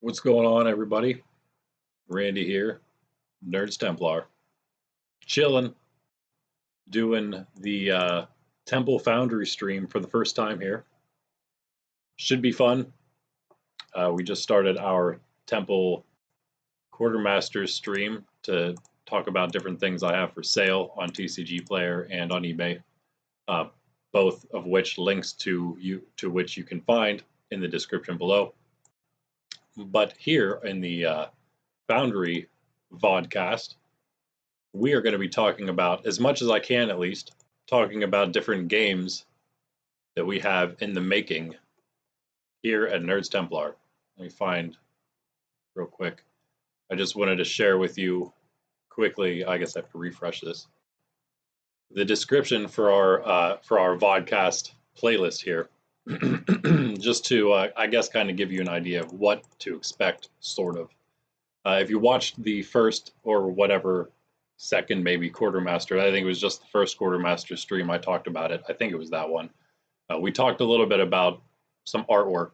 What's going on, everybody? Randy here, Nerds Templar. Chillin, doing the Temple Foundry stream for the first time here. Should be fun. We just started our Temple Quartermasters stream to talk about different things I have for sale on TCG Player and on eBay. Both of which links to which you can find in the description below. But here in the Foundry Vodcast, we are going to be talking about, as much as I can at least, talking about different games that we have in the making here at Nerds Templar. Let me find real quick. I just wanted to share with you quickly. I guess I have to refresh this. The description for our Vodcast playlist here, just to I guess kind of give you an idea of what to expect, sort of. If you watched the first or whatever second maybe Quartermaster, I think it was just the first Quartermaster stream I talked about it. I think it was that one. We talked a little bit about some artwork.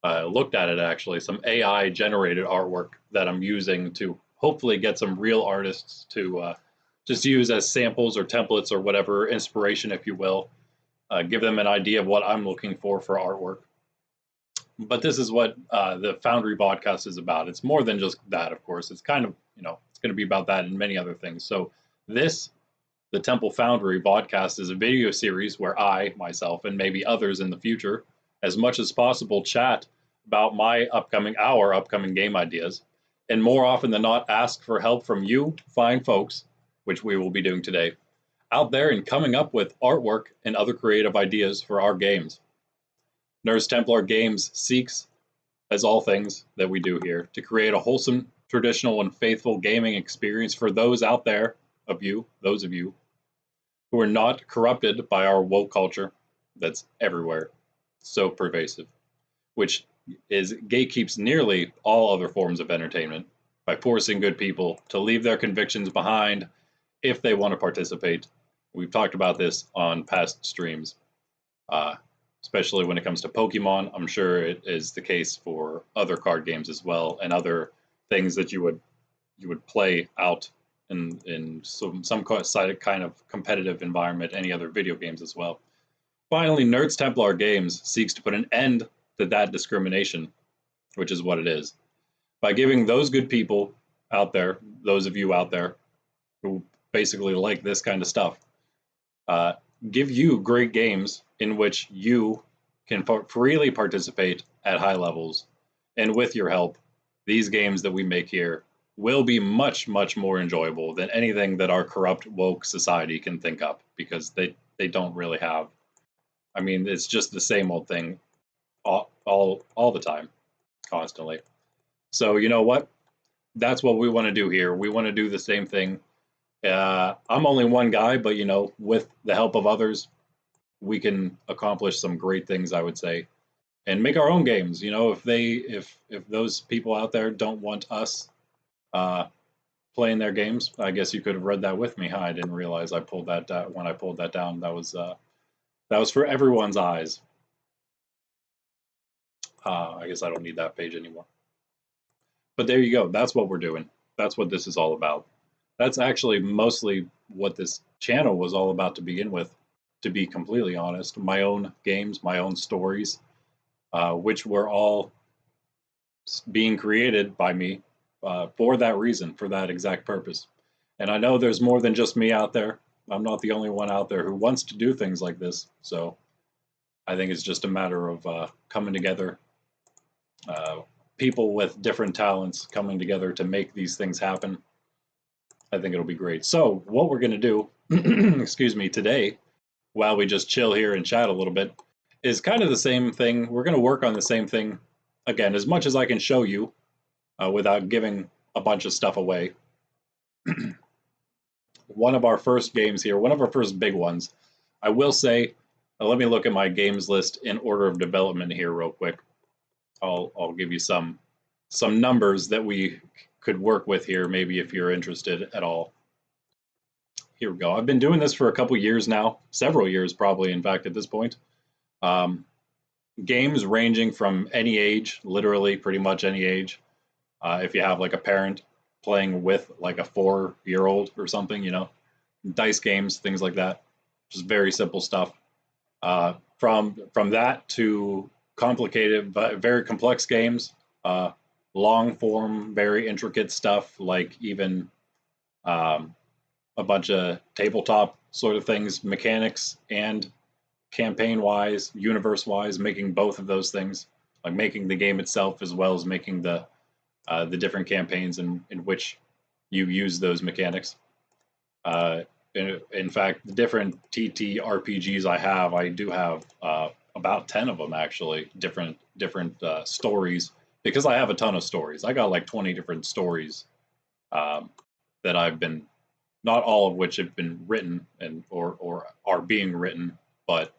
Looked at it actually, some AI generated artwork that I'm using to hopefully get some real artists to just use as samples or templates or whatever, inspiration if you will. Give them an idea of what I'm looking for artwork. But this is what the Foundry podcast is about. It's more than just that, of course. It's kind of, it's going to be about that and many other things. So this, the Temple Foundry podcast, is a video series where I, myself, and maybe others in the future, as much as possible, chat about our upcoming game ideas, and more often than not, ask for help from you fine folks, which we will be doing today, out there and coming up with artwork and other creative ideas for our games. Nerds Templar Games seeks, as all things that we do here, to create a wholesome, traditional, and faithful gaming experience for those out there those of you, who are not corrupted by our woke culture that's everywhere, so pervasive, which gatekeeps nearly all other forms of entertainment by forcing good people to leave their convictions behind if they want to participate. We've talked about this on past streams. Especially when it comes to Pokemon. I'm sure it is the case for other card games as well, and other things that you would play out in some kind of competitive environment, any other video games as well. Finally, Nerds Templar Games seeks to put an end to that discrimination, which is what it is, by giving those good people out there, those of you out there who basically like this kind of stuff, give you great games in which you can freely participate at high levels. And with your help, these games that we make here will be much, much more enjoyable than anything that our corrupt, woke society can think up, because they don't really have. I mean, it's just the same old thing all the time, constantly. So you know what? That's what we want to do here. We want to do the same thing. I'm only one guy, but with the help of others, we can accomplish some great things, I would say, and make our own games. If those people out there don't want us playing their games, I guess you could have read that with me. Huh? I didn't realize I pulled that when I pulled that down. That was for everyone's eyes. I guess I don't need that page anymore. But there you go. That's what we're doing. That's what this is all about. That's actually mostly what this channel was all about to begin with, to be completely honest. My own games, my own stories, which were all being created by me for that reason, for that exact purpose. And I know there's more than just me out there. I'm not the only one out there who wants to do things like this. So I think it's just a matter of coming together, people with different talents coming together to make these things happen. I think it'll be great. So what we're going to do, excuse me, today, while we just chill here and chat a little bit, is kind of the same thing. We're going to work on the same thing, again, as much as I can show you without giving a bunch of stuff away. One of our first games here, one of our first big ones, I will say, let me look at my games list in order of development here real quick. I'll give you some numbers that we could work with here, maybe if you're interested at all. Here we go. I've been doing this for a couple years now, several years probably, in fact, at this point. games ranging from any age, literally pretty much any age. If you have like a parent playing with like a 4-year-old or something, you know, dice games, things like that, just very simple stuff. From that to complicated but very complex games, long form, very intricate stuff like even um, a bunch of tabletop sort of things, mechanics and campaign wise, universe wise, making both of those things, like making the game itself as well as making the different campaigns in which you use those mechanics. Uh, in fact, the different TTRPGs I do have about 10 of them actually, different stories, because I have a ton of stories. I got like 20 different stories um, that I've been, not all of which have been written and or are being written, but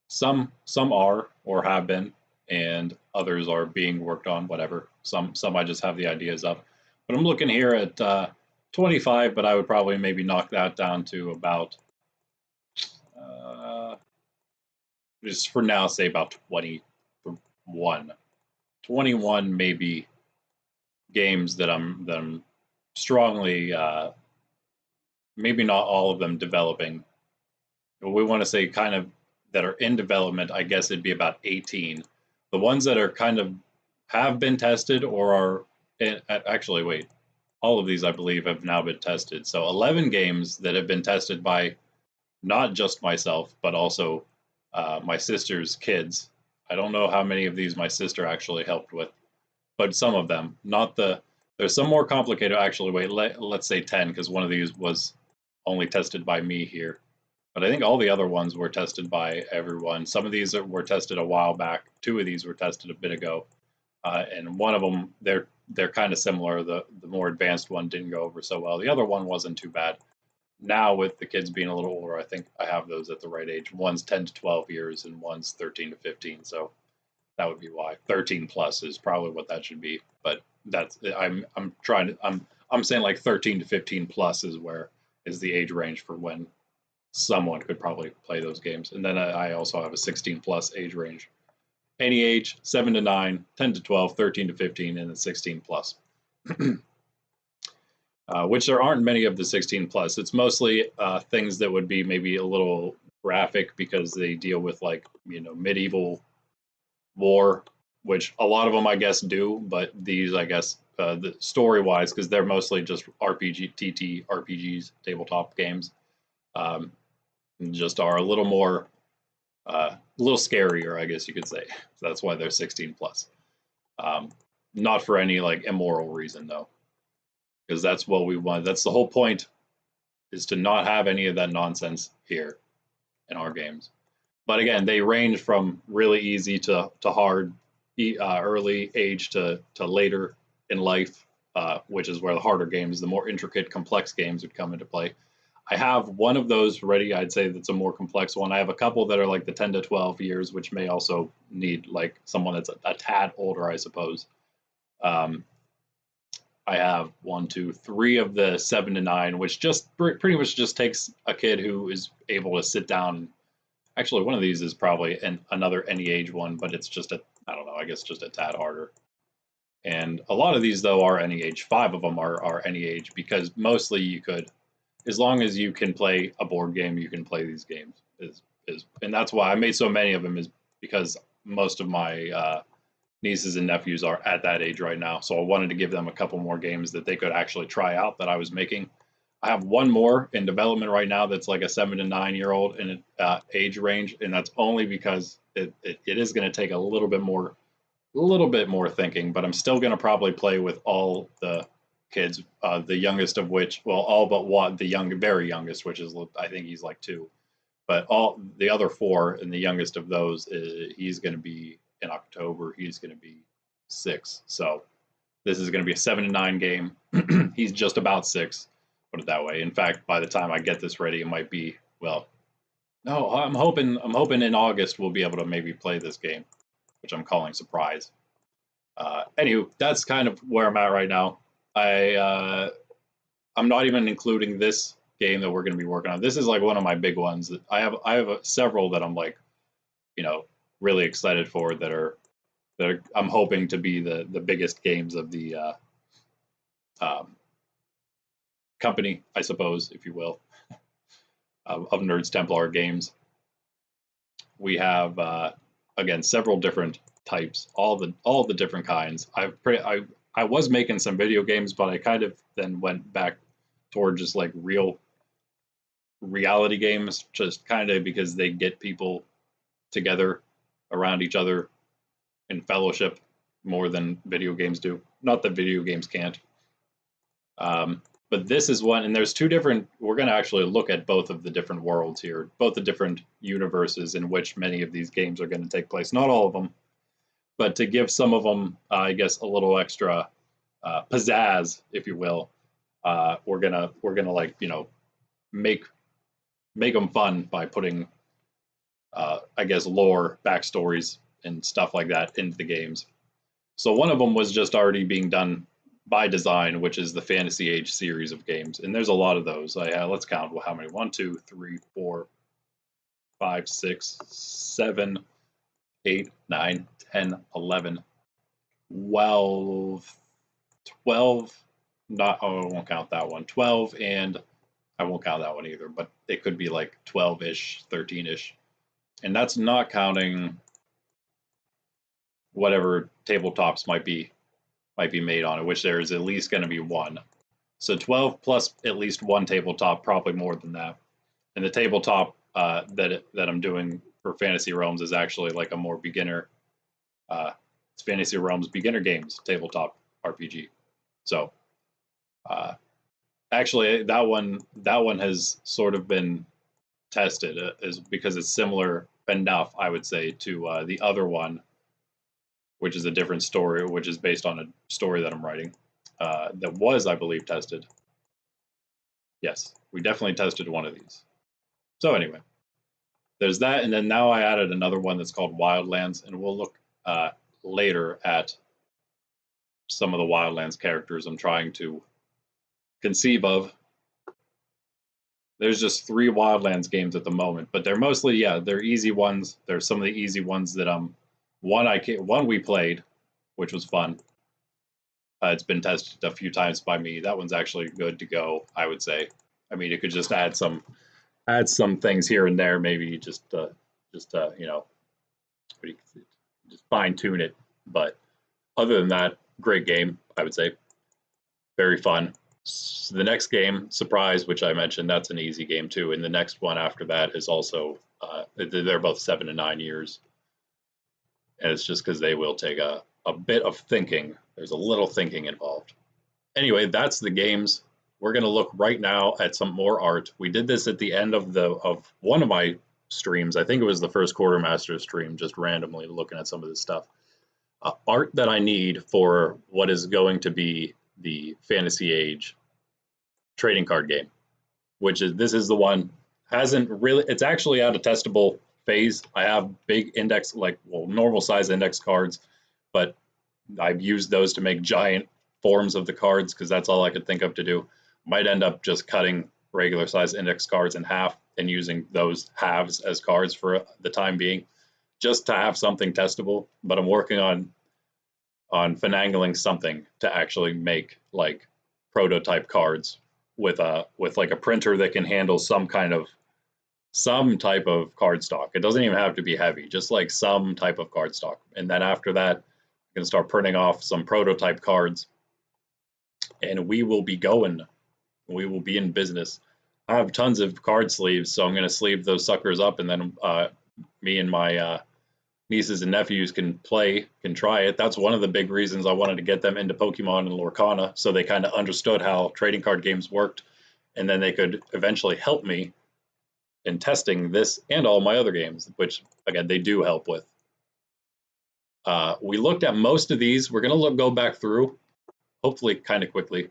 some are or have been, and others are being worked on. Whatever. Some I just have the ideas of. But I'm looking here at 25, but I would probably maybe knock that down to about uh, just for now say about 21. 21 maybe games that I'm strongly maybe not all of them developing. We want to say kind of that are in development, I guess it'd be about 18. The ones that are kind of have been tested or are actually wait, all of these I believe have now been tested. So 11 games that have been tested by not just myself but also my sister's kids. I don't know how many of these my sister actually helped with, but some of them. Not the There's some more complicated. Actually, wait, let's say 10 because one of these was only tested by me here. But I think all the other ones were tested by everyone. Some of these were tested a while back. Two of these were tested a bit ago, and one of them they're kind of similar. The more advanced one didn't go over so well. The other one wasn't too bad. Now with the kids being a little older, I think I have those at the right age. One's 10 to 12 years and one's 13 to 15. So that would be why 13 plus is probably what that should be. But that's I'm saying like 13 to 15 plus is the age range for when someone could probably play those games. And then I also have a 16 plus age range. Any age, 7 to 9, 10 to 12, 13 to 15, and then 16 plus. Which there aren't many of the 16 plus. It's mostly things that would be maybe a little graphic because they deal with like, you know, medieval war, which a lot of them I guess do, but these I guess the story wise, because they're mostly just RPGs, tabletop games. Um, just are a little more, a little scarier, I guess you could say. So that's why they're 16 plus. Not for any like immoral reason though, because that's what we want. That's the whole point, is to not have any of that nonsense here in our games. But again, they range from really easy to hard, early age to later in life, which is where the harder games, the more intricate, complex games would come into play. I have one of those ready. I'd say that's a more complex one. I have a couple that are like the 10 to 12 years, which may also need like someone that's a tad older, I suppose. I have 1, 2, 3 of the 7 to 9, which just pretty much just takes a kid who is able to sit down. Actually, one of these is probably another any age one, but it's just I don't know, I guess just a tad harder. And a lot of these though are any age. 5 of them are any age because mostly you could, as long as you can play a board game, you can play these games. And that's why I made so many of them, is because most of my nieces and nephews are at that age right now. So I wanted to give them a couple more games that they could actually try out that I was making. I have one more in development right now that's like a 7 to 9-year-old in age range, and that's only because it is going to take a little bit more thinking. But I'm still going to probably play with all the kids, the youngest of which, well, all but one, the very youngest, which is I think he's like 2, but all the other 4, and the youngest of those he's going to be in October. He's going to be 6. So this is going to be a 7 to 9 game. He's just about 6. Put it that way. In fact, by the time I get this ready, it might be, well, no, I'm hoping in August we'll be able to maybe play this game, which I'm calling surprise. Anywho, that's kind of where I'm at right now. I'm not even including this game that we're going to be working on. This is like one of my big ones. I have several that I'm like, you know, really excited for that I'm hoping to be the biggest games of the company, I suppose, if you will, of Nerds Templar games. We have again several different types, all the different kinds. I was making some video games, but I kind of then went back toward just like real reality games, just kind of because they get people together around each other in fellowship more than video games do. Not that video games can't. But this is one, and there's two different, we're going to actually look at both of the different worlds here, both the different universes in which many of these games are going to take place. Not all of them, but to give some of them, I guess, a little extra pizzazz, if you will. We're gonna like, you know, make them fun by putting, I guess, lore, backstories, and stuff like that into the games. So one of them was just already being done by design, which is the Fantasy Age series of games, and there's a lot of those. Let's count how many: 1, 2, 3, 4, 5, 6, 7, 8, 9, 10, 11, 12. Not, oh, I won't count that one. 12, and I won't count that one either, but it could be like 12-ish, 13-ish. And that's not counting whatever tabletops might be made on it, which there is at least going to be one. So 12 plus at least one tabletop, probably more than that. And the tabletop that I'm doing for Fantasy Realms is actually like a more beginner, it's Fantasy Realms Beginner Games tabletop RPG. So actually that one has sort of been tested is because it's similar enough, I would say, to the other one, which is a different story, which is based on a story that I'm writing, that was, I believe, tested. Yes, we definitely tested one of these. So anyway, there's that, and then now I added another one that's called Wildlands, and we'll look later at some of the Wildlands characters I'm trying to conceive of. There's just 3 Wildlands games at the moment, but they're mostly, yeah, they're easy ones. They're some of the easy ones that one we played, which was fun. It's been tested a few times by me. That one's actually good to go, I would say. I mean, it could just add some things here and there, maybe just you know, just fine tune it. But other than that, great game, I would say. Very fun. So the next game, Surprise, which I mentioned, that's an easy game too. And the next one after that is also, they're both 7 to 9 years. And it's just because they will take a bit of thinking. There's a little thinking involved. Anyway, that's the games. We're going to look right now at some more art. We did this at the end of one of my streams. I think it was the first Quartermaster stream, just randomly looking at some of this stuff. Art that I need for what is going to be the Fantasy Age trading card game, this is the one, it's actually out of testable phase. I have big index, normal size index cards, but I've used those to make giant forms of the cards because that's all I could think of to do. Might end up just cutting regular size index cards in half and using those halves as cards for the time being, just to have something testable. But I'm working on finagling something to actually make like prototype cards with like a printer that can handle some type of cardstock. It doesn't even have to be heavy, just like some type of cardstock. And then after that, I'm gonna start printing off some prototype cards, and we will be going. We will be in business. I have tons of card sleeves, so I'm gonna sleeve those suckers up, and then me and my nieces and nephews can try it. That's one of the big reasons I wanted to get them into Pokemon and Lorcana, so they kind of understood how trading card games worked, and then they could eventually help me in testing this and all my other games, which again they do help with. We looked at most of these. We're gonna go back through, hopefully kind of quickly,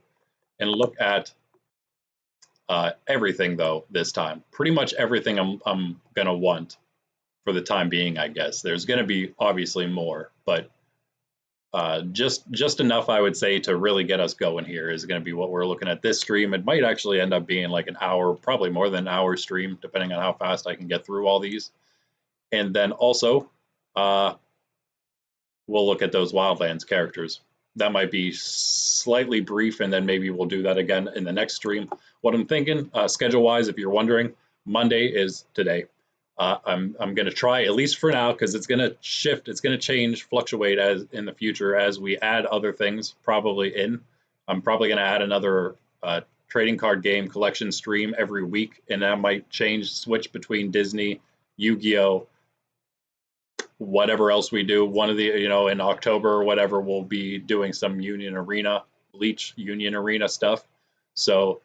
and look at everything though this time. Pretty much everything I'm gonna want for the time being, I guess. There's going to be obviously more, but just enough, I would say, to really get us going here is going to be what we're looking at this stream. It might actually end up being like an hour, probably more than an hour stream, depending on how fast I can get through all these. And then also, we'll look at those Wildlands characters. That might be slightly brief, and then maybe we'll do that again in the next stream. What I'm thinking, schedule-wise, if you're wondering, Monday is today. I'm going to try, at least for now, because it's going to shift, it's going to change, fluctuate as in the future as we add other things probably in. I'm probably going to add another trading card game collection stream every week, and that might change, switch between Disney, Yu-Gi-Oh, whatever else we do. One of the, in October or whatever, we'll be doing some Union Arena, Bleach Union Arena stuff. So,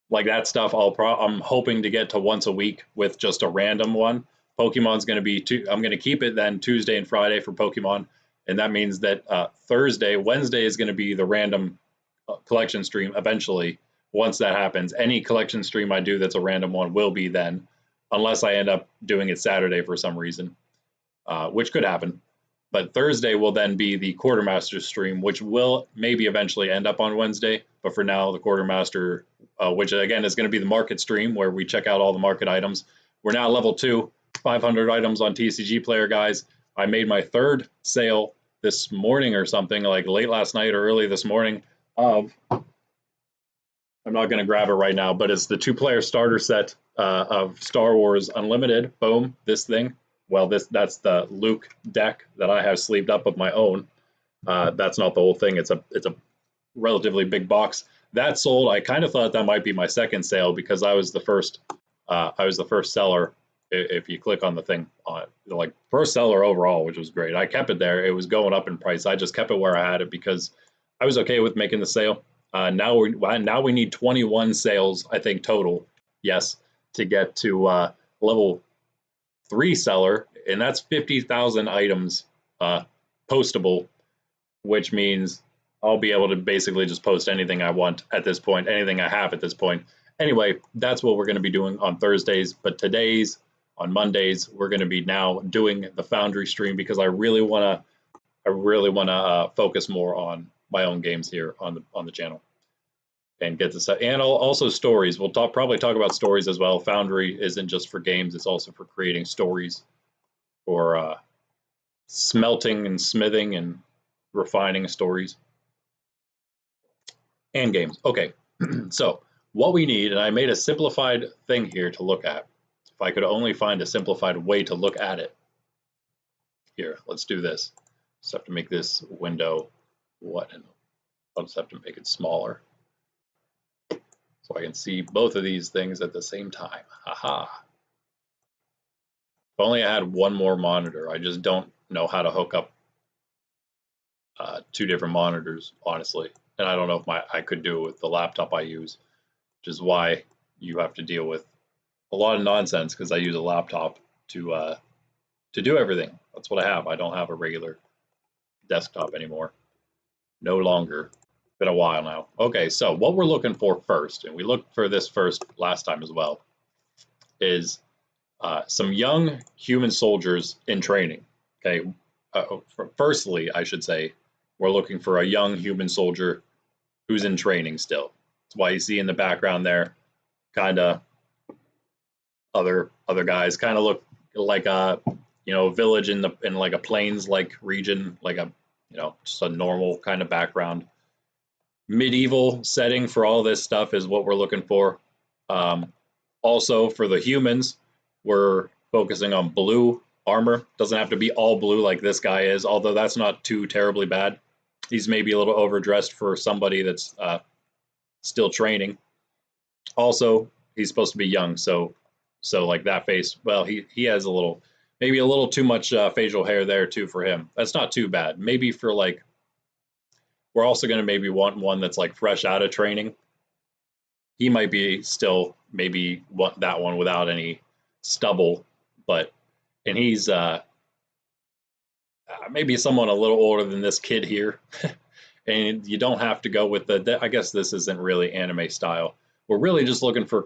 like that stuff, I'm hoping to get to once a week with just a random one. Pokemon's going to be I'm going to keep it then Tuesday and Friday for Pokemon, and that means that Wednesday is going to be the random collection stream eventually. Once that happens, any collection stream I do that's a random one will be then, unless I end up doing it Saturday for some reason, which could happen. But Thursday will then be the Quartermaster stream, which will maybe eventually end up on Wednesday. But for now, the Quartermaster, which again is going to be the market stream where we check out all the market items. We're now level 2, 500 items on TCG Player, guys. I made my third sale this morning or something, like late last night or early this morning of, I'm not going to grab it right now, but it's the 2-player starter set of Star Wars Unlimited. Boom, this thing. Well, that's the Luke deck that I have sleeved up of my own. That's not the whole thing. It's a relatively big box. That sold. I kind of thought that might be my second sale because I was the first. I was the first seller. If you click on the thing, like first seller overall, which was great. I kept it there. It was going up in price. I just kept it where I had it because I was okay with making the sale. Now we need 21 sales, I think, total. Yes, to get to level 3 seller, and that's 50,000 items postable, which means I'll be able to basically just post anything I want at this point, anything I have at this point. Anyway, that's what we're going to be doing on Thursdays, but on Mondays, we're going to be now doing the Foundry stream because I really want to focus more on my own games here on the channel and get this, and also stories. We'll probably talk about stories as well. Foundry isn't just for games; it's also for creating stories, for smelting and smithing and refining stories and games. Okay, so what we need, and I made a simplified thing here to look at. If I could only find a simplified way to look at it. Here, let's do this. Just have to make this window, I'll just have to make it smaller so I can see both of these things at the same time. Haha. If only I had one more monitor. I just don't know how to hook up 2 different monitors, honestly. And I don't know if I could do it with the laptop I use, which is why you have to deal with a lot of nonsense because I use a laptop to do everything. That's what I have. I don't have a regular desktop anymore. No longer. Been a while now. Okay, so what we're looking for first, and we looked for this first last time as well, is some young human soldiers in training. Okay, firstly, I should say, we're looking for a young human soldier who's in training still. That's why you see in the background there, kind of other guys kind of look like a village in like a plains like region, like a just a normal kind of background. Medieval setting for all this stuff is what we're looking for. Also for the humans, we're focusing on blue armor. Doesn't have to be all blue like this guy is, although that's not too terribly bad. He's maybe a little overdressed for somebody that's still training. Also, he's supposed to be young, so like that face, well, he has maybe a little too much facial hair there too for him. That's not too bad. Maybe for like, we're also going to maybe want one that's like fresh out of training. He might be still maybe want that one without any stubble, and he's maybe someone a little older than this kid here. And you don't have to go with I guess this isn't really anime style. We're really just looking for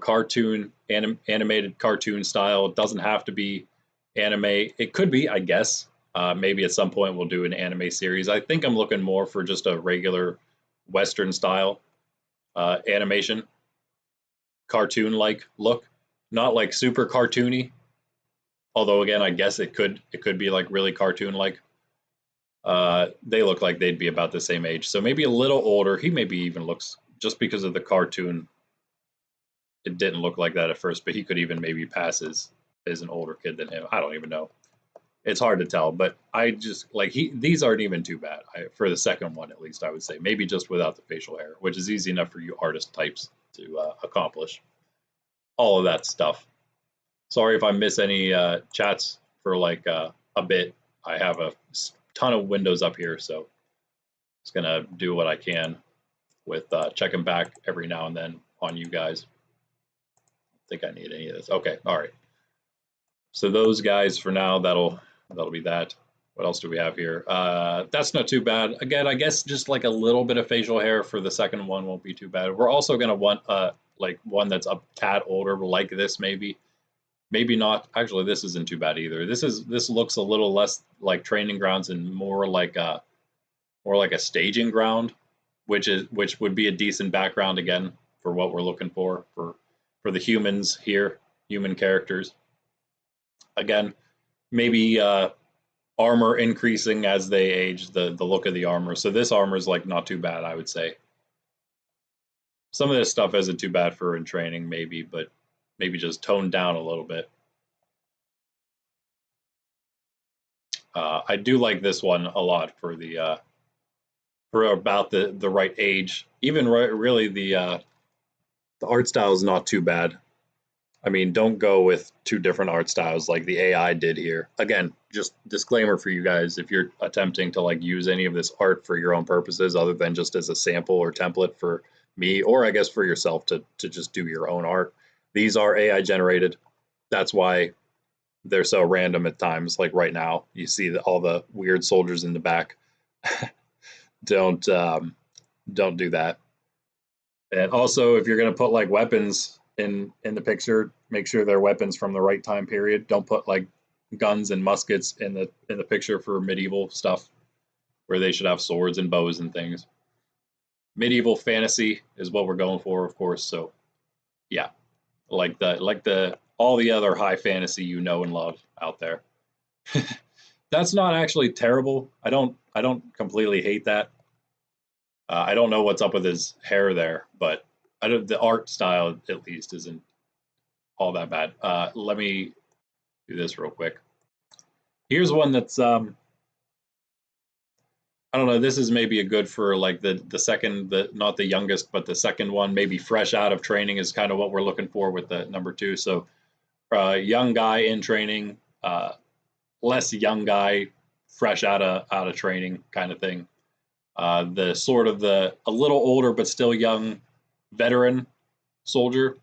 animated cartoon style. It doesn't have to be anime. It could be, I guess. Maybe at some point we'll do an anime series. I think I'm looking more for just a regular Western style animation, cartoon-like look, not like super cartoony. Although again, I guess it could be like really cartoon-like. They look like they'd be about the same age, so maybe a little older. He maybe even looks, just because of the cartoon, it didn't look like that at first, but he could even maybe pass as an older kid than him. I don't even know. It's hard to tell, but I just like these aren't even too bad for the second one, at least I would say. Maybe just without the facial hair, which is easy enough for you artist types to accomplish all of that stuff. Sorry if I miss any chats for like a bit. I have a ton of windows up here, so it's gonna do what I can with checking back every now and then on you guys. I think I need any of this. Okay, all right. So those guys for now, that'll be that. What else do we have here? That's not too bad. Again, I guess just like a little bit of facial hair for the second one won't be too bad. We're also gonna want like one that's a tad older, like this maybe. Maybe not. Actually, this isn't too bad either. This looks a little less like training grounds and more like a staging ground, which would be a decent background again for what we're looking for the humans here, human characters. Again, maybe armor increasing as they age, the look of the armor. So this armor is like not too bad, I would say. Some of this stuff isn't too bad for in training, maybe, but maybe just toned down a little bit. I do like this one a lot for the for about the right age. Even really the art style is not too bad. I mean, don't go with two different art styles like the AI did here. Again, just disclaimer for you guys, if you're attempting to like use any of this art for your own purposes other than just as a sample or template for me, or I guess for yourself to just do your own art, these are AI generated. That's why they're so random at times. Like right now, you see all the weird soldiers in the back. Don't do that. And also, if you're gonna put like weapons in the picture, make sure they're weapons from the right time period. Don't put like guns and muskets in the picture for medieval stuff, where they should have swords and bows and things. Medieval fantasy is what we're going for, of course. So, yeah, like the all the other high fantasy you know and love out there. That's not actually terrible. I don't completely hate that. I don't know what's up with his hair there, but the art style at least isn't all that bad. Let me do this real quick. Here's one that's I don't know. This is maybe a good for like the second, not the youngest, but the second one, maybe fresh out of training is kind of what we're looking for with the number 2. So, young guy in training, less young guy, fresh out of training kind of thing. The sort of a little older but still young veteran soldier.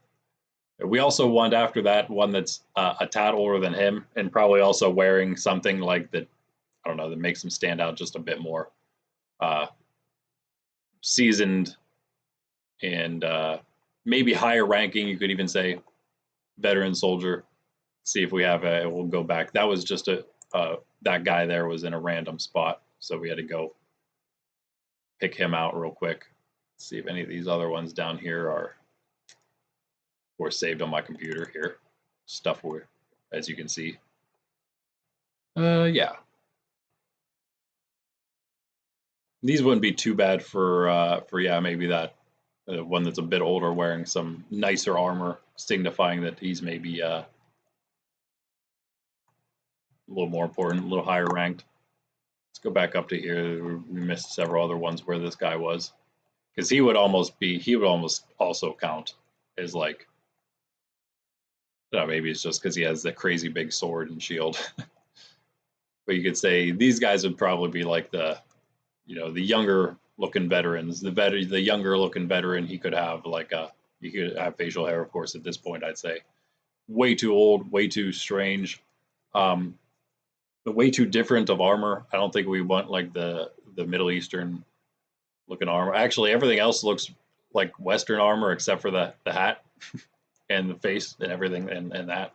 We also want after that one that's a tad older than him and probably also wearing something like that, I don't know, that makes him stand out just a bit more. Seasoned and maybe higher ranking, you could even say veteran soldier. See if we have we'll go back. That was just that guy there was in a random spot, so we had to go pick him out real quick. See if any of these other ones down here are saved on my computer here. Stuff where, as you can see. Yeah. These wouldn't be too bad for yeah, maybe that one that's a bit older wearing some nicer armor, signifying that he's maybe a little more important, a little higher ranked. Let's go back up to here. We missed several other ones where this guy was, because he would almost also count as like, I don't know, maybe it's just because he has that crazy big sword and shield. But you could say these guys would probably be like the younger looking veterans. The younger looking veteran, he could have like he could have facial hair, of course, at this point, I'd say. Way too old, way too strange. But way too different of armor. I don't think we want like the Middle Eastern looking armor. Actually, everything else looks like Western armor except for the hat and the face and everything and that.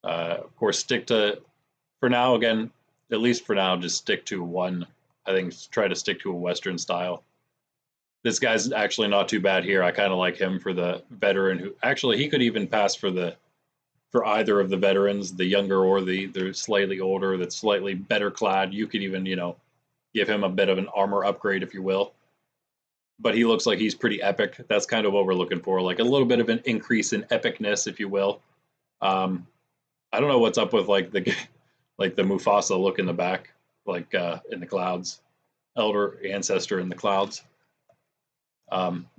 Of course, stick to, for now, again, at least for now, just stick to one. I think try to stick to a Western style. This guy's actually not too bad here. I kind of like him for the veteran who actually he could even pass for the for either of the veterans, the younger or the slightly older, that's slightly better clad. You could even, give him a bit of an armor upgrade, if you will. But he looks like he's pretty epic. That's kind of what we're looking for, like a little bit of an increase in epicness, if you will. I don't know what's up with like the Mufasa look in the back, like in the clouds, elder ancestor in the clouds.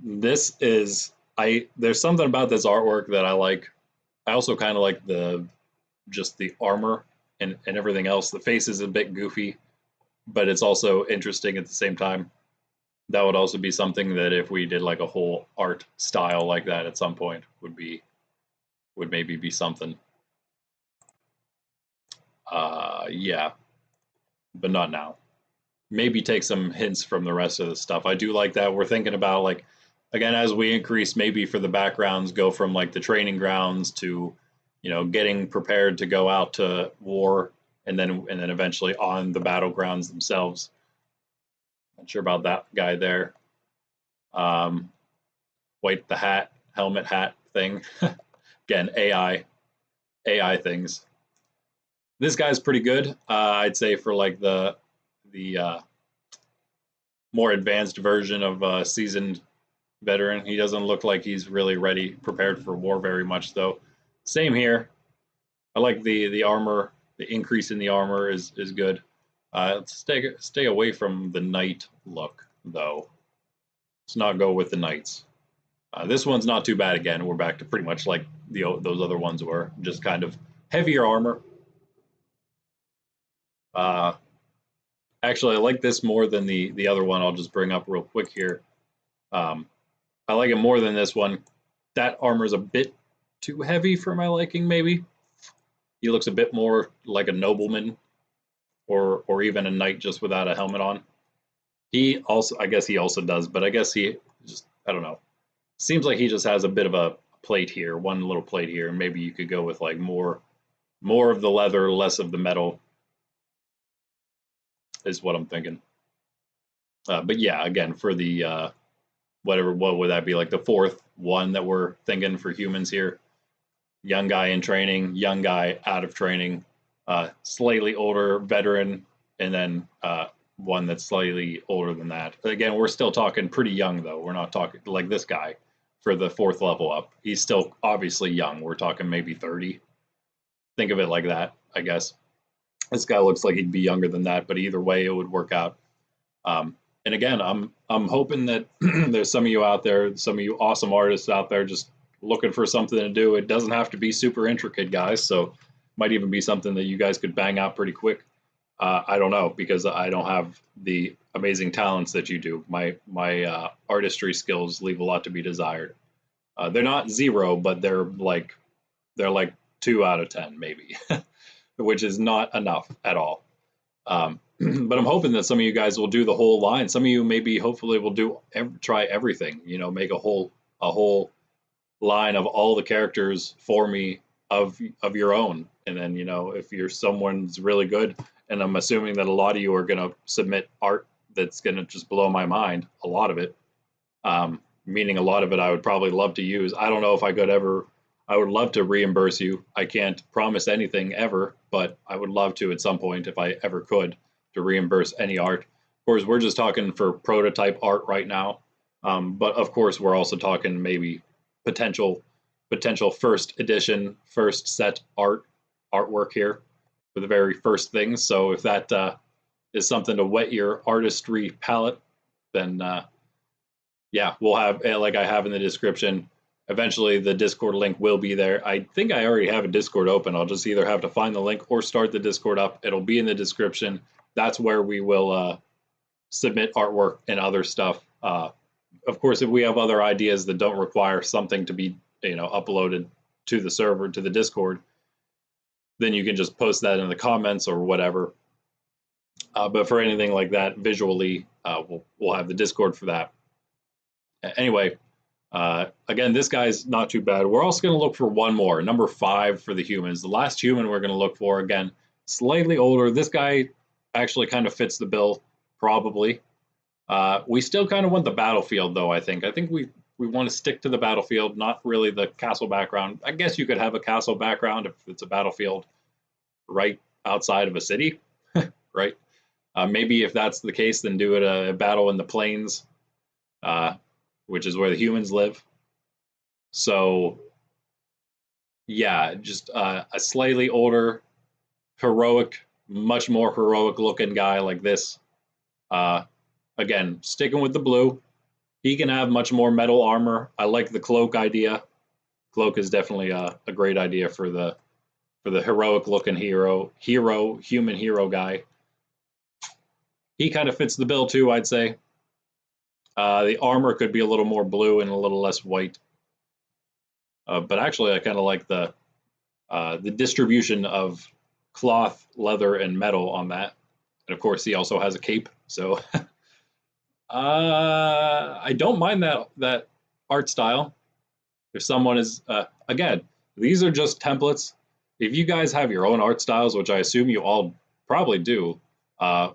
There's something about this artwork that I like. I also kind of like the armor and everything else. The face is a bit goofy, but it's also interesting at the same time. That would also be something that if we did like a whole art style like that at some point would maybe be something. Yeah, but not now. Maybe take some hints from the rest of the stuff. I do like that. We're thinking about, like, again, as we increase, maybe for the backgrounds, go from like the training grounds to, getting prepared to go out to war, and then eventually on the battlegrounds themselves. Not sure about that guy there. White the helmet hat thing. Again, AI things. This guy's pretty good. I'd say for like the more advanced version of a seasoned veteran. He doesn't look like he's really prepared for war very much, though. Same here. I like the armor. The increase in the armor is good. Let's stay away from the knight look, though. Let's not go with the knights. This one's not too bad. Again, we're back to pretty much like those other ones were, just kind of heavier armor. Actually, I like this more than the other one. I'll just bring up real quick here. I like it more than this one. That armor is a bit too heavy for my liking, maybe. He looks a bit more like a nobleman, or even a knight just without a helmet on. I guess he also does, but I guess he just, I don't know. Seems like he just has a bit of a plate here, one little plate here, and maybe you could go with like more of the leather, less of the metal, is what I'm thinking. But yeah, again, for the what would that be, like the fourth one that we're thinking for humans here? Young guy in training, young guy out of training, slightly older veteran, and then one that's slightly older than that. Again, we're still talking pretty young, though. We're not talking like this guy for the fourth level up. He's still obviously young. We're talking maybe 30. Think of it like that, I guess. This guy looks like he'd be younger than that, but either way, it would work out. And again, I'm hoping that there's some of you out there, some of you awesome artists out there, just looking for something to do. It doesn't have to be super intricate, guys. So might even be something that you guys could bang out pretty quick. I don't know, because I don't have the amazing talents that you do. My artistry skills leave a lot to be desired. They're not 0, but they're like 2 out of 10 maybe, which is not enough at all. But I'm hoping that some of you guys will do the whole line. Some of you maybe hopefully will try everything. Make a whole line of all the characters for me of your own. And then if you're someone's really good, and I'm assuming that a lot of you are going to submit art that's going to just blow my mind, a lot of it, meaning a lot of it I would probably love to use. I don't know if I could ever. I would love to reimburse you. I can't promise anything ever, but I would love to at some point, if I ever could, to reimburse any art. Of course, we're just talking for prototype art right now, but of course we're also talking maybe potential first edition, first set artwork here for the very first things. So if that is something to whet your artistry palette, then yeah, we'll have, like I have in the description. Eventually, the Discord link will be there. I think I already have a Discord open. I'll just either have to find the link or start the Discord up. It'll be in the description. That's where we will submit artwork and other stuff. Of course, if we have other ideas that don't require something to be uploaded to the server, to the Discord, then you can just post that in the comments or whatever. But for anything like that, visually, we'll have the Discord for that. Anyway. Again, this guy's not too bad. We're also going to look for one more, number 5 for the humans. The last human we're going to look for, again, slightly older. This guy actually kind of fits the bill, probably. We still kind of want the battlefield, though, I think. I think we we want to stick to the battlefield, not really the castle background. I guess you could have a castle background if it's a battlefield right outside of a city, right? Maybe if that's the case, then do it a battle in the plains, which is where the humans live. So, yeah, just a slightly older, heroic, much more heroic looking guy like this. Again, sticking with the blue. He can have much more metal armor. I like the cloak idea. Cloak is definitely a great idea for the heroic looking human hero guy. He kind of fits the bill too, I'd say. The armor could be a little more blue and a little less white. But actually, I kind of like the distribution of cloth, leather, and metal on that. And of course, he also has a cape. So I don't mind that art style. If someone is, again, these are just templates. If you guys have your own art styles, which I assume you all probably do,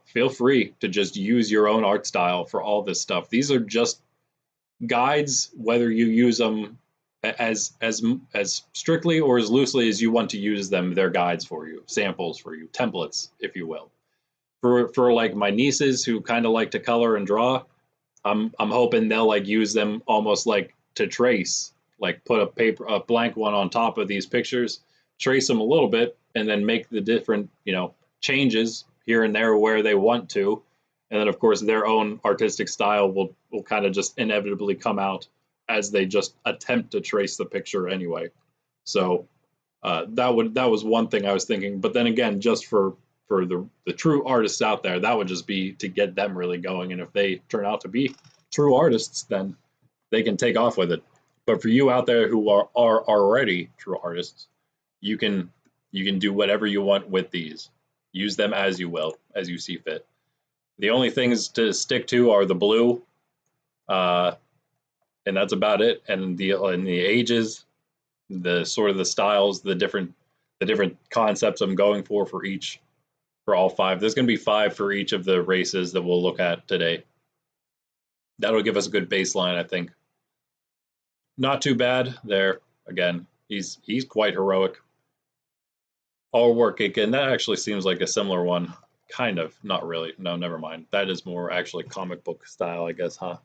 feel free to just use your own art style for all this stuff. These are just guides, whether you use them as strictly or as loosely as you want to use them. They're guides for you, samples for you, templates, if you will. For like my nieces who kind of like to color and draw, I'm hoping they'll like use them almost like to trace, like put a blank one on top of these pictures, trace them a little bit, and then make the different, changes here and there where they want to. And then of course their own artistic style will kind of just inevitably come out as they just attempt to trace the picture anyway. So that was one thing I was thinking. But then again, just for the true artists out there, that would just be to get them really going. And if they turn out to be true artists, then they can take off with it. But for you out there who are already true artists, you can do whatever you want with these. Use them as you will, as you see fit. The only things to stick to are the blue, and that's about it. And the ages, the sort of the styles, the different concepts I'm going for all 5. There's going to be 5 for each of the races that we'll look at today. That'll give us a good baseline, I think. Not too bad there. Again, he's quite heroic. Our work again, that actually seems like a similar one. Kind of, not really. No, never mind. That is more actually comic book style, I guess, huh?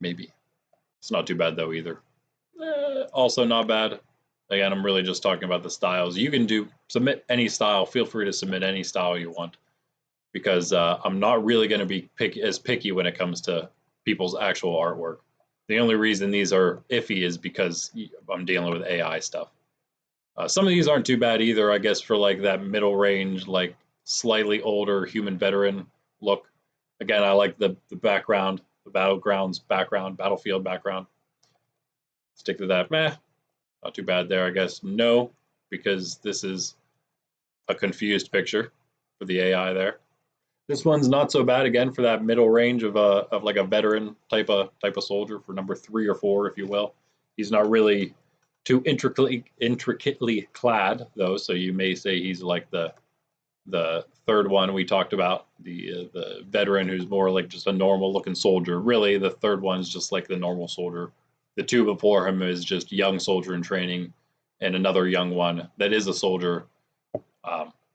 Maybe. It's not too bad though either. Also not bad. Again, I'm really just talking about the styles. You can submit any style. Feel free to submit any style you want, because I'm not really going to be picky when it comes to people's actual artwork. The only reason these are iffy is because I'm dealing with AI stuff. Some of these aren't too bad either, I guess, for like that middle range, like slightly older human veteran look. Again, I like the background, the battlefield background. Stick to that. Meh, not too bad there, I guess. No, because this is a confused picture for the AI there. This one's not so bad again for that middle range of like a veteran type of soldier, for number 3 or 4, if you will. He's not really too intricately clad though, so you may say he's like the third one we talked about, the veteran who's more like just a normal looking soldier. Really, the third one's just like the normal soldier. The 2 before him is just young soldier in training, and another young one that is a soldier.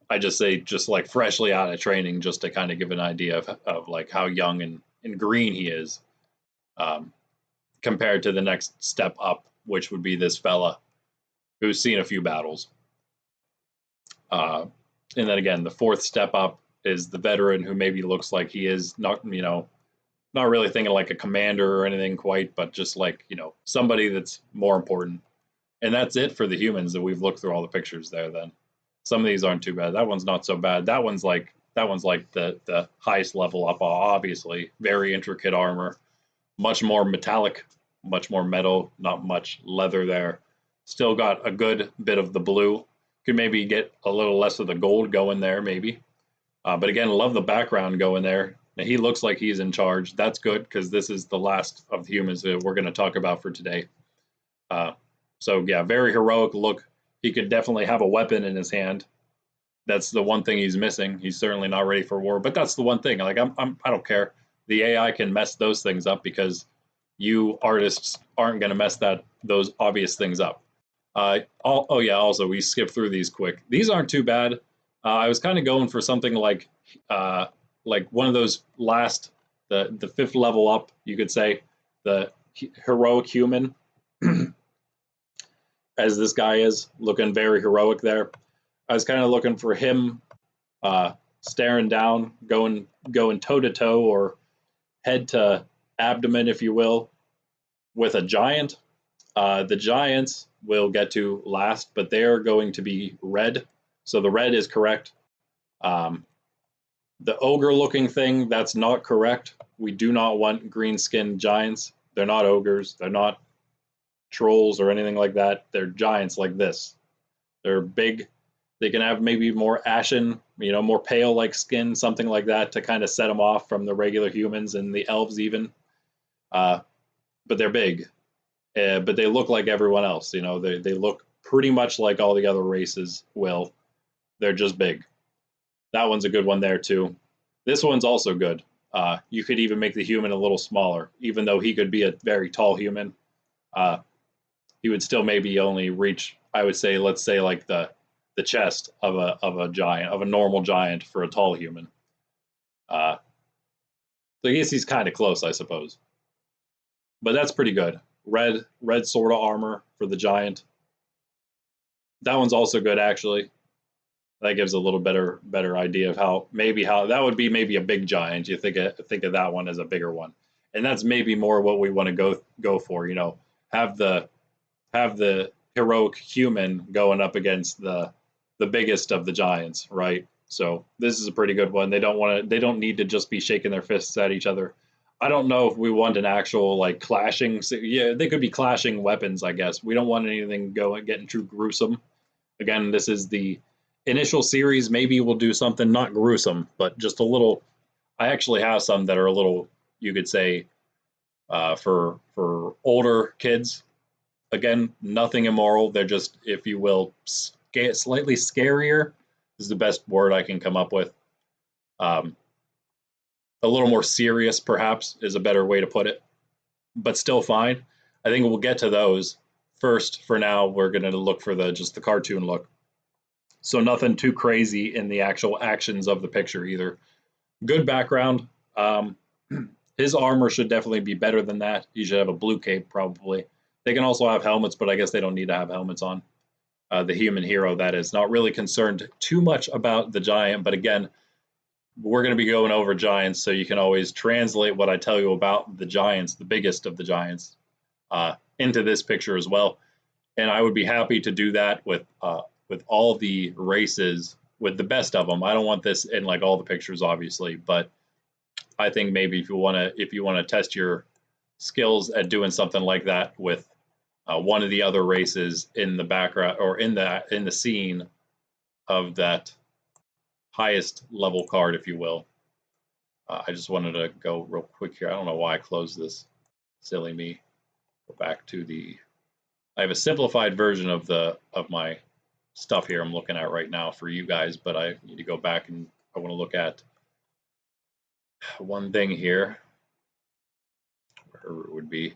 I just say just like freshly out of training, just to kind of give an idea of like how young and green he is, compared to the next step up, which would be this fella who's seen a few battles. And then again, the 4th step up is the veteran who maybe looks like he is not really thinking like a commander or anything quite, but just like, somebody that's more important. And that's it for the humans that we've looked through all the pictures there then. Some of these aren't too bad. That one's not so bad. That one's like the highest level up, obviously. Very intricate armor, much more metallic, much more metal, not much leather there. Still got a good bit of the blue. Could maybe get a little less of the gold going there, maybe. But again, love the background going there. Now, he looks like he's in charge. That's good, because this is the last of the humans that we're going to talk about for today. So yeah, very heroic look. He could definitely have a weapon in his hand. That's the one thing he's missing. He's certainly not ready for war, but that's the one thing. Like I don't care. The AI can mess those things up, because you artists aren't going to mess those obvious things up. Oh yeah, also we skipped through these quick. These aren't too bad. I was kind of going for something like one of those the fifth level up, you could say, the heroic human, as this guy is looking very heroic there. I was kind of looking for him staring down, going toe to toe or head to abdomen, if you will, with a giant. The giants will get to last, but they're going to be red. So the red is correct. The ogre-looking thing, that's not correct. We do not want green-skinned giants. They're not ogres. They're not trolls or anything like that. They're giants like this. They're big. They can have maybe more ashen, more pale-like skin, something like that, to kind of set them off from the regular humans and the elves even. But they're big. But they look like everyone else. They look pretty much like all the other races will. They're just big. That one's a good one there too. This one's also good. You could even make the human a little smaller, even though he could be a very tall human. He would still maybe only reach, I would say, let's say like the chest of a giant, of a normal giant for a tall human. So I guess he's kind of close, I suppose. But that's pretty good. Red sort of armor for the giant. That one's also good, actually. That gives a little better idea of how that would be maybe a big giant. You think of that one as a bigger one, and that's maybe more what we want to go for. Have the heroic human going up against the biggest of the giants, right? So this is a pretty good one. They don't need to just be shaking their fists at each other. I don't know if we want an actual like clashing. Yeah, they could be clashing weapons, I guess. We don't want anything getting too gruesome. Again, this is the initial series. Maybe we'll do something not gruesome, but just a little. I actually have some that are a little, you could say, for older kids. Again, nothing immoral. They're just, if you will, slightly scarier is the best word I can come up with. A little more serious, perhaps, is a better way to put it, but still fine. I think we'll get to those first. For now, we're going to look for just the cartoon look. So nothing too crazy in the actual actions of the picture either. Good background. His armor should definitely be better than that. He should have a blue cape, probably. They can also have helmets, but I guess they don't need to have helmets on. The human hero, that is. Not really concerned too much about the giant, but again, we're going to be going over giants, so you can always translate what I tell you about the giants, the biggest of the giants, into this picture as well. And I would be happy to do that with all the races, with the best of them. I don't want this in like all the pictures, obviously, but I think maybe if you want to test your skills at doing something like that with one of the other races in the background or in the scene of that highest level card, if you will. I just wanted to go real quick here. I don't know why I closed this. Silly me. Go back to I have a simplified version of my stuff here I'm looking at right now for you guys, but I need to go back and I want to look at one thing here. Where it would be.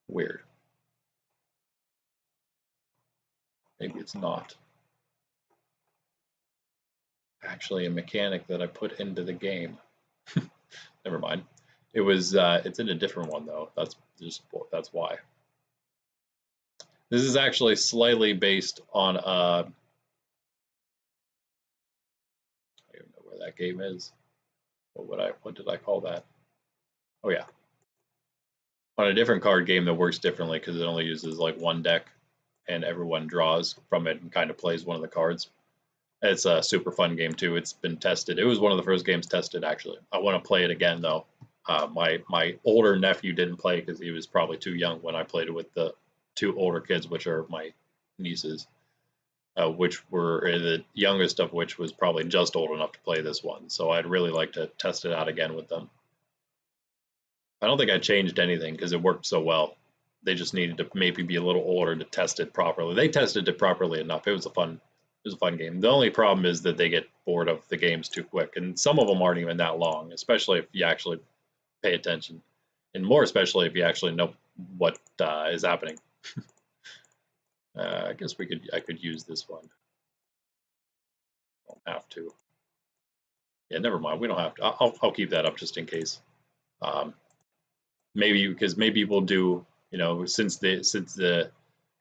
Weird. Maybe it's not actually a mechanic that I put into the game. Never mind. It was. It's in a different one though. That's why. This is actually slightly based on. I don't even know where that game is. What did I call that? Oh yeah. On a different card game that works differently because it only uses like one deck, and everyone draws from it and kind of plays one of the cards. It's a super fun game too. It's been tested. It was one of the first games tested actually. I want to play it again though. My older nephew didn't play because he was probably too young when I played it with the two older kids, which are my nieces, which were the youngest of which was probably just old enough to play this one. So I'd really like to test it out again with them. I don't think I changed anything because it worked so well. They just needed to maybe be a little older to test it properly. They tested it properly enough. It was a fun was a fun game. The only problem is that they get bored of the games too quick, and some of them aren't even that long, especially if you actually pay attention, and more especially if you actually know what is happening. I guess I could use this one. Don't have to. Yeah, never mind. We don't have to. I'll keep that up just in case. Maybe because maybe we'll do, since the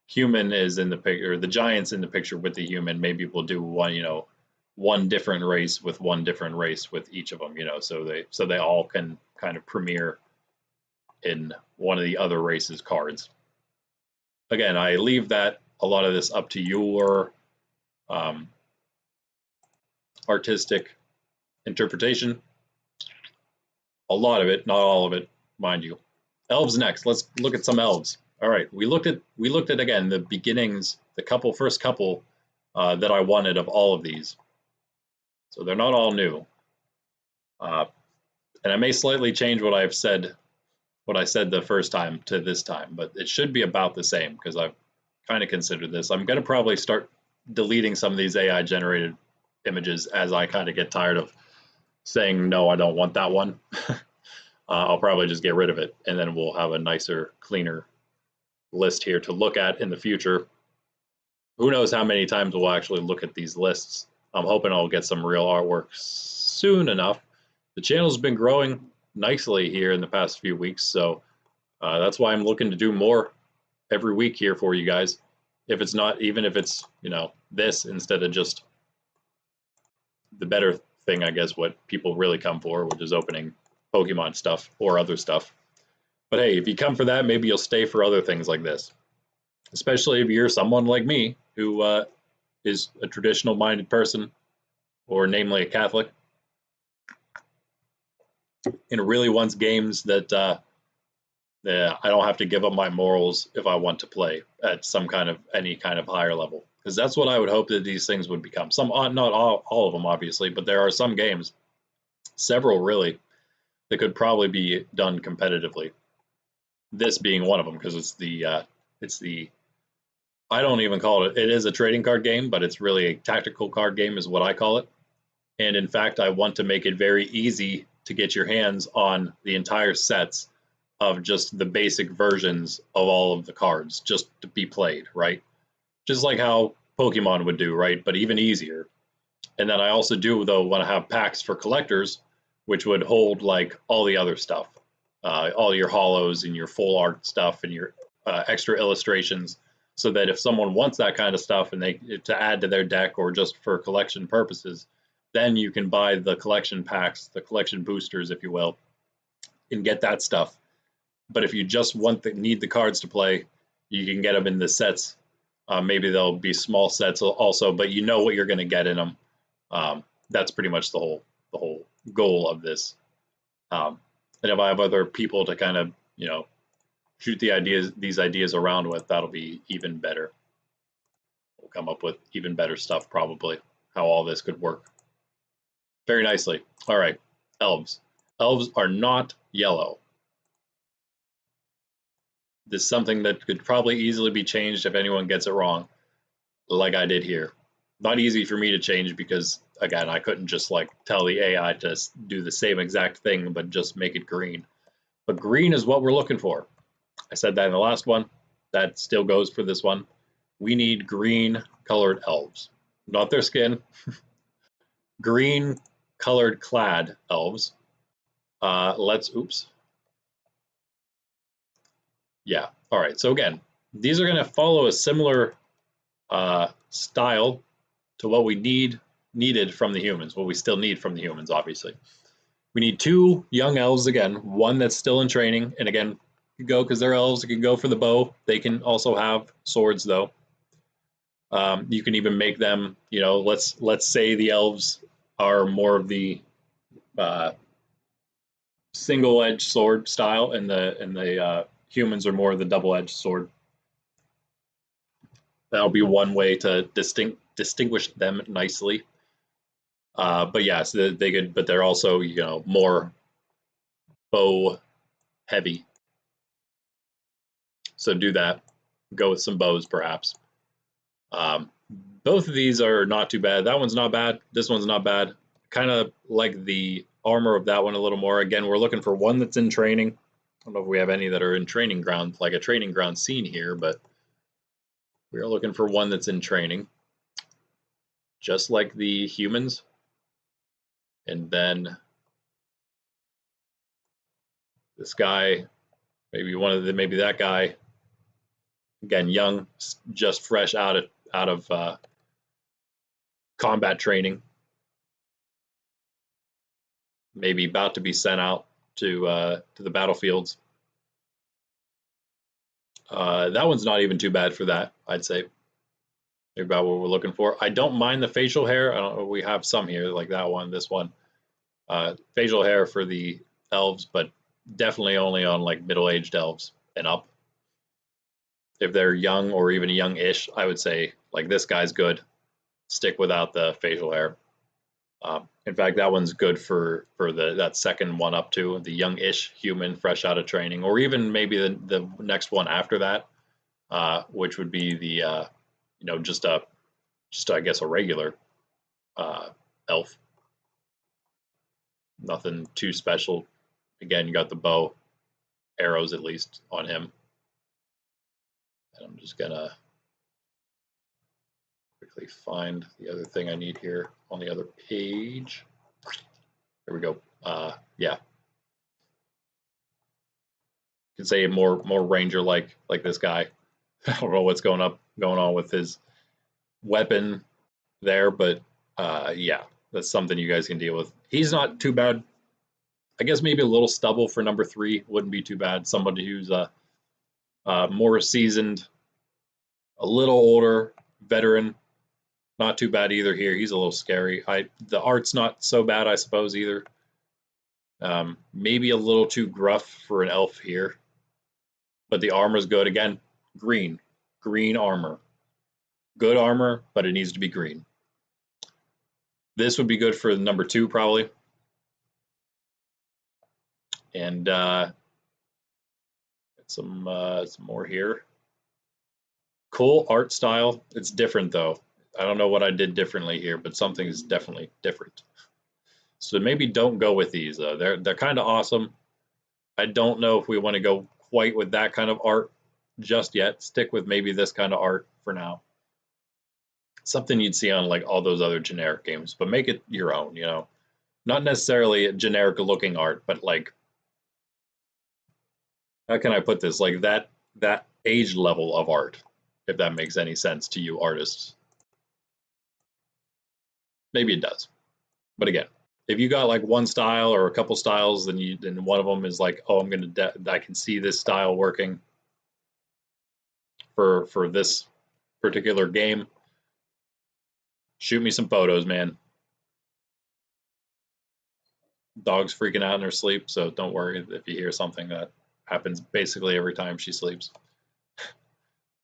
human is in the picture, the giant's in the picture with the human, maybe we'll do one different race with one different race with each of them, so they all can kind of premiere in one of the other races cards. Again, I leave a lot of this up to your artistic interpretation. A lot of it, not all of it, mind you. Elves next. Let's look at some elves. All right, we looked at again the beginnings, the first couple that I wanted of all of these. So they're not all new, and I may slightly change what I said the first time to this time, but it should be about the same because I've kind of considered this. I'm going to probably start deleting some of these AI generated images as I kind of get tired of saying no, I don't want that one. I'll probably just get rid of it, and then we'll have a nicer, cleaner list here to look at in the future. Who knows how many times we'll actually look at these lists. I'm hoping I'll get some real artwork soon enough. The channel's been growing nicely here in the past few weeks, so that's why I'm looking to do more every week here for you guys. If it's not, even if it's, this instead of just the better thing, I guess, what people really come for, which is opening Pokemon stuff or other stuff. But hey, if you come for that, maybe you'll stay for other things like this. Especially if you're someone like me who is a traditional-minded person, or namely a Catholic, and really wants games that I don't have to give up my morals if I want to play at any kind of higher level. Because that's what I would hope that these things would become. Some, not all of them, obviously, but there are some games, several really, that could probably be done competitively. This being one of them, because it's the I don't even call it is a trading card game, but it's really a tactical card game is what I call it. And in fact, I want to make it very easy to get your hands on the entire sets of just the basic versions of all of the cards just to be played, right? Just like how Pokemon would do, right? But even easier. And then I also do, though, want to have packs for collectors, which would hold like all the other stuff, all your holos and your full art stuff and your extra illustrations, so that if someone wants that kind of stuff and to add to their deck or just for collection purposes, then you can buy the collection packs, the collection boosters, if you will, and get that stuff. But if you just need the cards to play, you can get them in the sets. Maybe they'll be small sets also, but you know what you're going to get in them. That's pretty much the whole goal of this. And if I have other people to kind of shoot these ideas around with, that'll be even better. We'll come up with even better stuff probably. How all this could work very nicely. All right, elves. Elves are not yellow. This is something that could probably easily be changed if anyone gets it wrong, like I did here. Not easy for me to change because, again, I couldn't just like tell the AI to do the same exact thing, but just make it green. But green is what we're looking for. I said that in the last one. That still goes for this one. We need green colored elves, not their skin. Green colored clad elves. Oops. Yeah, all right, so again, these are gonna follow a similar style to what we needed from the humans, what we still need from the humans, obviously. We need 2 young elves again, one that's still in training, and again, you go because they're elves, you can go for the bow. They can also have swords though. You can even make them, let's say the elves are more of the single-edged sword style, and the humans are more of the double-edged sword. That'll be one way to distinguish them nicely. But yeah, so they could, but they're also more bow heavy. So do that. Go with some bows, perhaps. Both of these are not too bad. That one's not bad. This one's not bad. Kind of like the armor of that one a little more. Again, we're looking for one that's in training. I don't know if we have any that are in training ground, like a training ground scene here, but we are looking for one that's in training, just like the humans. And then this guy, maybe maybe that guy. Again, young, just fresh out of combat training, maybe about to be sent out to the battlefields. That one's not even too bad for that, I'd say. Maybe about what we're looking for. I don't mind the facial hair. I don't know. We have some here, like that one, this one. Facial hair for the elves, but definitely only on like middle-aged elves and up. If they're young or even young-ish, I would say like this guy's good. Stick without the facial hair. In fact, that one's good for that second one up to the young-ish human fresh out of training, or even maybe the next one after that, which would be the just I guess a regular elf. Nothing too special. Again, you got the bow, arrows at least on him. And I'm just gonna quickly find the other thing I need here on the other page. There we go. Yeah. You can say more ranger like this guy. I don't know what's going on with his weapon there, but yeah, that's something you guys can deal with. He's not too bad. I guess maybe a little stubble for number 3 wouldn't be too bad. Somebody who's more seasoned, a little older, veteran, not too bad either here. He's a little scary. The art's not so bad, I suppose, either. Maybe a little too gruff for an elf here, but the armor's good. Again, green armor. Good armor, but it needs to be green. This would be good for number 2 probably. And some more here. Cool art style. It's different though. I don't know what I did differently here, but something is definitely different. So maybe don't go with these. They're kind of awesome. I don't know if we want to go quite with that kind of art just yet. Stick with maybe this kind of art for now. Something you'd see on like all those other generic games, but make it your own, you know. Not necessarily a generic looking art, but like, how can I put this? Like that age level of art, if that makes any sense to you artists. Maybe it does. But again, if you got like one style or a couple styles, then one of them is like, oh, I can see this style working for this particular game. Shoot me some photos, man. Dog's freaking out in her sleep, so don't worry if you hear something. That happens basically every time she sleeps.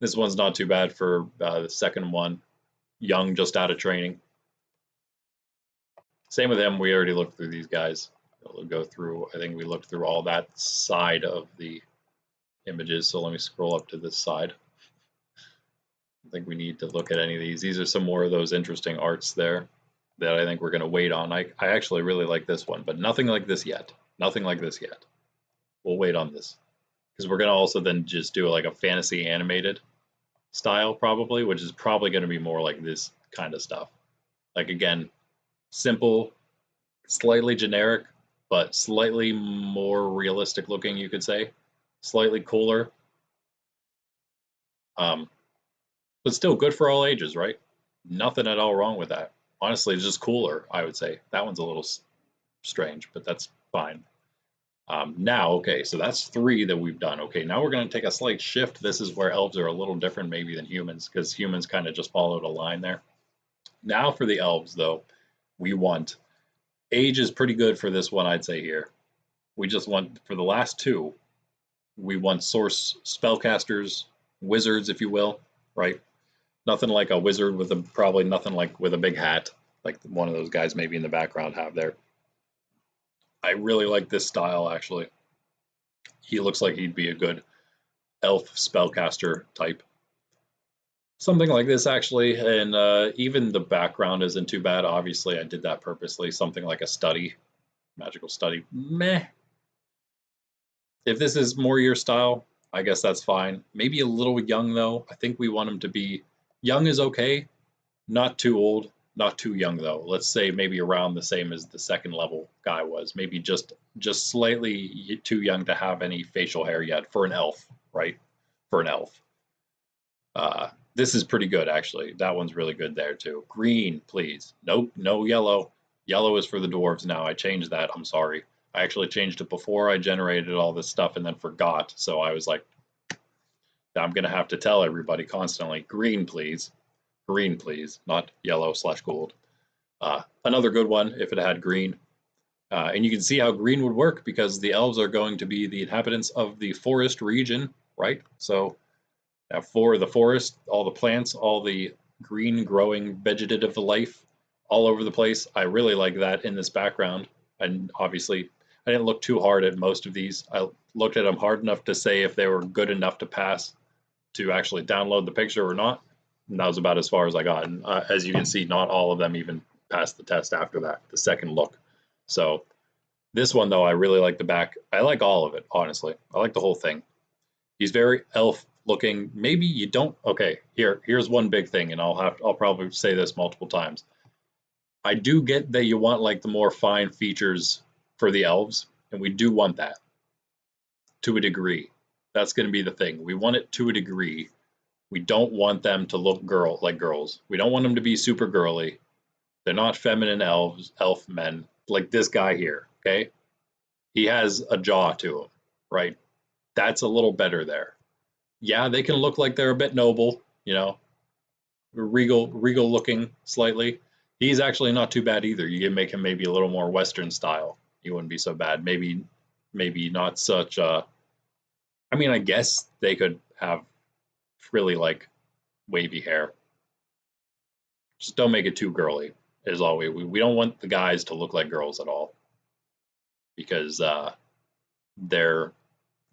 This one's not too bad for the second one. Young, just out of training. Same with him. We already looked through these guys. We'll go through. I think we looked through all that side of the images. So let me scroll up to this side. I think we need to look at any of these. These are some more of those interesting arts there that I think we're going to wait on. I actually really like this one, but nothing like this yet. Nothing like this yet. We'll wait on this because we're going to also then just do like a fantasy animated style probably, which is probably going to be more like this kind of stuff. Like again, simple, slightly generic, but slightly more realistic looking, you could say. Slightly cooler. But still good for all ages, right? Nothing at all wrong with that. Honestly, it's just cooler, I would say. That one's a little strange, but that's fine. Now, okay, so that's 3 that we've done. Okay, now we're going to take a slight shift. This is where elves are a little different maybe than humans, because humans kind of just followed a line there. Now for the elves, though, we want... Age is pretty good for this one, I'd say here. We just want, for the last 2, we want source spellcasters, wizards, if you will, right? Nothing like a wizard with probably nothing like with a big hat, like one of those guys maybe in the background have there. I really like this style, actually. He looks like he'd be a good elf spellcaster type. Something like this actually, and even the background isn't too bad. Obviously, I did that purposely. Something like a study, magical study. Meh. If this is more your style, I guess that's fine. Maybe a little young though. I think we want him to be young is okay, not too old, not too young though. Let's say maybe around the same as the second level guy was. Maybe just slightly too young to have any facial hair yet for an elf, right? For an elf. This is pretty good actually. That one's really good there too. Green, please. Nope, no yellow. Yellow is for the dwarves now. I changed that. I'm sorry. I actually changed it before I generated all this stuff and then forgot. So I was like, I'm gonna have to tell everybody constantly, green, please. Green, please, not yellow/gold. Another good one if it had green. And you can see how green would work because the elves are going to be the inhabitants of the forest region, right? So for the forest, all the plants, all the green growing vegetative life all over the place. I really like that in this background. And obviously, I didn't look too hard at most of these. I looked at them hard enough to say if they were good enough to pass to actually download the picture or not. And that was about as far as I got. And as you can see, not all of them even passed the test after that, the second look. So this one, though, I really like the back. I like all of it, honestly. I like the whole thing. He's very elf looking. Maybe you don't. Okay, here's one big thing, and I'll probably say this multiple times. I do get that you want like the more fine features for the elves, and we do want that to a degree. That's going to be the thing. We want it to a degree. We don't want them to look like girls. We don't want them to be super girly. They're not feminine elf men like this guy here. Okay, he has a jaw to him, right? That's a little better there. Yeah, they can look like they're a bit noble, regal looking slightly. He's actually not too bad either. You can make him maybe a little more Western style. He wouldn't be so bad. Maybe not such a. I mean, I guess they could have really like wavy hair. Just don't make it too girly. Is all we don't want the guys to look like girls at all, because they're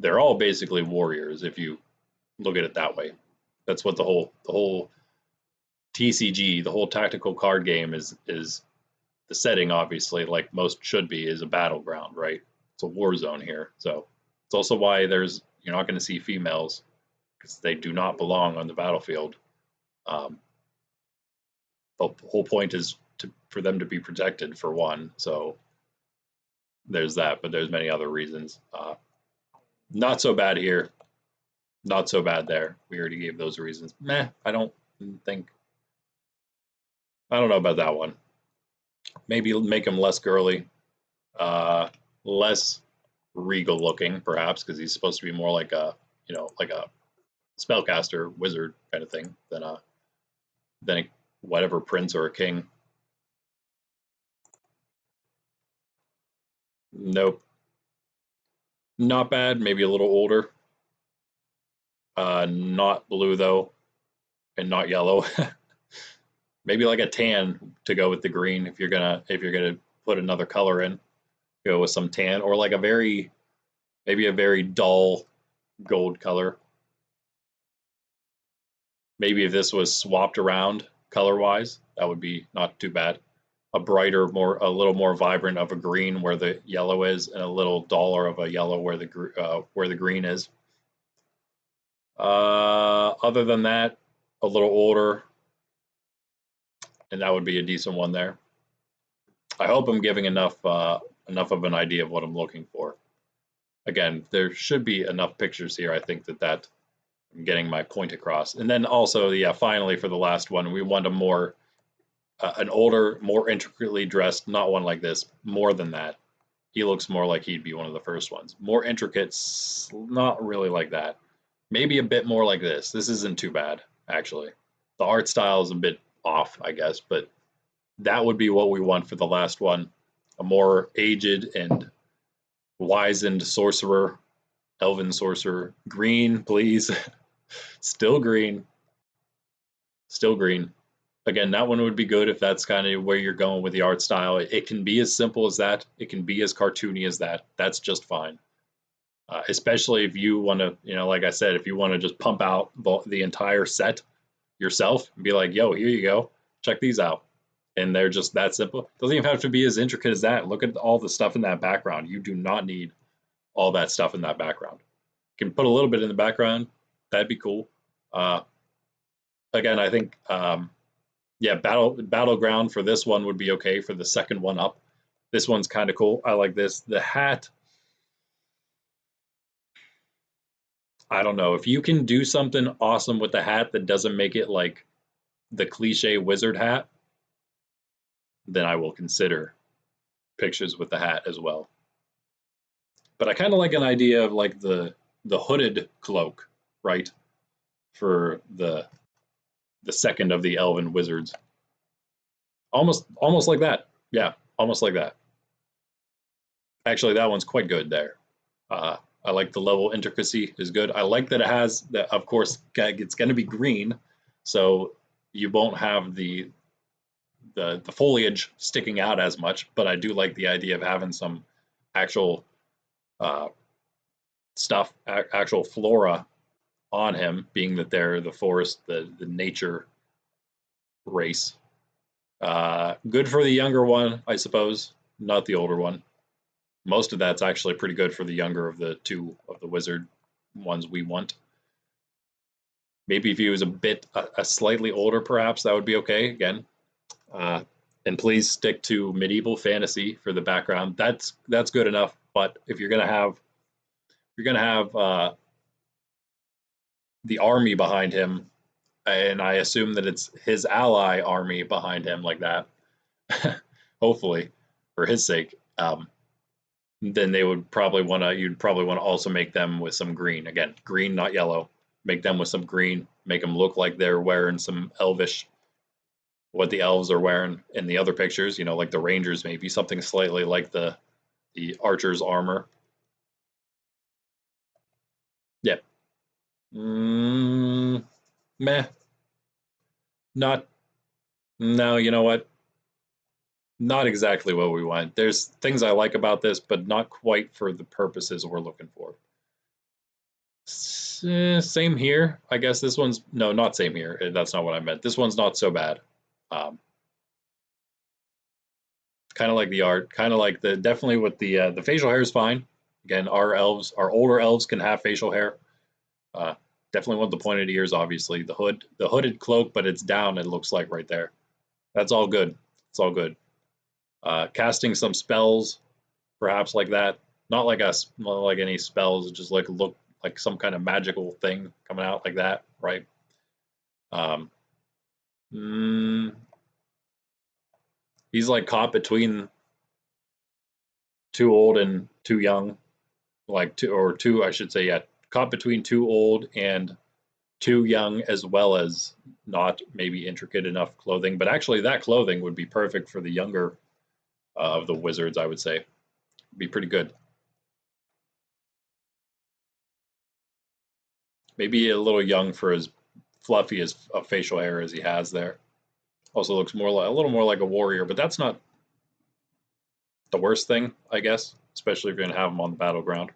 all basically warriors if you look at it that way. That's what the whole TCG, the whole tactical card game is the setting, obviously, like most should be, is a battleground, right? It's a war zone here. So it's also why you're not going to see females because they do not belong on the battlefield. The whole point is for them to be protected, for one. So there's that, but there's many other reasons. Not so bad here. Not so bad there. We already gave those reasons. Meh, I don't know about that one. Maybe make him less girly, less regal looking, perhaps, because he's supposed to be more like a spellcaster wizard kind of thing than a whatever prince or a king. Nope. Not bad. Maybe a little older. Not blue though, and not yellow. Maybe like a tan to go with the green if you're gonna put another color in. Go with some tan or like maybe a very dull gold color. Maybe if this was swapped around color-wise, that would be not too bad. A little more vibrant of a green where the yellow is, and a little duller of a yellow where the green is. Other than that, a little older, and that would be a decent one there. I hope I'm giving enough of an idea of what I'm looking for. Again, there should be enough pictures here. I think that I'm getting my point across. And then also, yeah, finally for the last one, we want an older, more intricately dressed, not one like this, more than that. He looks more like he'd be one of the first ones. More intricate, not really like that. Maybe a bit more like this. This isn't too bad, actually. The art style is a bit off, I guess, but that would be what we want for the last one. A more aged and wizened sorcerer, elven sorcerer. Green, please. Still green. Still green. Again, that one would be good if that's kind of where you're going with the art style. It can be as simple as that. It can be as cartoony as that. That's just fine. Especially if you want to, like I said, if you want to just pump out the entire set, yourself and be like, yo, here you go, check these out. And they're just that simple. Doesn't even have to be as intricate as that. Look at all the stuff in that background. You do not need all that stuff in that background. You can put a little bit in the background. That'd be cool. Again, I think, yeah, battleground for this one would be okay for the second one up. This one's kind of cool. I like this. The hat, I don't know. If you can do something awesome with the hat that doesn't make it like the cliche wizard hat, then I will consider pictures with the hat as well. But I kind of like an idea of like the hooded cloak, right? For the second of the elven wizards. Almost like that. Yeah, almost like that. Actually, that one's quite good there. I like the level intricacy is good. I like that it has that. Of course, it's going to be green, so you won't have the foliage sticking out as much. But I do like the idea of having some actual stuff, actual flora on him, being that they're the forest, the nature race. Good for the younger one, I suppose, not the older one. Most of that's actually pretty good for the younger of the two of the wizard ones we want. Maybe if he was a slightly older, perhaps that would be okay. Again, and please stick to medieval fantasy for the background. That's good enough. But if you're gonna have the army behind him, and I assume that it's his ally army behind him like that, hopefully, for his sake. Then they would probably want to, you'd probably want to also make them with some green. Again, green, not yellow. Make them with some green, make them look like they're wearing some elvish, what the elves are wearing in the other pictures, like the rangers, maybe something slightly like the archer's armor. Yeah. Meh. Not, no, you know what? Not exactly what we want. There's things I like about this, but not quite for the purposes we're looking for. Same here. I guess this one's, no, not same here. That's not what I meant. This one's not so bad. Kind of like the art, kind of like definitely with the facial hair is fine. Again, our older elves can have facial hair. Definitely want the pointed ears, obviously. The hooded cloak, but it's down, it looks like right there. That's all good. It's all good. Casting some spells, perhaps like that. Not like any spells, just like look like some kind of magical thing coming out like that, right? He's like caught between too old and too young, like two, I should say, yeah, caught between too old and too young, as well as not maybe intricate enough clothing. But actually, that clothing would be perfect for the younger of the wizards, I would say. It'd be pretty good. Maybe a little young for as fluffy as a facial hair as he has there. Also looks a little more like a warrior, but that's not the worst thing, I guess, especially if you're going to have him on the battleground.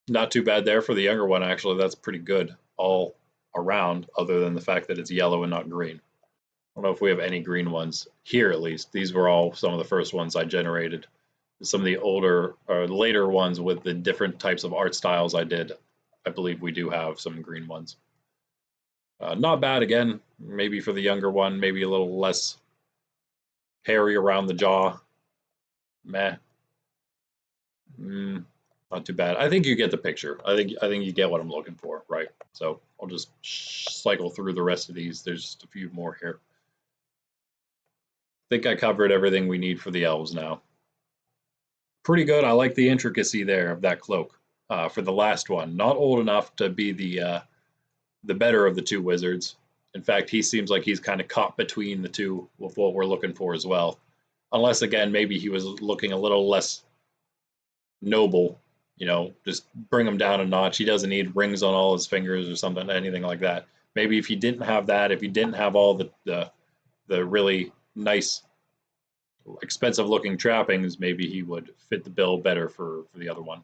Not too bad there for the younger one, actually. That's pretty good all around, other than the fact that it's yellow and not green. I don't know if we have any green ones here, at least. These were all some of the first ones I generated. Some of the older or later ones with the different types of art styles I did, I believe we do have some green ones. Not bad, again, maybe for the younger one, maybe a little less hairy around the jaw. Meh. Not too bad. I think you get the picture. I think you get what I'm looking for, right? So I'll just cycle through the rest of these. There's just a few more here. I think I covered everything we need for the elves now. Pretty good. I like the intricacy there of that cloak for the last one. Not old enough to be the better of the two wizards. In fact, he seems like he's kind of caught between the two with what we're looking for as well. Unless, again, maybe he was looking a little less noble, just bring him down a notch. He doesn't need rings on all his fingers or something, anything like that. Maybe if he didn't have that, if he didn't have all the really nice, expensive looking trappings, maybe he would fit the bill better for the other one.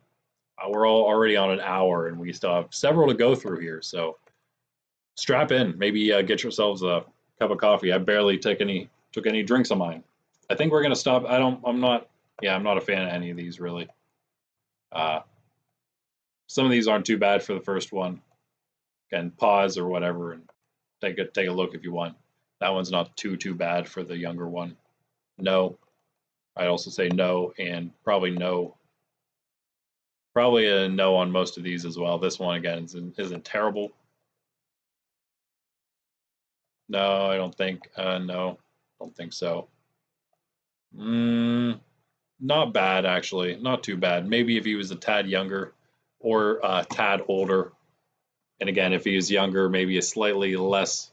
We're already on an hour and we still have several to go through here, so strap in. Maybe get yourselves a cup of coffee. I barely took any drinks of mine. I think we're gonna stop. I'm not. Yeah, I'm not a fan of any of these really. Some of these aren't too bad for the first one. Again, pause or whatever and take a look if you want. That one's not too bad for the younger one. No, I'd also say no, and probably no. Probably a no on most of these as well. This one again isn't terrible. No, I don't think. No, don't think so. Not bad actually. Not too bad. Maybe if he was a tad younger, or a tad older. And again, if he was younger, maybe a slightly less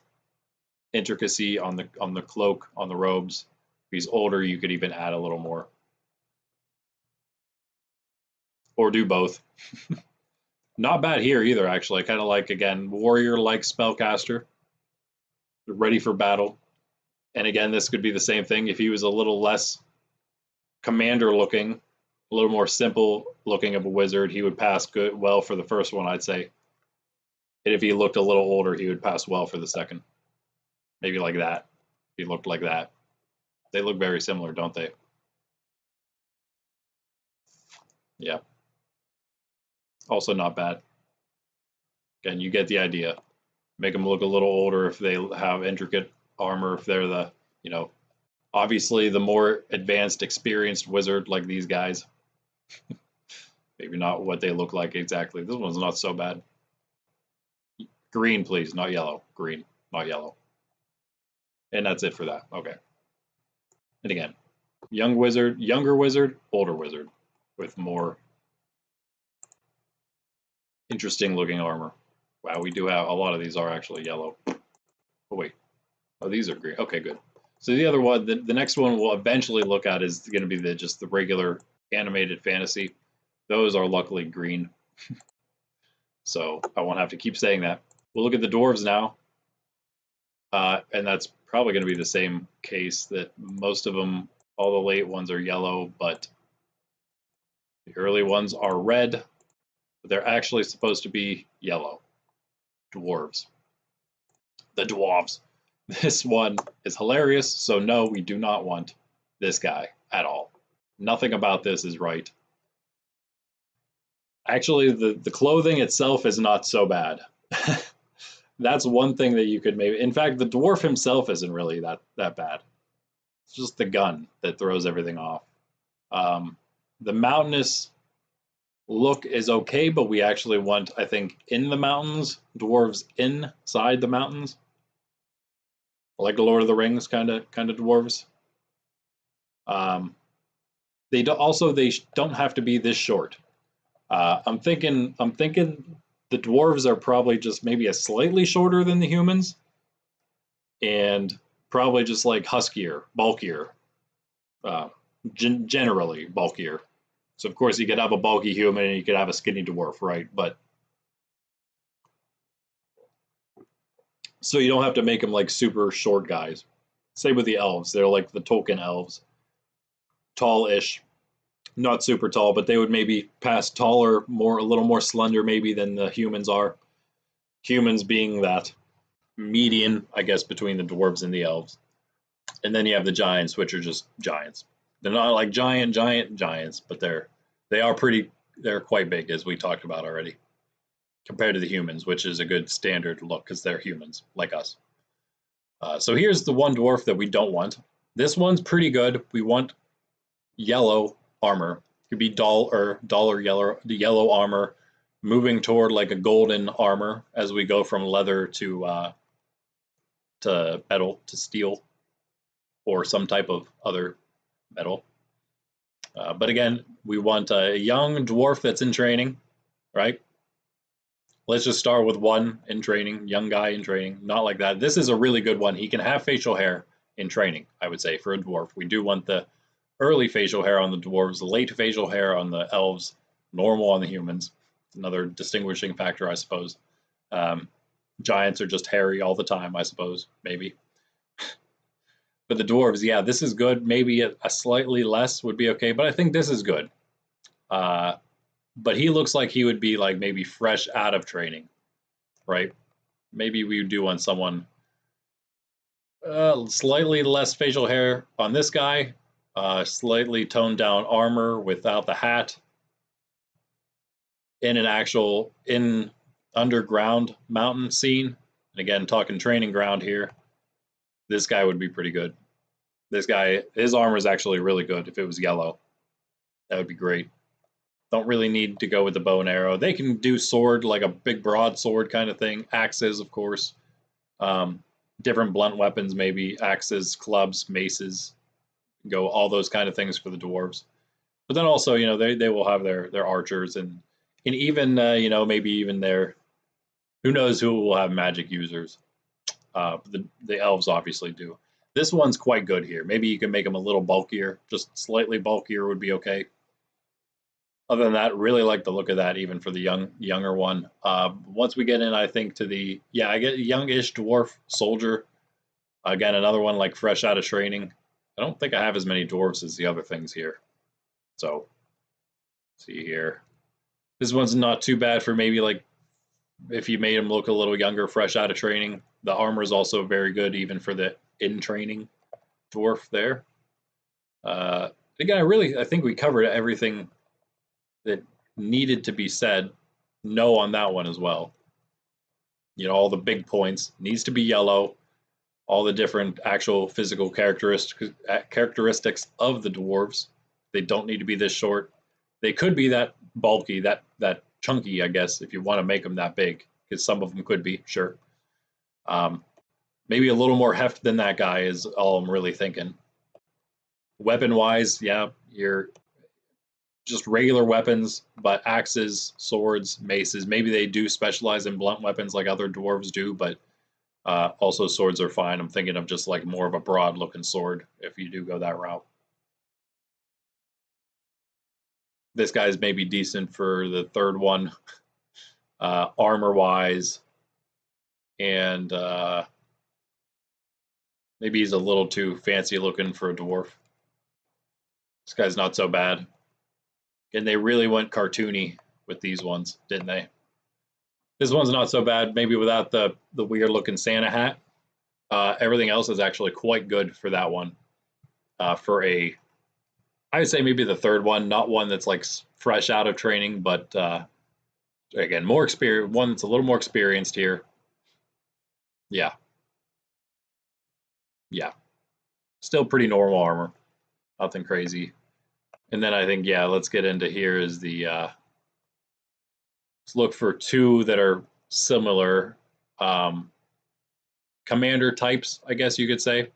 intricacy on the cloak, on the robes. If he's older, you could even add a little more. Or do both. Not bad here either, actually. Kind of like, again, warrior-like spellcaster. Ready for battle. And again, this could be the same thing. If he was a little less commander-looking, a little more simple-looking of a wizard, he would pass well for the first one, I'd say. And if he looked a little older, he would pass well for the second. Maybe like that. If he looked like that. They look very similar, don't they? Yeah. Also not bad. Again, you get the idea. Make them look a little older if they have intricate armor, if they're the, obviously the more advanced, experienced wizard like these guys. Maybe not what they look like exactly. This one's not so bad. Green, please, not yellow. Green, not yellow. And that's it for that. Okay. And again, younger wizard, older wizard with more interesting looking armor. Wow, we do have a lot of these are actually yellow. Oh wait, oh these are green. Okay, good. So the other one, the next one we'll eventually look at is going to be just the regular animated fantasy. Those are luckily green, so I won't have to keep saying that. We'll look at the dwarves now, and that's probably going to be the same case that most of them, all the late ones are yellow, but the early ones are red, but they're actually supposed to be yellow. Dwarves. The dwarves. This one is hilarious, so no, we do not want this guy at all. Nothing about this is right. Actually, the clothing itself is not so bad. That's one thing that you could maybe... In fact, the dwarf himself isn't really that bad. It's just the gun that throws everything off. The mountainous look is okay, but we actually want, I think, in the mountains, dwarves inside the mountains. Like the Lord of the Rings kind of dwarves. They don't have to be this short. I'm thinking the dwarves are probably just maybe a slightly shorter than the humans, and probably just like huskier, bulkier, generally bulkier. So of course you could have a bulky human and you could have a skinny dwarf, right? But so you don't have to make them like super short guys. Same with the elves. They're like the Tolkien elves. Tall-ish. Not super tall, but they would maybe pass taller, a little more slender maybe than the humans are. Humans being that median, I guess, between the dwarves and the elves. And then you have the giants, which are just giants. They're not like giants, but they're quite big, as we talked about already, compared to the humans, which is a good standard look because they're humans like us. So here's the one dwarf that we don't want. This one's pretty good. We want yellow armor. It could be duller yellow armor, moving toward like a golden armor as we go from leather to metal to steel or some type of other metal. But again, we want a young dwarf that's in training, right? Let's just start with one in training, young guy in training, not like that. This is a really good one. He can have facial hair in training, I would say, for a dwarf. We do want the early facial hair on the dwarves, the late facial hair on the elves, normal on the humans. Another distinguishing factor, I suppose. Giants are just hairy all the time, I suppose, maybe. But the dwarves, yeah, this is good. Maybe a slightly less would be okay, but I think this is good. But he looks like he would be like maybe fresh out of training, right? maybe we do want someone slightly less facial hair on this guy, slightly toned down armor without the hat, in an actual underground mountain scene. And again, talking training ground here, this guy would be pretty good. This guy, his armor is actually really good. If it was yellow, that would be great. Don't really need to go with the bow and arrow. They can do sword, like a big broadsword kind of thing. Axes, of course. Different blunt weapons, maybe axes, clubs, maces. Go all those kind of things for the dwarves. But then also, they will have their archers and even maybe even their, who knows who will have magic users. The elves obviously do. This one's quite good here. Maybe you can make them a little bulkier, just slightly bulkier would be okay. Other than that, really like the look of that, even for the younger one. Once we get in, I think I get a youngish dwarf soldier. Again, another one like fresh out of training. I don't think I have as many dwarves as the other things here. So, see here. This one's not too bad for maybe like if you made him look a little younger, fresh out of training. The armor is also very good, even for the in-training dwarf there. Again, I think we covered everything that needed to be said. No on that one as well. All the big points. Needs to be yellow. All the different actual physical characteristics of the dwarves. They don't need to be this short. They could be that bulky, that chunky, I guess, if you want to make them that big, because some of them could be, sure. Maybe a little more heft than that guy is all I'm really thinking. Weapon-wise, yeah, you're just regular weapons, but axes, swords, maces. Maybe they do specialize in blunt weapons like other dwarves do, but also swords are fine. I'm thinking of just like more of a broad-looking sword if you do go that route. This guy's maybe decent for the third one, armor-wise, and maybe he's a little too fancy-looking for a dwarf. This guy's not so bad. And they really went cartoony with these ones, didn't they? This one's not so bad, maybe without the weird-looking Santa hat. Everything else is actually quite good for that one. I would say maybe the third one, not one that's like fresh out of training, but again, more experience, one that's a little more experienced here. Yeah. Yeah. Still pretty normal armor. Nothing crazy. And then I think, yeah, let's get into here is the, let's look for two that are similar commander types, I guess you could say.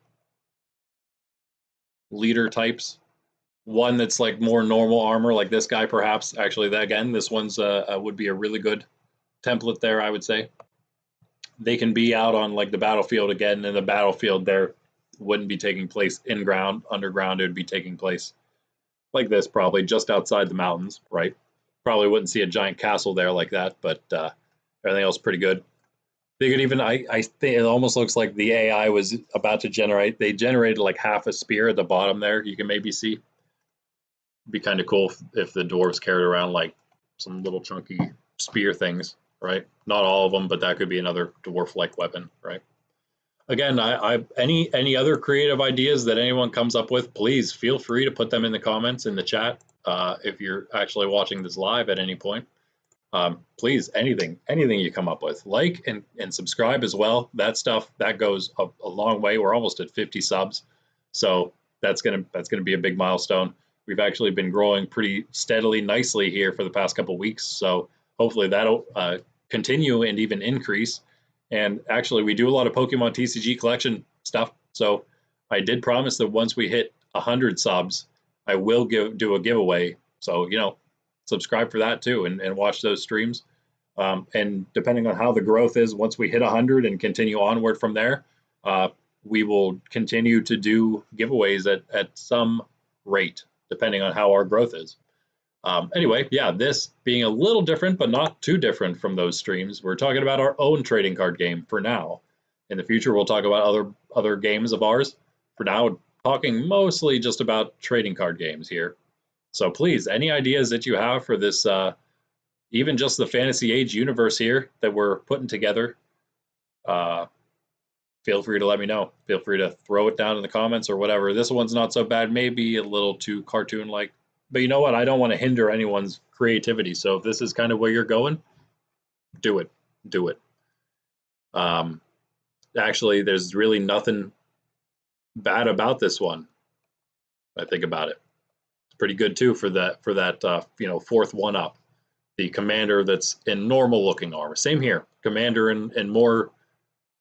Leader types. One that's like more normal armor, like this guy perhaps. Actually, this one's would be a really good template there, I would say. They can be out on like the battlefield again, and the battlefield there wouldn't be taking place underground. It would be taking place like this, probably just outside the mountains, right? Probably wouldn't see a giant castle there like that, but everything else pretty good. They could even, I think it almost looks like the AI was about to generate, they generated like half a spear at the bottom there, you can maybe see. It'd be kind of cool if the dwarves carried around like some little chunky spear things, right? Not all of them, but that could be another dwarf-like weapon, right? Again, any other creative ideas that anyone comes up with, please feel free to put them in the comments in the chat. If you're actually watching this live at any point, please, anything you come up with, like and subscribe as well. That stuff that goes a long way. We're almost at 50 subs, so that's gonna be a big milestone. We've actually been growing pretty steadily, nicely here for the past couple weeks, so hopefully that'll continue and even increase. And actually, we do a lot of Pokemon TCG collection stuff. So I did promise that once we hit 100 subs, I will do a giveaway. So, subscribe for that too and watch those streams. And depending on how the growth is, once we hit 100 and continue onward from there, we will continue to do giveaways at some rate, depending on how our growth is. Anyway, yeah, this being a little different, but not too different from those streams. We're talking about our own trading card game for now. In the future, we'll talk about other games of ours. For now, talking mostly just about trading card games here. So please, any ideas that you have for this, even just the Fantasy Age universe here that we're putting together, feel free to let me know. Feel free to throw it down in the comments or whatever. This one's not so bad, maybe a little too cartoon-like. But you know what? I don't want to hinder anyone's creativity. So if this is kind of where you're going, do it. Do it. Actually, there's really nothing bad about this one. I think about it. It's pretty good too for that fourth one up. The commander that's in normal looking armor. Same here. Commander in more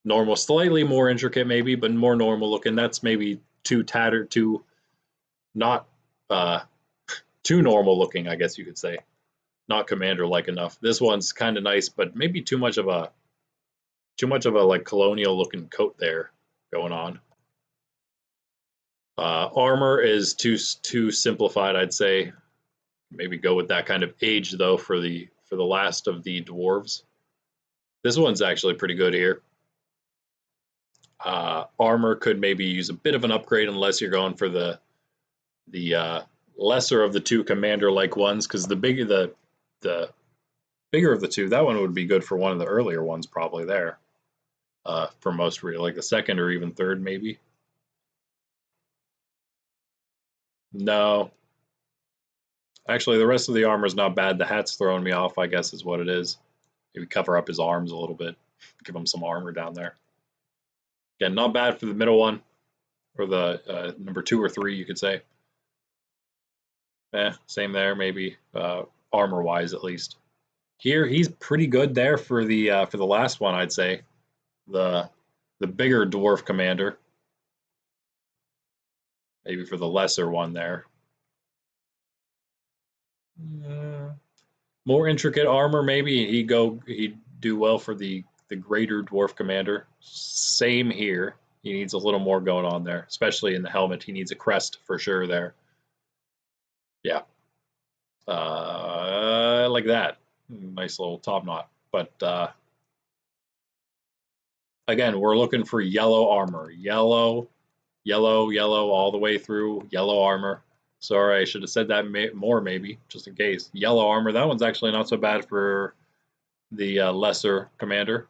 normal, slightly more intricate maybe, but more normal looking. That's maybe too tattered, too not too normal looking, I guess you could say. Not commander like enough. This one's kind of nice, but maybe too much of a like colonial looking coat there going on. Armor is too simplified, I'd say. Maybe go with that kind of age though for the last of the dwarves. This one's actually pretty good here. Armor could maybe use a bit of an upgrade unless you're going for the lesser of the two commander-like ones, because the bigger of the two, that one would be good for one of the earlier ones probably there. For most like the second or even third maybe. No. Actually, the rest of the armor is not bad. The hat's throwing me off, I guess is what it is. Maybe cover up his arms a little bit. Give him some armor down there. Again, not bad for the middle one. Or the number 2 or 3, you could say. Same there, maybe. Armor-wise, at least. Here, he's pretty good there for the last one, I'd say. The bigger dwarf commander. Maybe for the lesser one there. More intricate armor, maybe he'd do well for the greater dwarf commander. Same here. He needs a little more going on there, especially in the helmet. He needs a crest for sure there. Yeah. Like that. Nice little top knot. But again, we're looking for yellow armor. Yellow, all the way through. Yellow armor. Sorry, I should have said that more maybe, just in case. Yellow armor. That one's actually not so bad for the lesser commander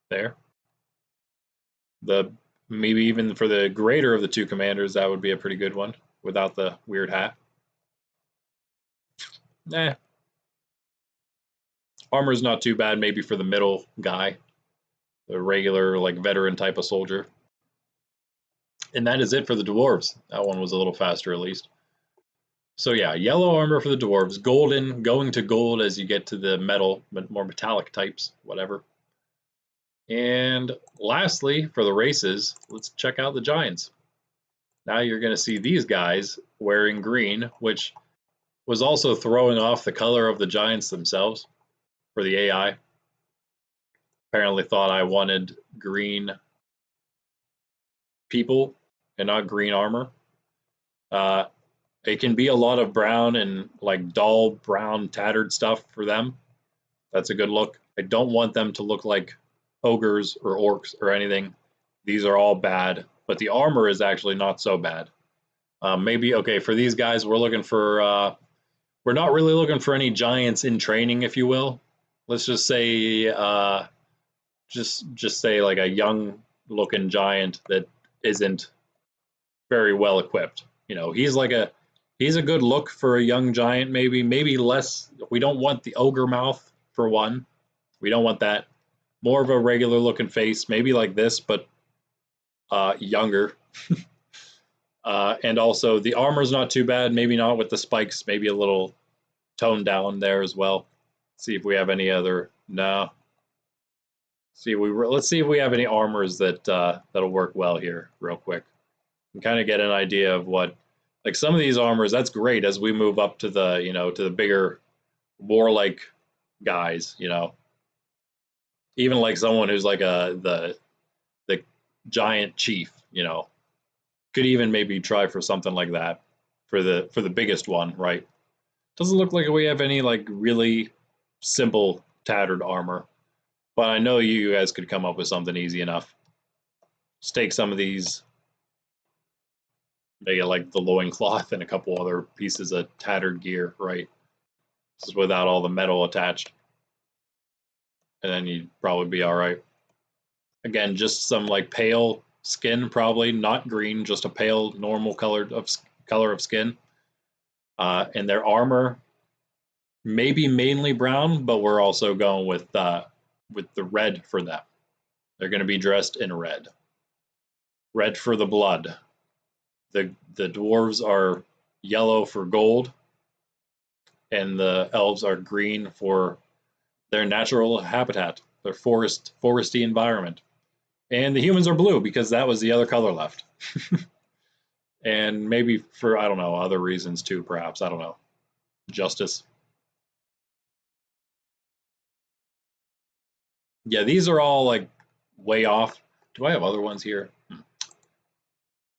there. Maybe even for the greater of the two commanders, that would be a pretty good one without the weird hat. Armor's not too bad maybe for the middle guy, the regular like veteran type of soldier. And that is it for the dwarves. That one was a little faster at least. So yeah, yellow armor for the dwarves, golden, going to gold as you get to the metal, more metallic types, whatever. And lastly, for the races, let's check out the giants. Now you're going to see these guys wearing green, which was also throwing off the color of the giants themselves for the AI. Apparently thought I wanted green people and not green armor. It can be a lot of brown and like dull brown tattered stuff for them. That's a good look. I don't want them to look like ogres or orcs or anything. These are all bad, but the armor is actually not so bad. Maybe, okay, for these guys, we're looking for, we're not really looking for any giants in training, if you will. Let's just say, just say like a young looking giant that isn't very well equipped. You know, he's a good look for a young giant, maybe less. We don't want the ogre mouth for one. We don't want that. More of a regular looking face, maybe like this, but younger. And also the armor's not too bad, maybe not with the spikes, maybe a little toned down there as well. See if we have any other, no. Let's see if we have any armors that'll work well here real quick. And kind of get an idea of what, like some of these armors, that's great as we move up to the, to the bigger warlike guys, even like someone who's like the giant chief, could even maybe try for something like that for the biggest one, right? Doesn't look like we have any like really simple tattered armor, but I know you guys could come up with something easy enough. Just take some of these, make it like the loincloth and a couple other pieces of tattered gear, right? Just without all the metal attached. And then you'd probably be all right. Again, just some like pale skin, probably not green, just a pale normal color of skin. And their armor maybe mainly brown, but we're also going with the red for them. They're going to be dressed in red. Red for the blood. The dwarves are yellow for gold, and the elves are green for their natural habitat, their foresty environment. And the humans are blue because that was the other color left. And maybe for, I don't know, other reasons too, perhaps. I don't know. Justice. Yeah, these are all like way off. Do I have other ones here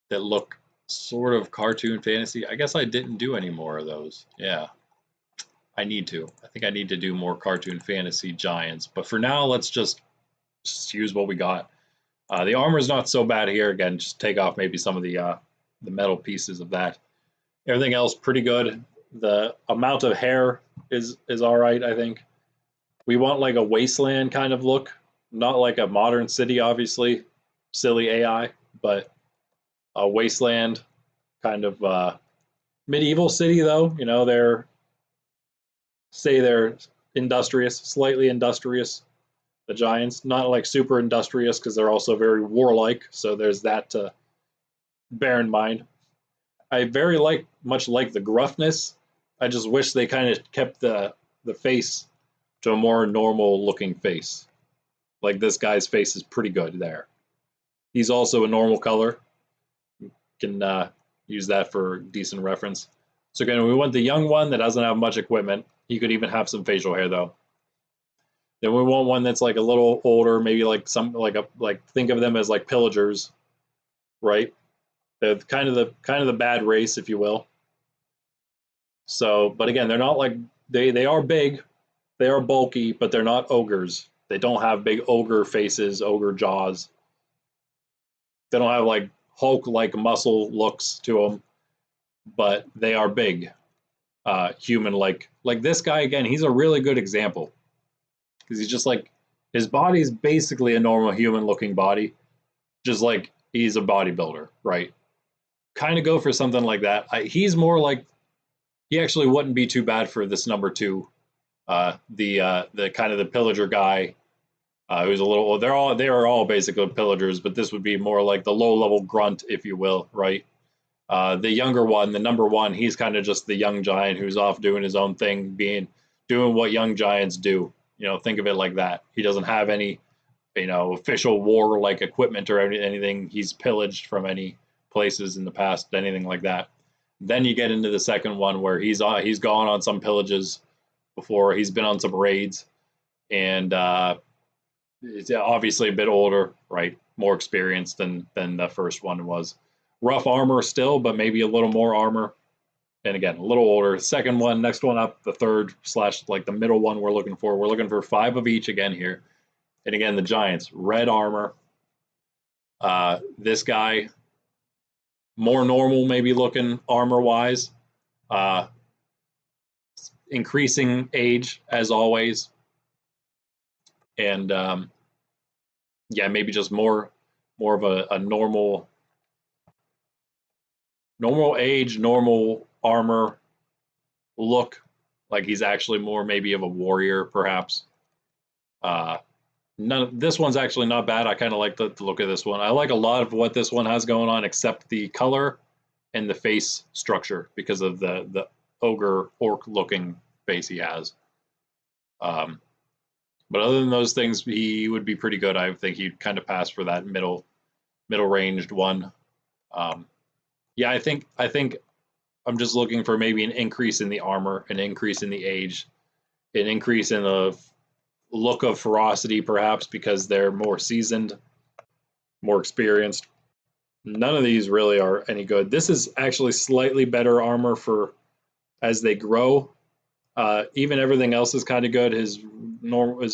that look sort of cartoon fantasy? I guess I didn't do any more of those. Yeah, I need to. I think I need to do more cartoon fantasy giants. But for now, let's just use what we got. The armor is not so bad here. Again, just take off maybe some of the metal pieces of that. Everything else pretty good. The amount of hair is all right, I think. We want like a wasteland kind of look, not like a modern city, obviously, silly AI, but a wasteland kind of medieval city though. You know, they're industrious, slightly industrious. The giants, not like super industrious because they're also very warlike. So there's that to bear in mind. I very much like the gruffness. I just wish they kind of kept the face to a more normal looking face. Like this guy's face is pretty good there. He's also a normal color. Can use that for decent reference. So again, we want the young one that doesn't have much equipment. He could even have some facial hair though. Then we want one that's like a little older, maybe like think of them as like pillagers, right? They're kind of the bad race, if you will. So, but again, they're not like they are big, they are bulky, but they're not ogres. They don't have big ogre faces, ogre jaws. They don't have like Hulk-like muscle looks to them, but they are big, human-like. Like this guy again, he's a really good example because he's just like his body's basically a normal human-looking body, just like he's a bodybuilder, right? Kind of go for something like that. He's more like he actually wouldn't be too bad for this number two, the kind of the pillager guy, who's a little. They are all basically pillagers, but this would be more like the low level grunt, if you will, right? The younger one, the number one, he's kind of just the young giant who's off doing his own thing, doing what young giants do. You know, think of it like that. He doesn't have any, official war like equipment or anything. He's pillaged from any places in the past, anything like that. Then you get into the second one where he's gone on some pillages before. He's been on some raids, and it's obviously a bit older, right? More experienced than the first one was. Rough armor still, but maybe a little more armor. And again, a little older. Second one, next one up, the third / like the middle one we're looking for. We're looking for 5 of each again here. And again, the giants, red armor. This guy, more normal maybe looking armor-wise. Increasing age as always. And yeah, maybe just more of a normal age, normal armor look, like he's actually more maybe of a warrior, perhaps. This one's actually not bad. I kind of like the look of this one. I like a lot of what this one has going on, except the color and the face structure because of the ogre orc looking face he has. But other than those things, he would be pretty good. I think he'd kind of pass for that middle ranged one. Yeah, I think I'm just looking for maybe an increase in the armor, an increase in the age, an increase in the look of ferocity, perhaps because they're more seasoned, more experienced. None of these really are any good. This is actually slightly better armor for as they grow. Even everything else is kind of good. His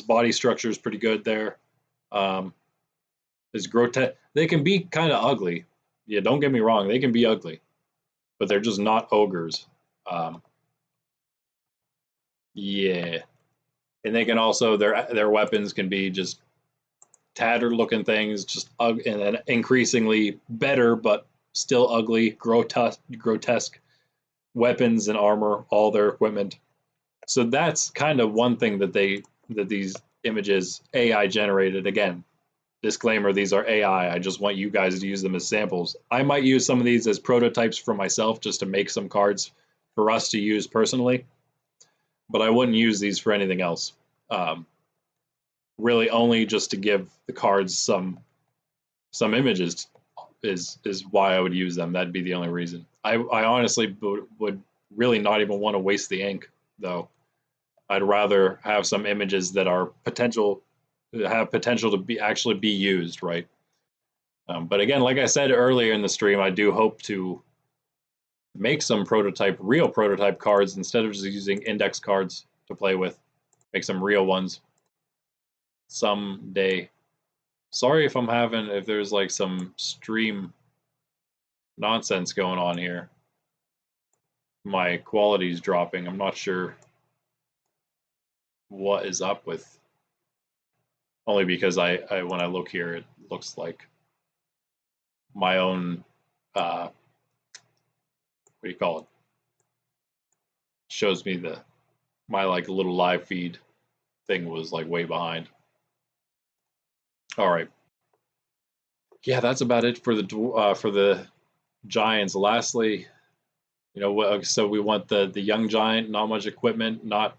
body structure is pretty good there. His grotesque. They can be kind of ugly. Yeah, don't get me wrong. They can be ugly, but they're just not ogres. Yeah, and they can also their weapons can be just tattered looking things, just and then increasingly better but still ugly, grotesque weapons and armor, all their equipment. So that's kind of one thing that these images AI generated. Again, disclaimer, these are AI. I just want you guys to use them as samples. I might use some of these as prototypes for myself just to make some cards for us to use personally, but I wouldn't use these for anything else. Really only just to give the cards some images is why I would use them. That'd be the only reason. I honestly would really not even want to waste the ink, though. I'd rather have some images that have potential to be actually be used, right? But again, like I said earlier in the stream, I do hope to make some real prototype cards instead of just using index cards to play with. Make some real ones someday. Sorry if there's like some stream nonsense going on here. My quality's dropping. I'm not sure what is up with. Only because I when I look here, it looks like my own what do you call it? Shows me my like little live feed thing was like way behind. All right. Yeah, that's about it for the giants. Lastly, so we want the young giant, not much equipment, not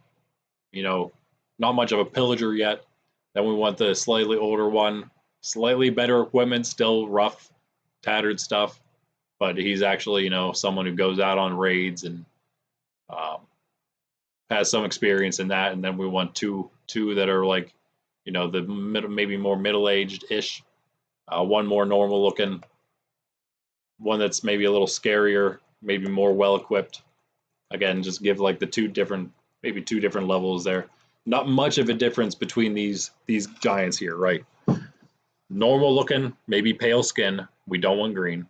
much of a pillager yet. Then we want the slightly older one, slightly better equipment, still rough, tattered stuff, but he's actually someone who goes out on raids and has some experience in that. And then we want two that are like maybe more middle-aged ish. One more normal looking, one that's maybe a little scarier, maybe more well equipped. Again, just give like maybe two different levels there. Not much of a difference between these giants here, right? Normal looking, maybe pale skin. We don't want green.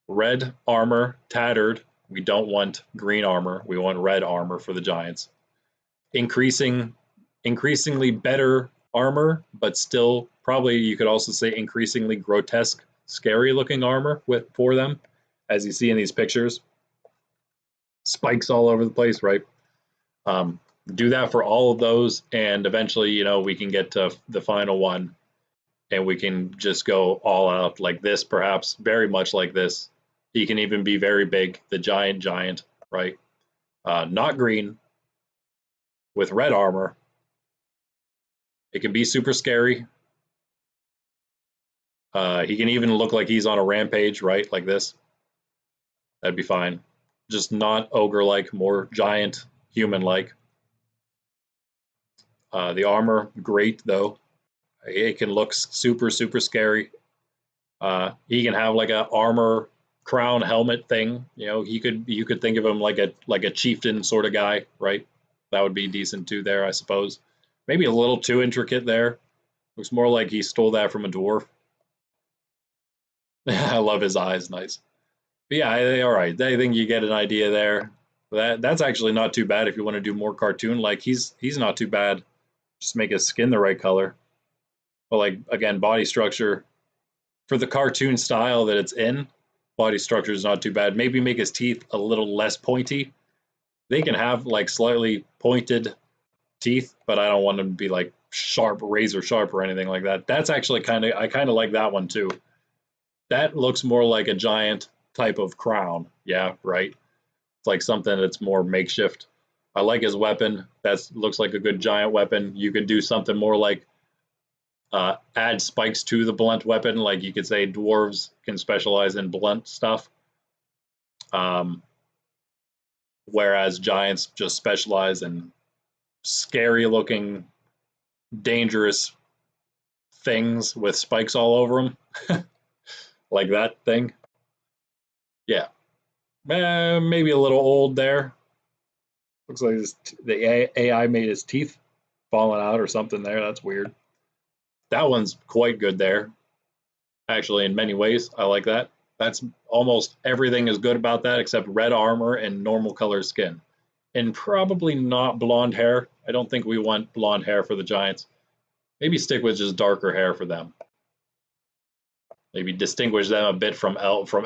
Red armor, tattered. We don't want green armor. We want red armor for the giants. Increasingly better armor, but still probably you could also say increasingly grotesque, scary looking armor for them, as you see in these pictures. Spikes all over the place, right? Do that for all of those, and eventually, we can get to the final one, and we can just go all out like this, perhaps very much like this. He can even be very big, the giant, right? Not green, with red armor. It can be super scary. He can even look like he's on a rampage, right? Like this. That'd be fine. Just not ogre-like, more giant, human-like. The armor, great though. It can look super scary. He can have like a armor crown helmet thing. You could think of him like a chieftain sort of guy, right? That would be decent too there, I suppose. Maybe a little too intricate there. Looks more like he stole that from a dwarf. I love his eyes, nice. But yeah, all right. I think you get an idea there. That's actually not too bad if you want to do more cartoon. Like he's not too bad. Just make his skin the right color. But like again, body structure for the cartoon style that it's in, body structure is not too bad. Maybe make his teeth a little less pointy. They can have like slightly pointed teeth, but I don't want them to be like sharp, razor sharp or anything like that. That's actually I kind of like that one too. That looks more like a giant type of crown. Yeah, right. It's like something that's more makeshift. I like his weapon. That looks like a good giant weapon. You could do something more like add spikes to the blunt weapon. Like you could say dwarves can specialize in blunt stuff. Whereas giants just specialize in scary looking, dangerous things with spikes all over them. Like that thing. Yeah. Maybe a little old there. Looks like the AI made his teeth falling out or something there. That's weird. That one's quite good there. Actually, in many ways, I like that. That's almost everything is good about that except red armor and normal color skin. And probably not blonde hair. I don't think we want blonde hair for the giants. Maybe stick with just darker hair for them. maybe distinguish them a bit from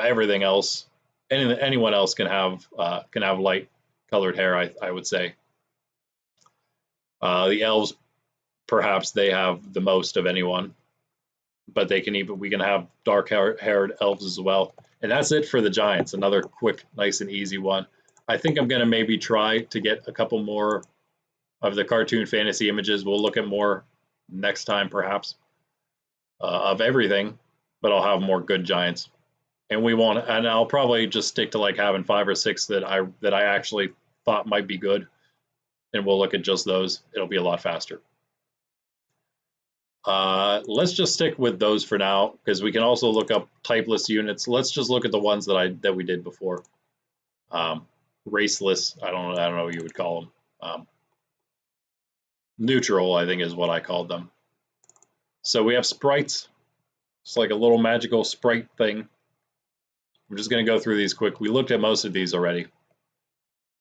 everything else. Anyone else can have light colored hair, I would say. The elves, perhaps they have the most of anyone, but we can have dark haired elves as well. And that's it for the giants. Another quick, nice and easy one. I think I'm gonna maybe try to get a couple more of the cartoon fantasy images. We'll look at more next time, perhaps, of everything, but I'll have more good giants. And we won't, and I'll probably just stick to like having 5 or 6 that I actually thought might be good, and we'll look at just those. It'll be a lot faster. Let's just stick with those for now, because we can also look up typeless units. Let's just look at the ones that we did before. Raceless, I don't know what you would call them. Neutral, I think, is what I called them. So we have sprites. It's like a little magical sprite thing. I'm just going to go through these quick. We looked at most of these already.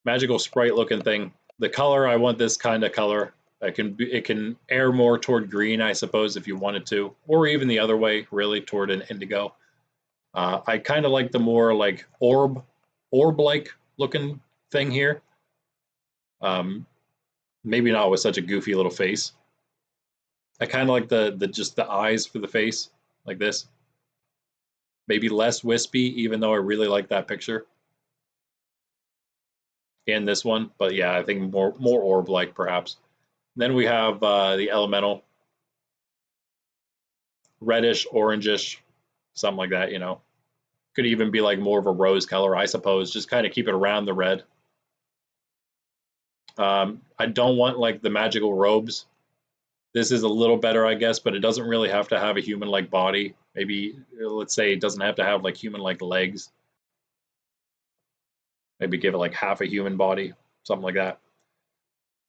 Magical sprite looking thing. The color, I want this kind of color. It can err more toward green, I suppose, if you wanted to, or even the other way, really, toward an indigo. I kind of like the more like orb-like looking thing here. Maybe not with such a goofy little face. I kind of like just the eyes for the face, like this. Maybe less wispy, even though I really like that picture. And this one, but yeah, I think more orb-like perhaps. Then we have the elemental, reddish, orangish, something like that, you know. Could even be like more of a rose color, I suppose. Just kind of keep it around the red. I don't want like the magical robes. This is a little better, I guess, but it doesn't really have to have a human-like body. Maybe, let's say it doesn't have to have like human-like legs. Maybe give it like half a human body, something like that.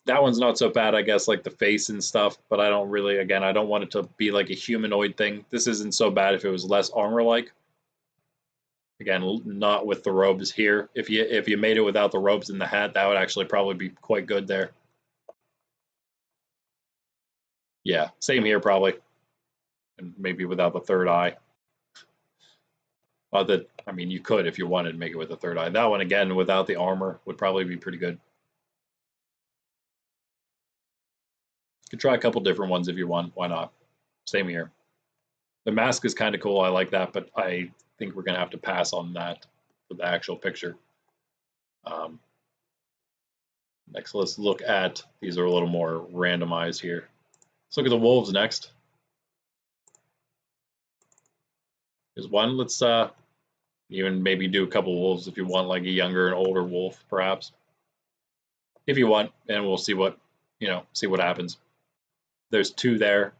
That one's not so bad, I guess, like the face and stuff, but I don't really, again, I don't want it to be like a humanoid thing. This isn't so bad if it was less armor-like. Again, not with the robes here. If you made it without the robes and the hat, that would actually probably be quite good there. Yeah, same here probably. And maybe without the third eye. I mean, you could if you wanted to make it with the third eye. That one, again, without the armor, would probably be pretty good. You could try a couple different ones if you want. Why not? Same here. The mask is kind of cool. I like that, but I think we're going to have to pass on that for the actual picture. Next, let's look at, these are a little more randomized here. Let's look at the wolves next. Here's one. Let's even maybe do a couple wolves if you want, like a younger and older wolf, perhaps. If you want, and we'll see what, see what happens. There's 2 there.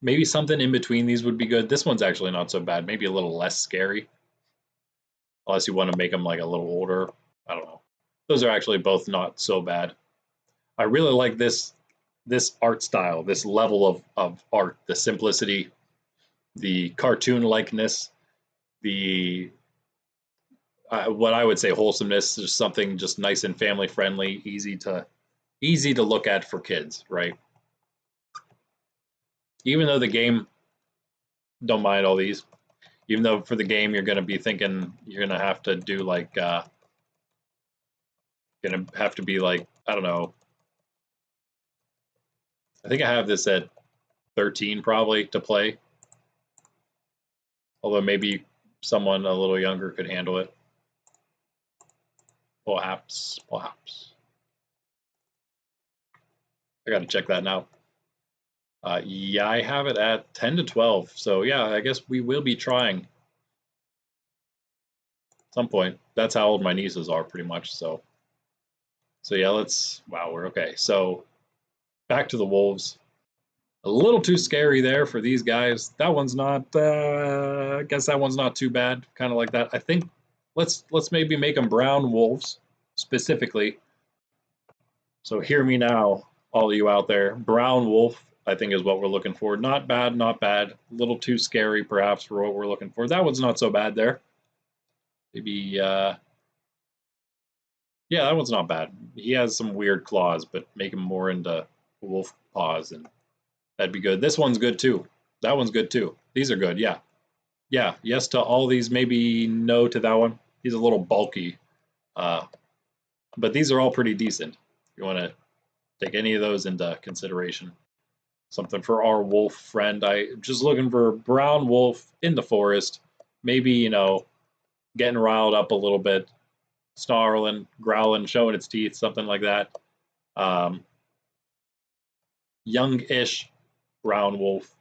Maybe something in between these would be good. This one's actually not so bad. Maybe a little less scary. Unless you want to make them like a little older. I don't know. Those are actually both not so bad. I really like this art style, this level of art, the simplicity, the cartoon likeness, the what I would say wholesomeness. There's something just nice and family friendly, easy to look at for kids, right? Even though the game, don't mind all these. Even though for the game you're going to be thinking you're going to have to do like, going to have to be like, I don't know. I think I have this at 13 probably to play. Although maybe someone a little younger could handle it. Perhaps. I got to check that now. Yeah, I have it at 10 to 12. So yeah, I guess we will be trying at some point. That's how old my nieces are pretty much. So yeah, wow, we're okay. So back to the wolves. A little too scary there for these guys. That one's not, I guess that one's not too bad. Kind of like that. I think let's maybe make them brown wolves specifically. So hear me now, all of you out there. Brown wolf, I think, is what we're looking for. Not bad, not bad. A little too scary, perhaps, for what we're looking for. That one's not so bad there. Maybe, yeah, that one's not bad. He has some weird claws, but make him more into wolf paws, and that'd be good. This one's good, too. That one's good, too. These are good, yeah. Yeah, yes to all these, maybe no to that one. He's a little bulky, uh, but these are all pretty decent. You want to take any of those into consideration. Something for our wolf friend. I'm just looking for a brown wolf in the forest. Maybe, getting riled up a little bit, snarling, growling, showing its teeth, something like that. Um, Young-ish brown wolf.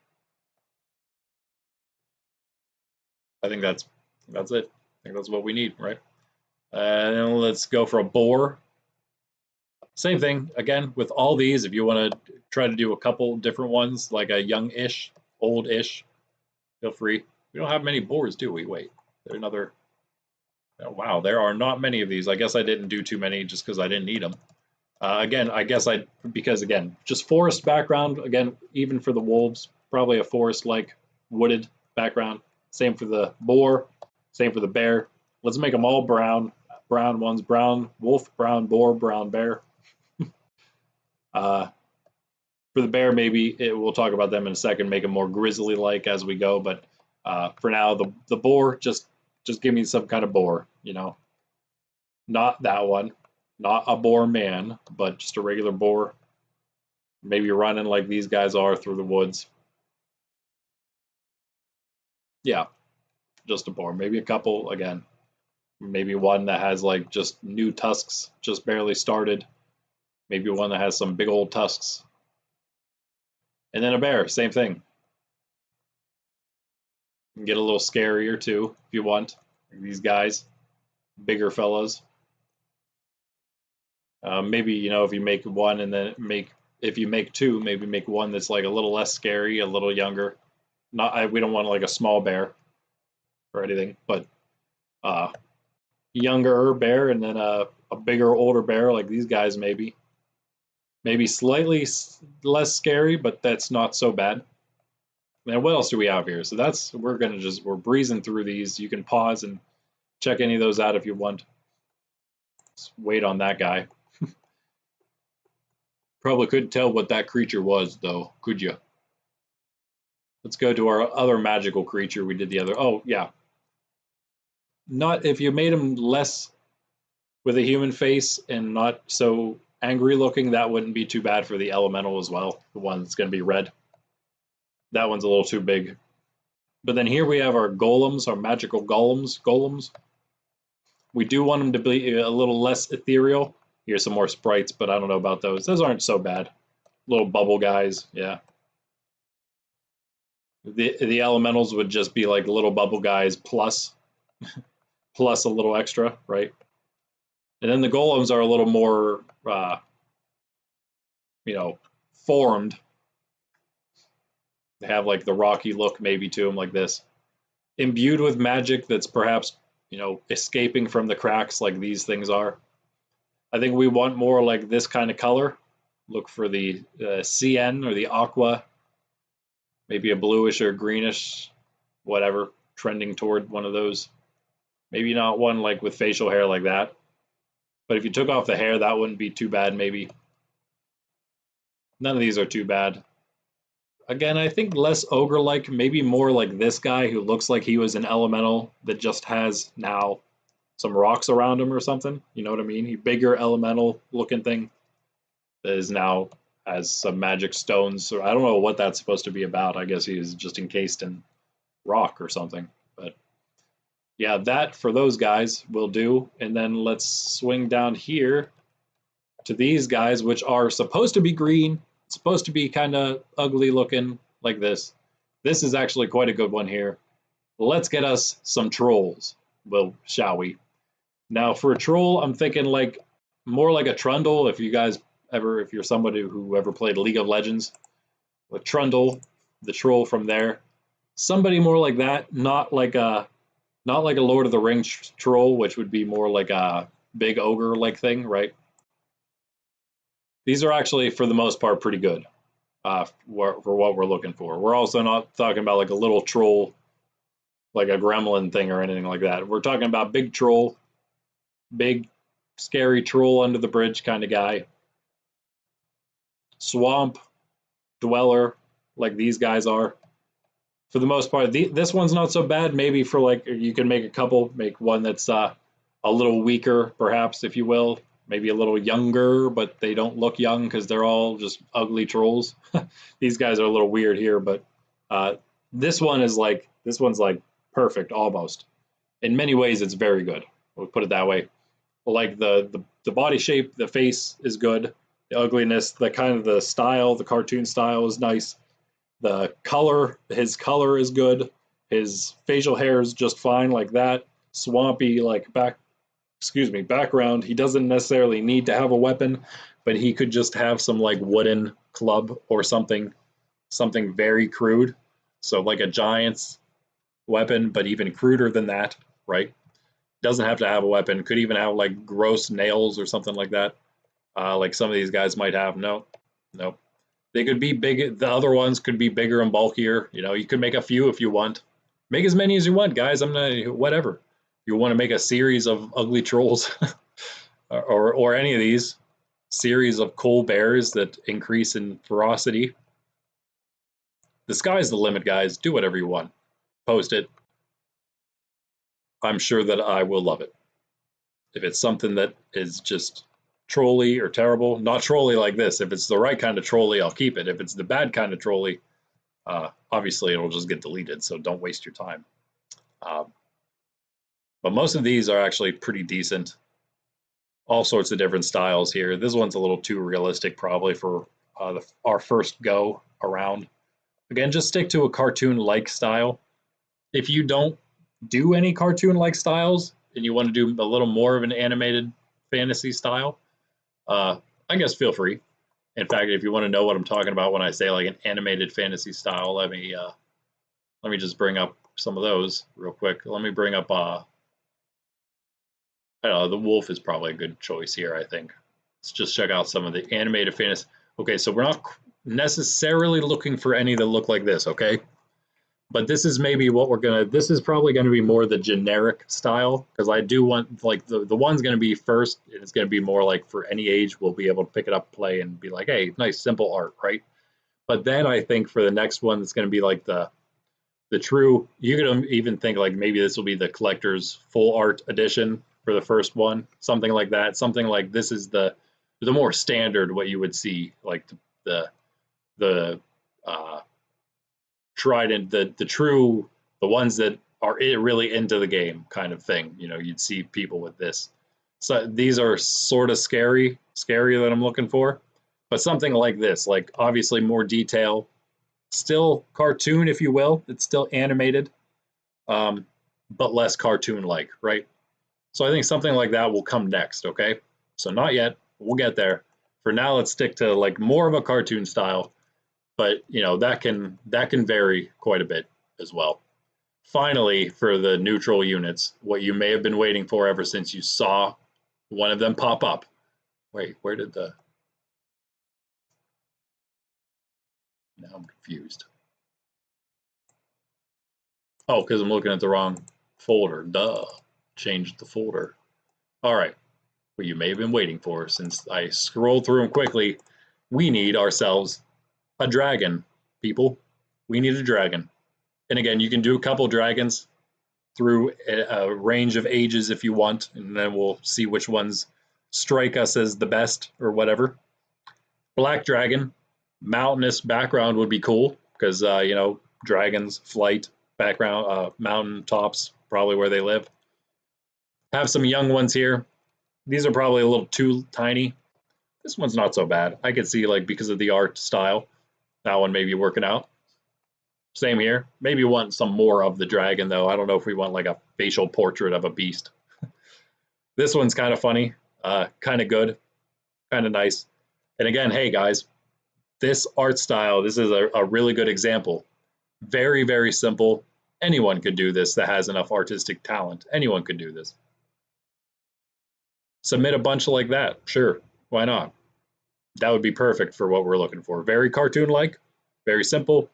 I think that's it. I think that's what we need, right? And let's go for a boar. Same thing again with all these. If you want to try to do a couple different ones, like a young-ish, old-ish, feel free. We don't have many boars, do we? Wait, there's another. Oh, wow, there are not many of these. I guess I didn't do too many just because I didn't need them. Again, I guess because again, just forest background. Again, even for the wolves, probably a forest-like wooded background. Same for the boar. Same for the bear. Let's make them all brown. Brown ones, brown wolf, brown boar, brown bear. For the bear, maybe we'll talk about them in a second. Make them more grizzly-like as we go. But for now, the boar, just give me some kind of boar. Not that one, not a boar man, but just a regular boar. Maybe running like these guys are through the woods. Yeah, just a boar. Maybe a couple again. Maybe one that has like just new tusks, just barely started. Maybe one that has some big old tusks. And then a bear, same thing. You can get a little scarier too if you want. These guys, bigger fellows. Maybe if you make one and then if you make two, maybe make one that's like a little less scary, a little younger. We don't want like a small bear or anything, but younger bear and then a bigger, older bear like these guys maybe slightly less scary, but that's not so bad. And what else do we have here? So we're breezing through these. You can pause and check any of those out if you want. Just wait on that guy. Probably couldn't tell what that creature was though, could you? Let's go to our other magical creature we did the other. Oh yeah. Not if you made him less with a human face and not so angry looking, that wouldn't be too bad for the elemental as well. The one that's going to be red. That one's a little too big. But then here we have our golems, our magical golems. We do want them to be a little less ethereal. Here's some more sprites, but I don't know about those. Those aren't so bad. Little bubble guys, yeah. The elementals would just be like little bubble guys plus a little extra, right? And then the golems are a little more, formed. They have like the rocky look maybe to them, like this, imbued with magic that's perhaps escaping from the cracks like these things are. I think we want more like this kind of color. Look for the CN or the aqua, maybe a bluish or greenish, whatever, trending toward one of those. Maybe not one like with facial hair like that. But if you took off the hair, that wouldn't be too bad maybe. None of these are too bad. Again, I think less ogre-like, maybe more like this guy who looks like he was an elemental that just has now some rocks around him or something. You know what I mean? He bigger elemental looking thing that is now has some magic stones. So I don't know what that's supposed to be about. I guess he's just encased in rock or something. But yeah, that for those guys will do. And then let's swing down here to these guys, which are supposed to be green, supposed to be kind of ugly looking like this. This is actually quite a good one here. Let's get us some trolls, well, shall we? Now for a troll, I'm thinking like more like a trundle. If you're somebody who ever played League of Legends, with Trundle, the troll from there, somebody more like that, not like a Lord of the Rings troll, which would be more like a big ogre like thing, right? These are actually, for the most part, pretty good for what we're looking for. We're also not talking about like a little troll, like a gremlin thing or anything like that. We're talking about big troll, big, scary troll under the bridge kind of guy. Swamp dweller, like these guys are. for the most part. This one's not so bad. Maybe for like you can make a couple, make one that's a little weaker, perhaps, if you will. Maybe a little younger, but they don't look young because they're all just ugly trolls. These guys are a little weird here, but uh, this one's like perfect almost. In many ways, it's very good. We'll put it that way. Like the body shape, the face is good. The ugliness, the kind of the style, the cartoon style is nice. The color, his color is good. His facial hair is just fine like that. Swampy like background. He doesn't necessarily need to have a weapon, but he could just have some like wooden club or something very crude. So like a giant's weapon, but even cruder than that, right? Doesn't have to have a weapon. Could even have like gross nails or something like that. Like some of these guys might have. No, no. They could be big. The other ones could be bigger and bulkier. You know, you could make a few if you want. Make as many as you want, guys. I'm not whatever. You want to make a series of ugly trolls, or any of these series of coal bears that increase in ferocity. The sky's the limit, guys. Do whatever you want. Post it. I'm sure that I will love it. If it's something that is just trolly or terrible, not trolly like this. If it's the right kind of trolly, I'll keep it. If it's the bad kind of trolly, obviously it'll just get deleted, so don't waste your time. But most of these are actually pretty decent. All sorts of different styles here. This one's a little too realistic probably for our first go around. Again, just stick to a cartoon-like style. If you don't do any cartoon-like styles and you want to do a little more of an animated fantasy style, I guess feel free. In fact, if you want to know what I'm talking about when I say like an animated fantasy style, let me just bring up some of those real quick. Let me bring up I don't know, the wolf is probably a good choice here, I think. Let's just check out some of the animated fantasy. Okay, so we're not necessarily looking for any that look like this, okay? But this is maybe what this is probably gonna be more the generic style, because I do want, like, the one's gonna be first, and it's gonna be more like for any age, we'll be able to pick it up, play, and be like, hey, nice, simple art, right? But then I think for the next one, it's gonna be like the true, you could even think like maybe this will be the collector's full art edition for the first one, something like that. Something like this is the more standard what you would see, like the tried and the true, the ones that are really into the game kind of thing. You know, you'd see people with this. So these are sort of scary that I'm looking for, but something like this, like obviously more detail, still cartoon if you will. It's still animated, but less cartoon-like, right? So I think something like that will come next, okay? So not yet, we'll get there. For now, let's stick to like more of a cartoon style, but you know, that can vary quite a bit as well. Finally, for the neutral units, what you may have been waiting for ever since you saw one of them pop up. Wait, where did the... Now I'm confused. Oh, because I'm looking at the wrong folder. Duh. Changed the folder. All right. What you may have been waiting for, since I scrolled through them quickly, we need ourselves a dragon, people. We need a dragon. And again, you can do a couple dragons through a range of ages if you want, and then we'll see which ones strike us as the best or whatever. Black dragon, mountainous background would be cool because, you know, dragons, flight, background, mountain tops, probably where they live. Have some young ones here. These are probably a little too tiny. This one's not so bad. I could see, like, because of the art style, that one may be working out. Same here. Maybe want some more of the dragon, though. I don't know if we want, like, a facial portrait of a beast. This one's kind of funny, kind of good, kind of nice. And again, hey, guys, this art style, this is a really good example. Very, very simple. Anyone could do this that has enough artistic talent. Anyone could do this. Submit a bunch like that. Sure, why not? That would be perfect for what we're looking for. Very cartoon-like, very simple,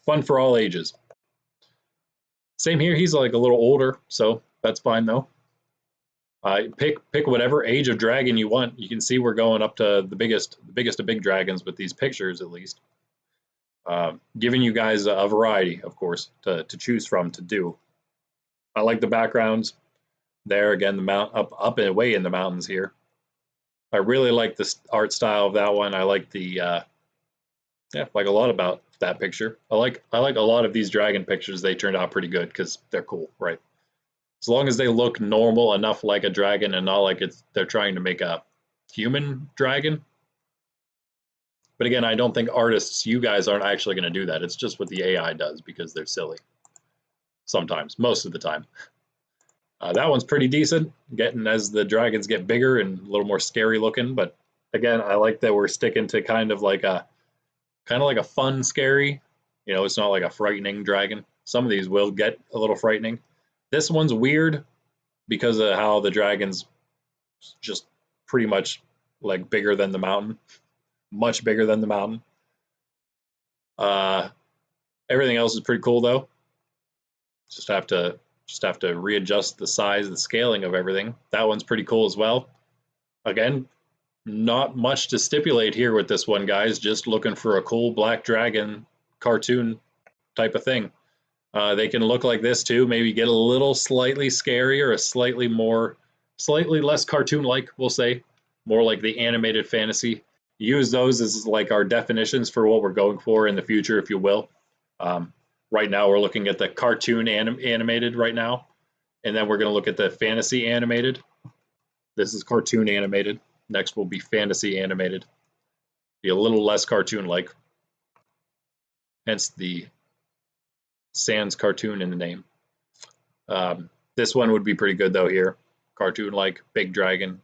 fun for all ages. Same here, he's like a little older, so that's fine though. Pick whatever age of dragon you want. You can see we're going up to the biggest of big dragons with these pictures, at least. Giving you guys a variety, of course, to choose from to do. I like the backgrounds there. Again, the up and away in the mountains here. I really like the art style of that one. I like the like a lot about that picture. I like a lot of these dragon pictures. They turned out pretty good because they're cool, right? As long as they look normal enough like a dragon and not like they're trying to make a human dragon. But again, I don't think artists, you guys aren't actually going to do that. It's just what the AI does because they're silly. Sometimes, most of the time. That one's pretty decent, getting as the dragons get bigger and a little more scary looking. But again, I like that we're sticking to kind of like a fun scary. You know, it's not like a frightening dragon. Some of these will get a little frightening. This one's weird because of how the dragon's just pretty much like bigger than the mountain, much bigger than the mountain. Everything else is pretty cool though. Just have to readjust the size, the scaling of everything. That one's pretty cool as well. Again, not much to stipulate here with this one, guys. Just looking for a cool black dragon cartoon type of thing. They can look like this too. Maybe get a little slightly scarier, slightly less cartoon-like, we'll say. More like the animated fantasy. Use those as like our definitions for what we're going for in the future, if you will. Right now, we're looking at the cartoon animated right now, and then we're going to look at the fantasy animated. This is cartoon animated. Next will be fantasy animated. Be a little less cartoon-like. Hence the sans cartoon in the name. This one would be pretty good though here. Cartoon-like, big dragon.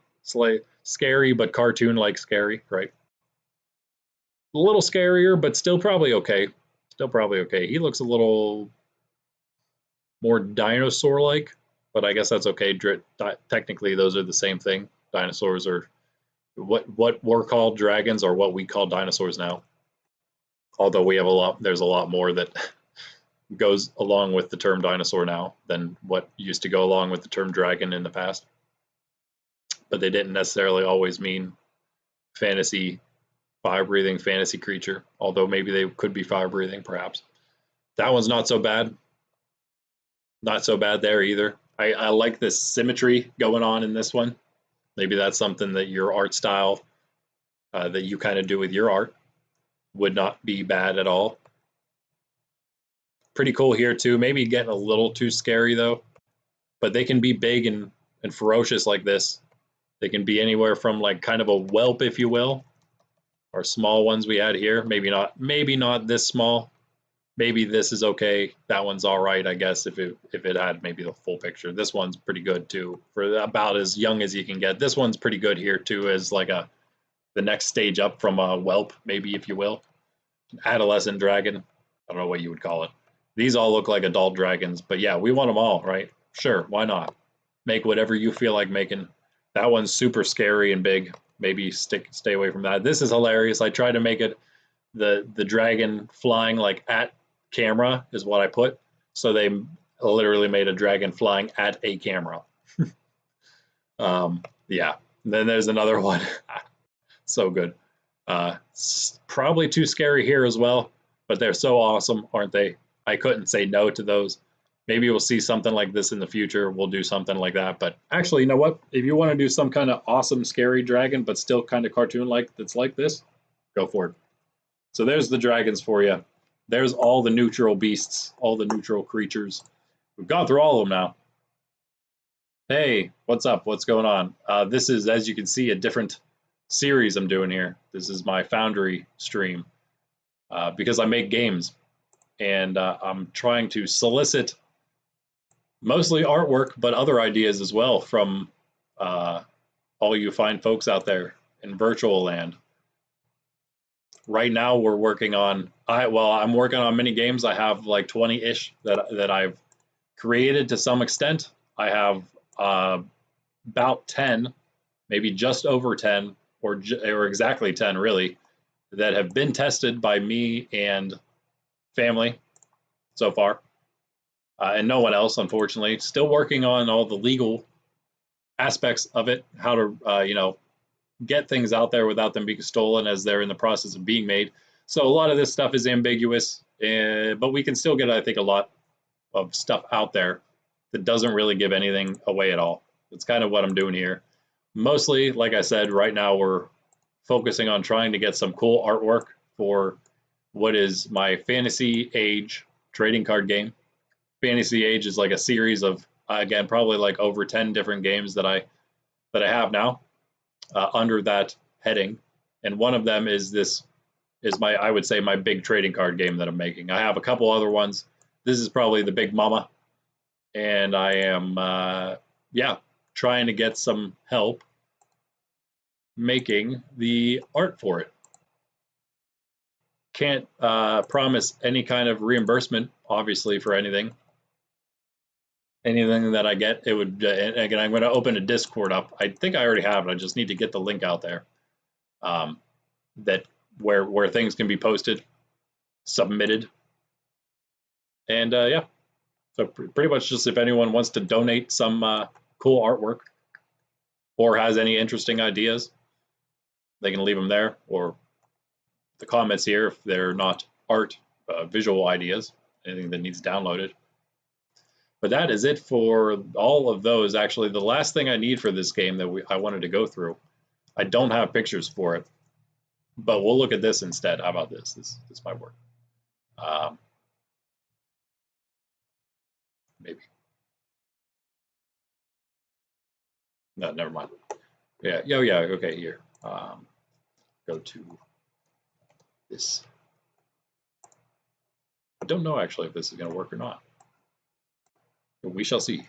Scary, but cartoon-like scary, right? A little scarier, but still probably okay. Still probably okay. He looks a little more dinosaur-like, but I guess that's okay. Technically, those are the same thing. Dinosaurs are what were called dragons are what we call dinosaurs now. Although there's a lot more that goes along with the term dinosaur now than what used to go along with the term dragon in the past. But they didn't necessarily always mean fire-breathing fantasy creature, although maybe they could be fire-breathing, perhaps. That one's not so bad. Not so bad there either. I like this symmetry going on in this one. Maybe that's something that your art style that you kind of do with your art would not be bad at all. Pretty cool here too. Maybe getting a little too scary though, but they can be big and ferocious like this. They can be anywhere from like kind of a whelp, if you will, or small ones we had here. Maybe not this small. Maybe this is okay. That one's all right, I guess, if it had maybe the full picture. This one's pretty good too, for about as young as you can get. This one's pretty good here too, as like the next stage up from a whelp, maybe, if you will. Adolescent dragon. I don't know what you would call it. These all look like adult dragons, but yeah, we want them all, right? Sure, why not? Make whatever you feel like making. That one's super scary and big. Maybe stay away from that. This is hilarious. I tried to make it the dragon flying like at camera is what I put. So they literally made a dragon flying at a camera. Yeah. And then there's another one. So good. Probably too scary here as well, but they're so awesome, aren't they? I couldn't say no to those. Maybe we'll see something like this in the future. We'll do something like that. But actually, you know what? If you want to do some kind of awesome, scary dragon, but still kind of cartoon-like that's like this, go for it. So there's the dragons for you. There's all the neutral beasts, all the neutral creatures. We've gone through all of them now. Hey, what's up? What's going on? This is, as you can see, a different series I'm doing here. This is my Foundry stream because I make games. And I'm trying to solicit mostly artwork, but other ideas as well from all you fine folks out there in virtual land. Right now, we're working on. I'm working on mini games. I have like 20-ish that I've created to some extent. I have about 10, maybe just over 10, or exactly 10, really, that have been tested by me and family so far, and no one else, unfortunately. Still working on all the legal aspects of it, how to get things out there without them being stolen as they're in the process of being made. So a lot of this stuff is ambiguous, but we can still get, I think, a lot of stuff out there that doesn't really give anything away at all. That's kind of what I'm doing here. Mostly, like I said, right now we're focusing on trying to get some cool artwork for what is my Fantasy Age trading card game. Fantasy Age is like a series of, again, probably like over 10 different games that I have now under that heading. And one of them is my, I would say, my big trading card game that I'm making. I have a couple other ones. This is probably the big mama. And I am, trying to get some help making the art for it. Can't promise any kind of reimbursement, obviously, for anything. Anything that I get, it would, again, I'm going to open a Discord up. I think I already have it. I just need to get the link out there. That where things can be posted, submitted. And yeah, so pretty much just if anyone wants to donate some cool artwork or has any interesting ideas, they can leave them there, or the comments here if they're not art, visual ideas, anything that needs downloaded. But that is it for all of those. Actually, the last thing I need for this game that I wanted to go through, I don't have pictures for it, but we'll look at this instead. How about this? This might work. Maybe. No, never mind. Yeah, yeah, okay, here. Go to this. I don't know actually if this is going to work or not. But we shall see.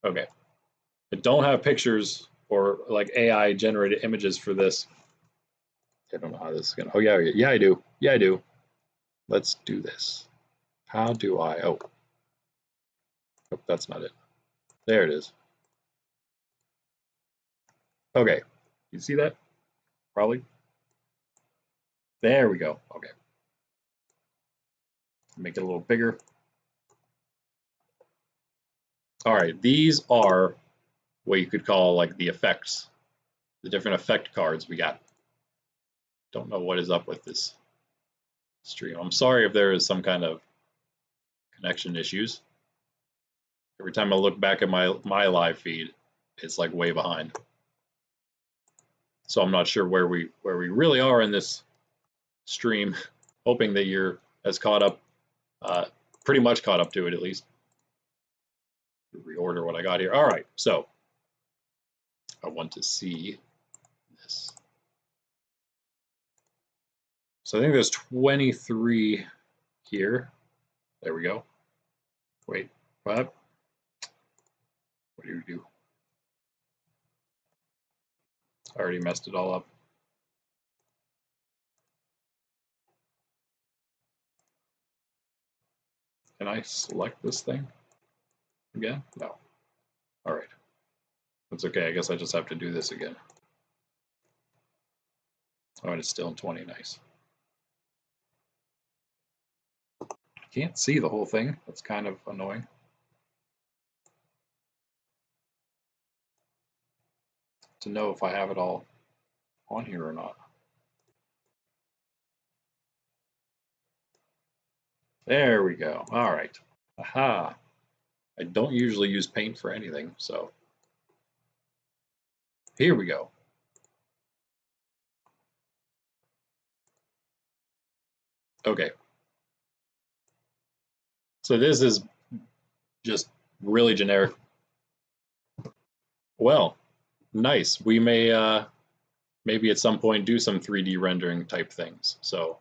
Okay. I don't have pictures or like AI generated images for this. I don't know how this is going to. Oh, yeah, I do. Yeah, I do. Let's do this. How do I? Oh, that's not it. There it is. Okay. You see that? Probably. There we go. Okay. Make it a little bigger. All right. These are what you could call like the effects, the different effect cards we got. Don't know what is up with this stream. I'm sorry if there is some kind of connection issues. Every time I look back at my live feed, it's like way behind. So I'm not sure where we really are in this stream. Hoping that you're as caught up, pretty much caught up to it at least. Reorder what I got here. All right, so I want to see this. So I think there's 23 here. There we go. Wait, what? What do you do? I already messed it all up. Can I select this thing again? No. All right. That's okay. I guess I just have to do this again. Oh, and it's still in 20. Nice. Can't see the whole thing. That's kind of annoying. To know if I have it all on here or not. There we go. All right. Aha. I don't usually use paint for anything, so here we go. Okay. So this is just really generic. Well, nice. We may maybe at some point do some 3D rendering type things. So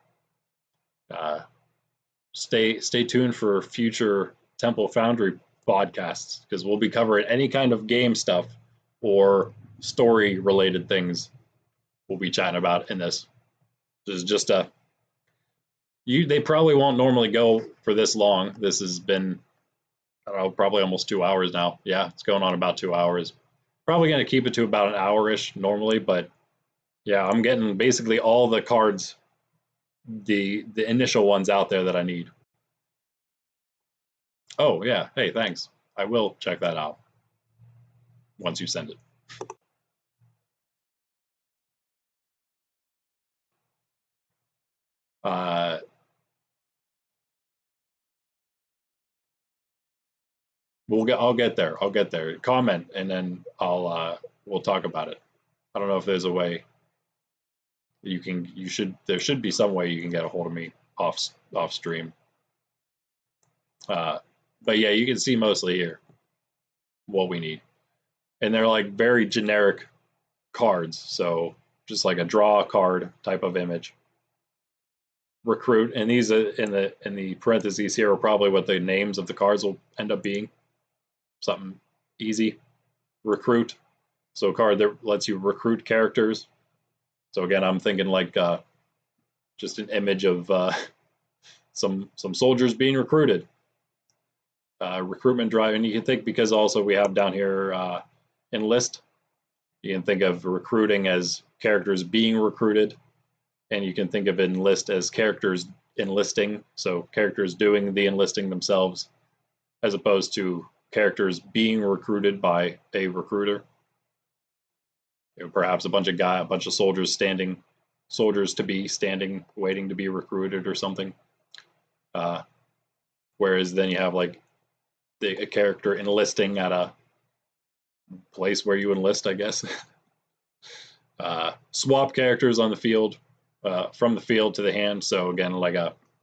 stay tuned for future Temple Foundry podcasts, because we'll be covering any kind of game stuff or story related things we'll be chatting about in this. This is just they probably won't normally go for this long. This has been, I don't know, probably almost 2 hours now. Yeah, it's going on about 2 hours. Probably going to keep it to about an hour-ish normally, but yeah, I'm getting basically all the cards, the initial ones out there that I need. Oh, yeah. Hey, thanks. I will check that out once you send it. Uh, I'll get there. I'll get there. Comment, and then we'll talk about it. I don't know if there's a way there should be some way you can get a hold of me off stream. But yeah, you can see mostly here what we need. And they're like very generic cards. So just like a draw a card type of image. Recruit, and these are in the parentheses here are probably what the names of the cards will end up being. Something easy. Recruit. So a card that lets you recruit characters. So again, I'm thinking like just an image of some soldiers being recruited. Recruitment drive, and you can think, because also we have down here enlist. You can think of recruiting as characters being recruited, and you can think of enlist as characters enlisting, so characters doing the enlisting themselves, as opposed to characters being recruited by a recruiter. You know, perhaps a bunch of soldiers to be standing, waiting to be recruited or something. Whereas then you have like a character enlisting at a place where you enlist, I guess. Swap characters on the field, from the field to the hand. So again,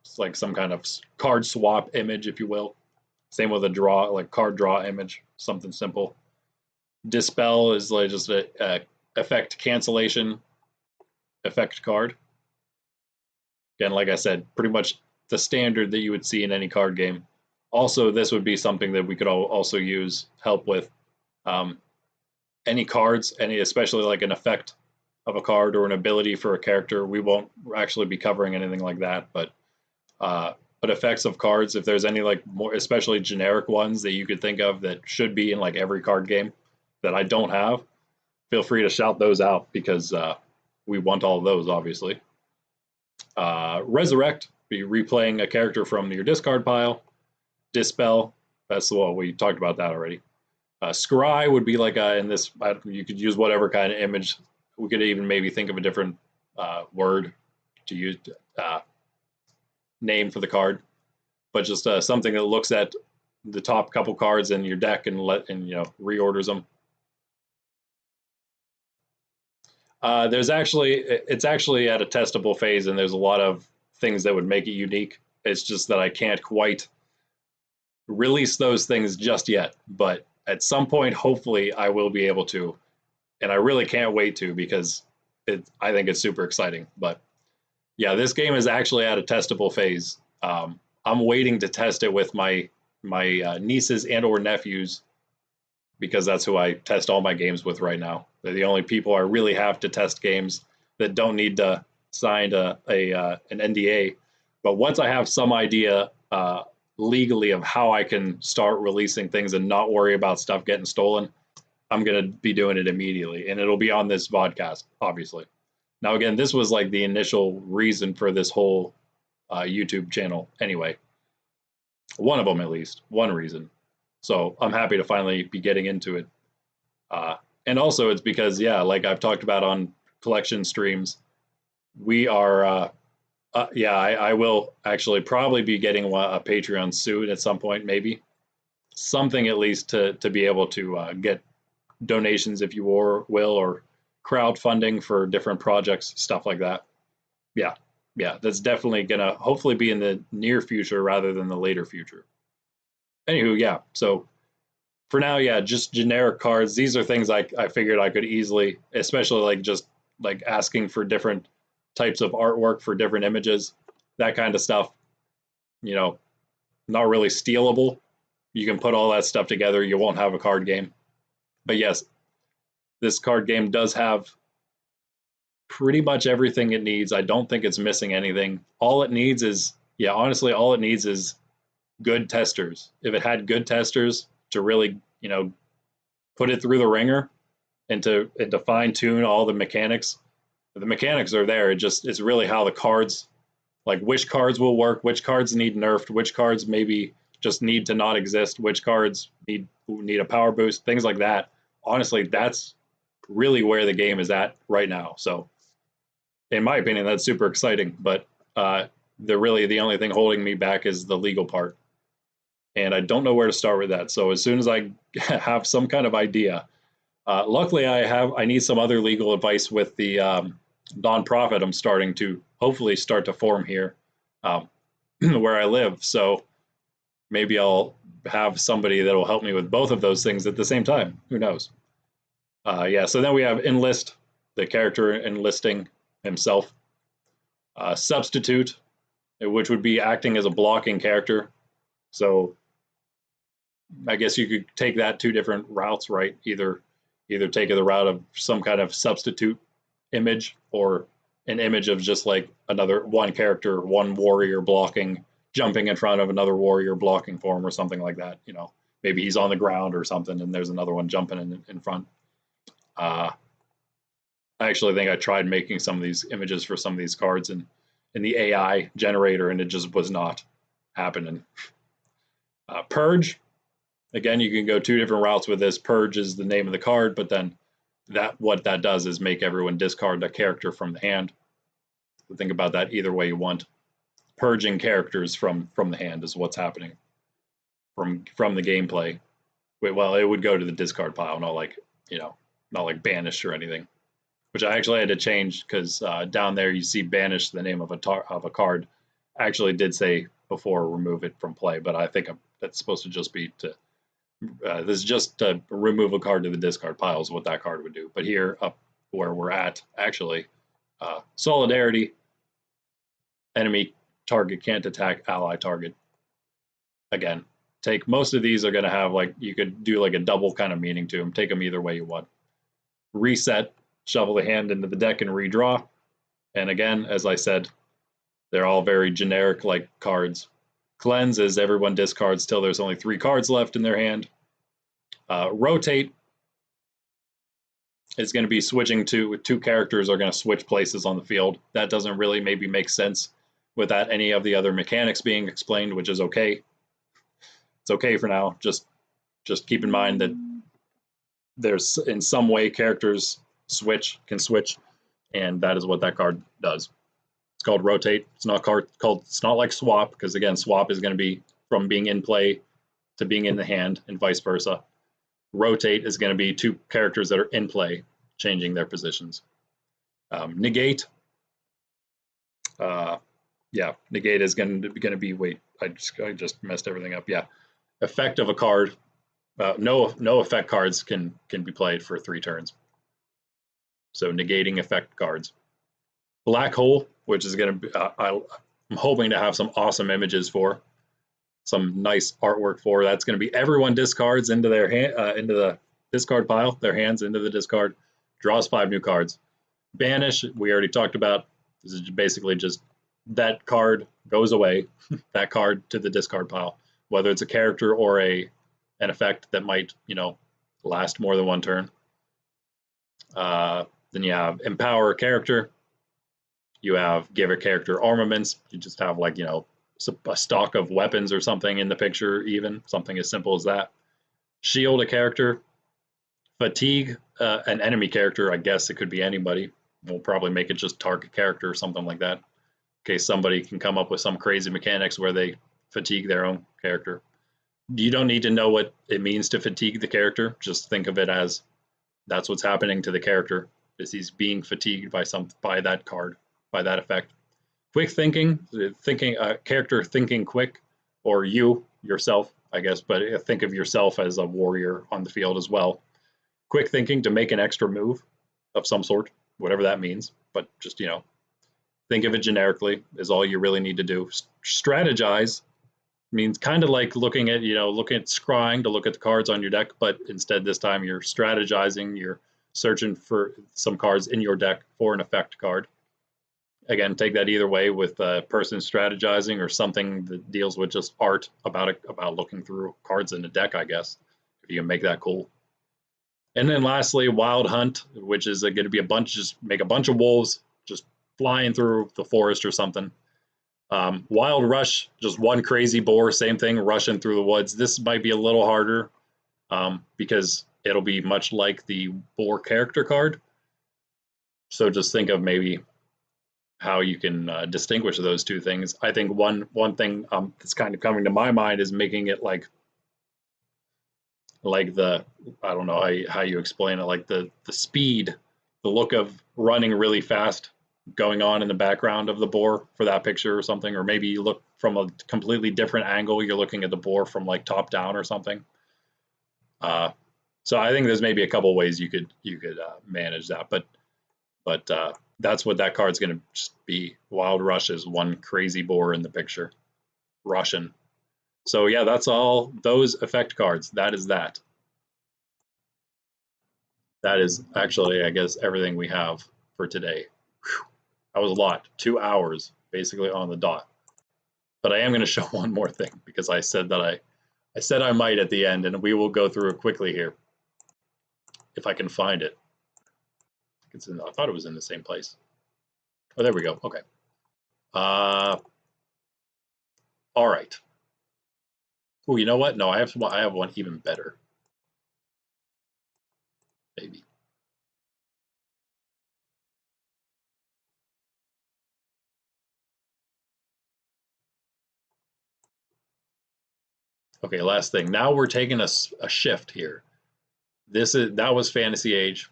it's like some kind of card swap image, if you will. Same with a draw, like card draw image, something simple. Dispel is like just a effect cancellation effect card. Again, like I said, pretty much the standard that you would see in any card game. Also, this would be something that we could also use help with any cards, especially like an effect of a card or an ability for a character. We won't actually be covering anything like that, but effects of cards, if there's any like more, especially generic ones that you could think of that should be in like every card game that I don't have, feel free to shout those out, because we want all of those, obviously. Resurrect, be replaying a character from your discard pile. Dispel, that's the one we talked about that already. Scry would be like you could use whatever kind of image. We could even maybe think of a different word to use, name for the card, but just something that looks at the top couple cards in your deck and reorders them. It's actually at a testable phase, and there's a lot of things that would make it unique. It's just that I can't quite release those things just yet, but at some point, hopefully, I will be able to, and I really can't wait to, because I think it's super exciting. But yeah, this game is actually at a testable phase. I'm waiting to test it with my nieces and or nephews, because that's who I test all my games with right now. They're the only people I really have to test games that don't need to sign an NDA. But once I have some idea legally of how I can start releasing things and not worry about stuff getting stolen, I'm going to be doing it immediately. And it'll be on this Vodcast, obviously. Now, again, this was like the initial reason for this whole YouTube channel anyway. One of them, at least. One reason. So I'm happy to finally be getting into it. And also it's because, yeah, like I've talked about on collection streams, we are, I will actually probably be getting a Patreon soon at some point, maybe. Something at least to be able to get donations, if you will, or crowdfunding for different projects, stuff like that. Yeah, that's definitely going to hopefully be in the near future rather than the later future. Anywho, yeah, so for now, yeah, just generic cards. These are things I figured I could easily, especially like just like asking for different types of artwork for different images, that kind of stuff, not really stealable. You can put all that stuff together. You won't have a card game. But yes, this card game does have pretty much everything it needs. I don't think it's missing anything. All it needs is, honestly, all it needs is good testers. If it had good testers to really, put it through the ringer and to fine tune all the mechanics are there. It's really how the cards, like which cards will work, which cards need nerfed, which cards maybe just need to not exist, which cards need a power boost, things like that. Honestly, that's really where the game is at right now. So in my opinion, that's super exciting. But the only thing holding me back is the legal part, and I don't know where to start with that. So as soon as I have some kind of idea, luckily I need some other legal advice with the nonprofit I'm starting to hopefully start to form here where I live. So maybe I'll have somebody that will help me with both of those things at the same time. Who knows? Yeah, so then we have enlist, the character enlisting himself. Substitute, which would be acting as a blocking character. So I guess you could take that two different routes, right? Either take the route of some kind of substitute image, or an image of just like one character, one warrior blocking, jumping in front of another warrior blocking for him, or something like that. Maybe he's on the ground or something, and there's another one jumping in front. I actually think I tried making some of these images for some of these cards in the AI generator, and it just was not happening. Purge, again, you can go two different routes with this. Purge is the name of the card, but then what that does is make everyone discard a character from the hand. So think about that either way you want. Purging characters from the hand is what's happening from the gameplay. Well, it would go to the discard pile, not like banished or anything. Which I actually had to change, because down there you see banish, the name of a card. I actually did say before remove it from play, but I think that's supposed to just be to this is just to remove a card to the discard pile is what that card would do. But here, up where we're at, actually, solidarity, enemy target can't attack ally target. Again, most of these are going to have, like, you could do like a double kind of meaning to them. Take them either way you want. Reset, shuffle the hand into the deck and redraw. And again, as I said, they're all very generic like cards. Cleanse is everyone discards till there's only 3 cards left in their hand. Rotate is going to be switching to 2 characters are going to switch places on the field. That doesn't really maybe make sense without any of the other mechanics being explained, which is okay. It's okay for now. Just keep in mind that there's in some way characters can switch, and that is what that card does. It's called rotate. It's not it's not like swap, because again, swap is going to be from being in play to being in the hand and vice versa. Rotate is going to be 2 characters that are in play changing their positions. Negate. Negate is going to be, wait, I just messed everything up. Yeah. Effect of a card. No effect cards can be played for 3 turns. So negating effect cards. Black hole, which is going to be, I'm hoping to have some awesome images for, some nice artwork for. That's going to be everyone discards into their hand, into the discard pile, their hands into the discard, draws 5 new cards. Banish, we already talked about. This is basically just that card goes away, that card to the discard pile, whether it's a character or an effect that might, last more than 1 turn. Then you have empower a character. You have give a character armaments. You just have, like, a stock of weapons or something in the picture, even something as simple as that. Shield a character. Fatigue an enemy character. I guess it could be anybody. We'll probably make it just target character or something like that, in case somebody can come up with some crazy mechanics where they fatigue their own character. You don't need to know what it means to fatigue the character. Just think of it as that's what's happening to the character, is he's being fatigued by that card, by that effect. Quick thinking, character thinking quick, or yourself, I guess, but think of yourself as a warrior on the field as well. Quick thinking to make an extra move of some sort, whatever that means, but just, think of it generically is all you really need to do. Strategize means kind of like looking at scrying to look at the cards on your deck, but instead this time you're strategizing, you're searching for some cards in your deck for an effect card. Again, take that either way, with a person strategizing or something that deals with just art about looking through cards in a deck, I guess, if you can make that cool. And then lastly, wild hunt, which is going to be make a bunch of wolves just flying through the forest or something. Wild rush, just one crazy boar, same thing, rushing through the woods. This might be a little harder because it'll be much like the boar character card. So just think of maybe how you can distinguish those two things. I think one thing that's kind of coming to my mind is making it like the, I don't know how you explain it, like the speed, the look of running really fast going on in the background of the boar for that picture or something, or maybe you look from a completely different angle, you're looking at the boar from like top down or something. So I think there's maybe a couple ways you could manage that, but that's what that card's going to just be. Wild Rush is one crazy boar in the picture, Russian. So yeah, that's all those effect cards. That is that. That is actually, I guess, everything we have for today. Whew. That was a lot. 2 hours basically on the dot. But I am going to show one more thing because I said that I said I might at the end, and we will go through it quickly here if I can find it. I thought it was in the same place. Oh, there we go. Okay. All right. Oh, you know what? No, I have one even better. Maybe. Okay, last thing. Now we're taking a shift here. That was Fantasy Age,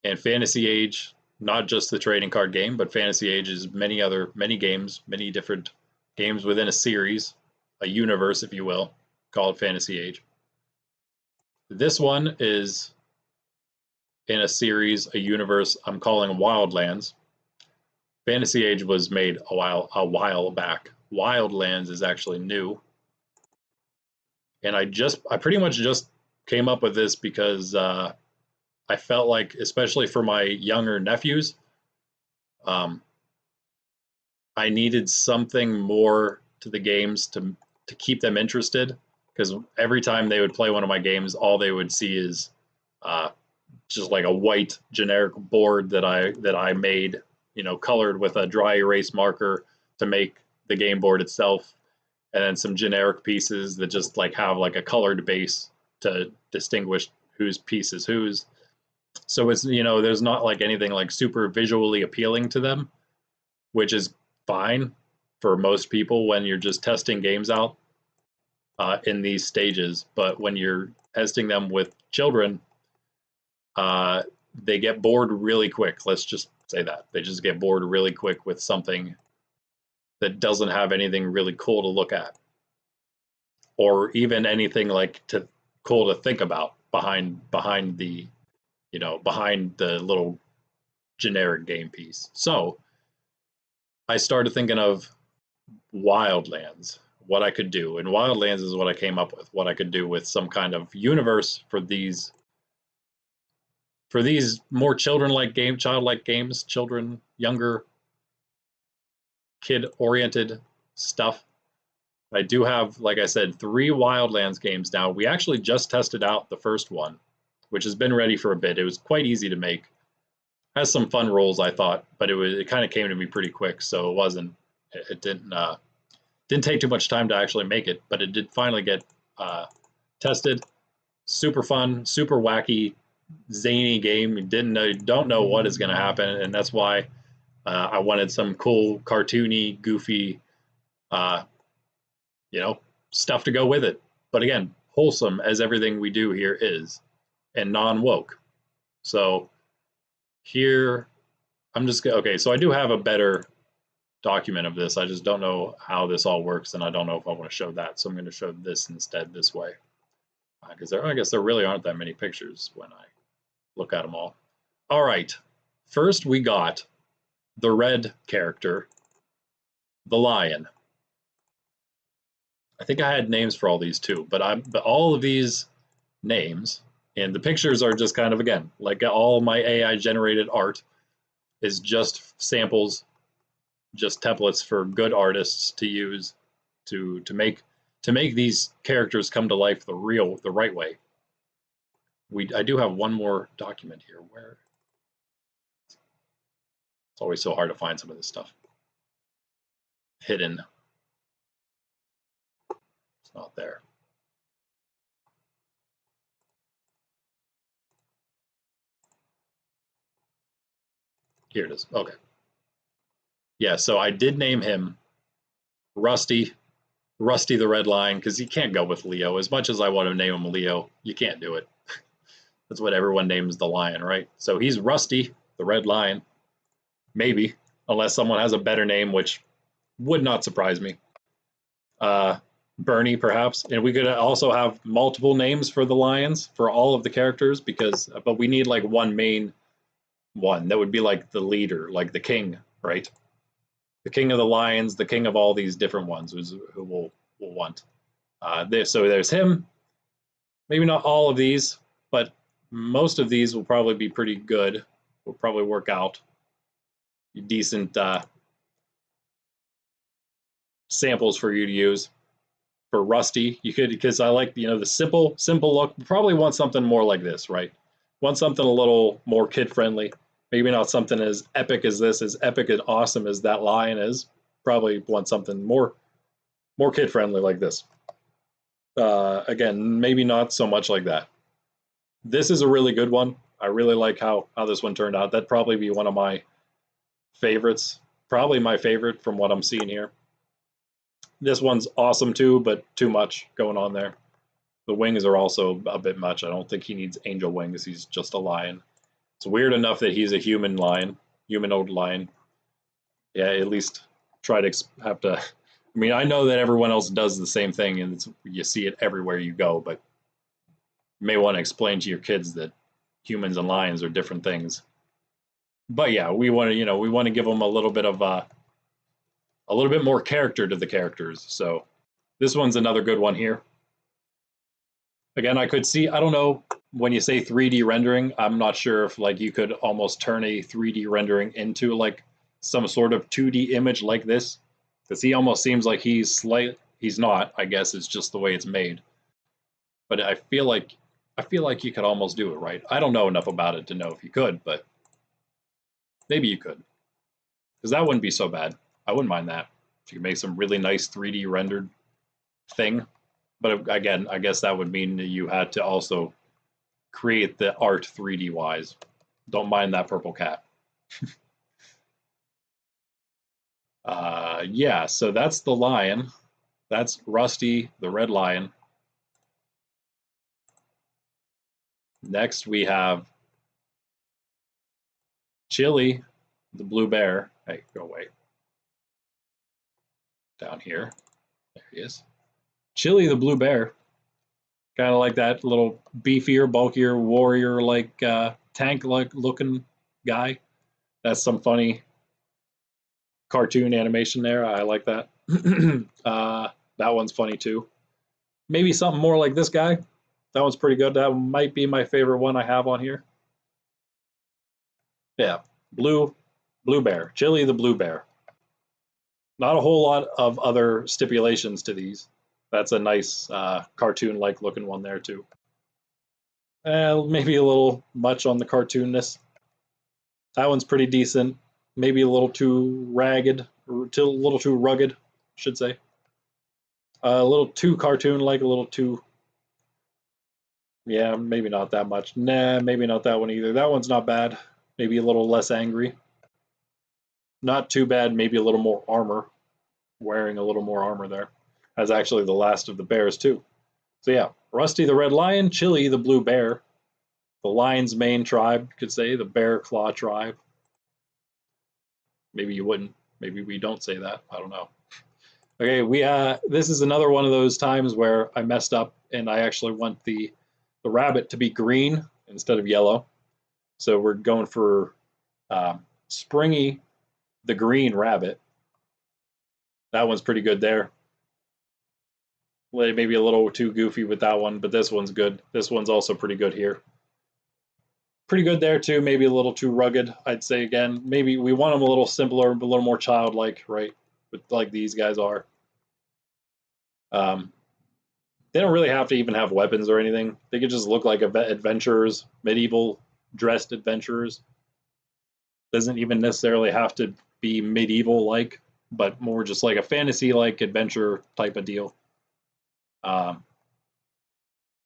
and Fantasy Age, not just the trading card game, but Fantasy Age is many games, many different games within a series, a universe, if you will, called Fantasy Age. This one is in a series, a universe I'm calling Wildlands. Fantasy Age was made a while back. Wildlands is actually new, and I pretty much just came up with this because I felt like, especially for my younger nephews, um, I needed something more to the games to keep them interested. Because every time they would play one of my games, all they would see is just like a white generic board that I made, colored with a dry erase marker to make the game board itself, and then some generic pieces that just like have like a colored base to distinguish whose piece is whose. So it's, there's not like anything like super visually appealing to them, which is fine for most people when you're just testing games out in these stages. But when you're testing them with children, uh, they get bored really quick. Let's just say that. They just get bored really quick with something that doesn't have anything really cool to look at, or even anything like cool to think about behind the behind the little generic game piece. So I started thinking of Wildlands, what I could do. And Wildlands is what I came up with, what I could do with some kind of universe for these more childlike games, younger, kid-oriented stuff. I do have, like I said, 3 Wildlands games now. We actually just tested out the first one, which has been ready for a bit. It was quite easy to make. Has some fun rolls, I thought, but it kind of came to me pretty quick, so it didn't take too much time to actually make it, but it did finally get tested. Super fun, super wacky, zany game. You don't know what is going to happen, and that's why I wanted some cool, cartoony, goofy, uh, stuff to go with it. But again, wholesome as everything we do here is, and non-woke. So here, I'm just okay. So I do have a better document of this. I just don't know how this all works, and I don't know if I want to show that. So I'm going to show this instead this way, because I guess there really aren't that many pictures when I look at them all. All right, first we got the red character, the lion. I think I had names for all these too, but all of these names and the pictures are just kind of, again, like all my AI generated art is just samples, just templates for good artists to use to make these characters come to life the right way. I do have one more document here where it's always so hard to find some of this stuff hidden. It's not there. Here it is. Okay. Yeah, so I did name him Rusty the Red Lion, because you can't go with Leo. As much as I want to name him Leo, you can't do it. That's what everyone names the lion, right? So he's Rusty the Red Lion. Maybe, unless someone has a better name, which would not surprise me. Bernie, perhaps. And we could also have multiple names for the lions for all of the characters, but we need like one main one that would be like the leader, like the king, right? The king of the lions, the king of all these different ones, who we'll want. So there's him. Maybe not all of these, but most of these will probably be pretty good. Will probably work out. Decent samples for you to use. For Rusty, you could, because I like, the simple look. Probably want something more like this, right? Want something a little more kid friendly. Maybe not something as epic as this, as epic and awesome as that lion is. Probably want something more kid friendly like this. Again, maybe not so much like that. This is a really good one. I really like how this one turned out. That'd probably be one of my favorites. Probably my favorite from what I'm seeing here. This one's awesome too, but too much going on there. The wings are also a bit much. I don't think he needs angel wings. He's just a lion. It's weird enough that he's a human lion, humanoid lion. Yeah, at least try to have to. I mean, I know that everyone else does the same thing, and you see it everywhere you go, but you may want to explain to your kids that humans and lions are different things. But yeah, we want to give them a little bit of a little bit more character to the characters. So this one's another good one here. Again, I could see, I don't know, when you say 3D rendering, I'm not sure if like you could almost turn a 3D rendering into like some sort of 2D image like this, because he almost seems like he's not, I guess it's just the way it's made. But I feel like you could almost do it, right? I don't know enough about it to know if you could, but maybe you could. Because that wouldn't be so bad. I wouldn't mind that. If you could make some really nice 3D rendered thing. But again, I guess that would mean that you had to also create the art 3D wise. Don't mind that purple cat. Yeah, so that's the lion. That's Rusty the Red Lion. Next we have Chili the Blue Bear. Hey, go away. Down here. There he is. Chili the Blue Bear. Kind of like that little beefier, bulkier, warrior-like, tank-like looking guy. That's some funny cartoon animation there. I like that. That one's funny too. Maybe something more like this guy. That one's pretty good. That might be my favorite one I have on here. Yeah, Blue Bear. Chili the Blue Bear. Not a whole lot of other stipulations to these. That's a nice cartoon-like looking one there too. Maybe a little much on the cartoonness. That one's pretty decent. Maybe a little too ragged, or a little too rugged, I should say. A little too cartoon-like, a little too. Yeah, maybe not that much. Nah, maybe not that one either. That one's not bad. Maybe a little less angry. Not too bad. Maybe a little more armor. Wearing a little more armor there. That's actually the last of the bears too. So yeah, Rusty the Red Lion, Chili the Blue Bear, the lion's main tribe, you could say, the Bear Claw tribe. Maybe you wouldn't. Maybe we don't say that. I don't know. Okay, this is another one of those times where I messed up and I actually want the rabbit to be green instead of yellow. So we're going for Springy the Green Rabbit. That one's pretty good there. Maybe a little too goofy with that one, but this one's good. This one's also pretty good here. Pretty good there too. Maybe a little too rugged, I'd say again. Maybe we want them a little simpler, a little more childlike, right? But like these guys are. They don't really have to even have weapons or anything. They could just look like adventurers, medieval dressed adventurers. Doesn't even necessarily have to be medieval like, but more just like a fantasy like adventure type of deal.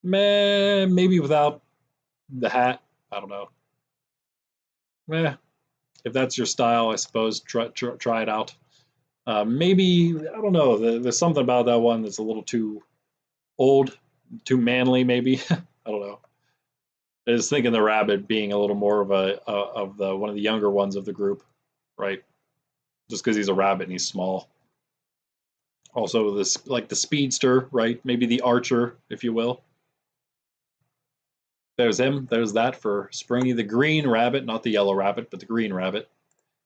Maybe without the hat. I don't know. If that's your style, I suppose try it out. Maybe I don't know. There's something about that one that's a little too old, too manly. Maybe I don't know. I was thinking the rabbit being a little more of one of the younger ones of the group, right? Just because he's a rabbit and he's small. Also, this like the speedster, right? Maybe the archer, if you will. There's him. There's that for Springy, the green rabbit, not the yellow rabbit, but the green rabbit.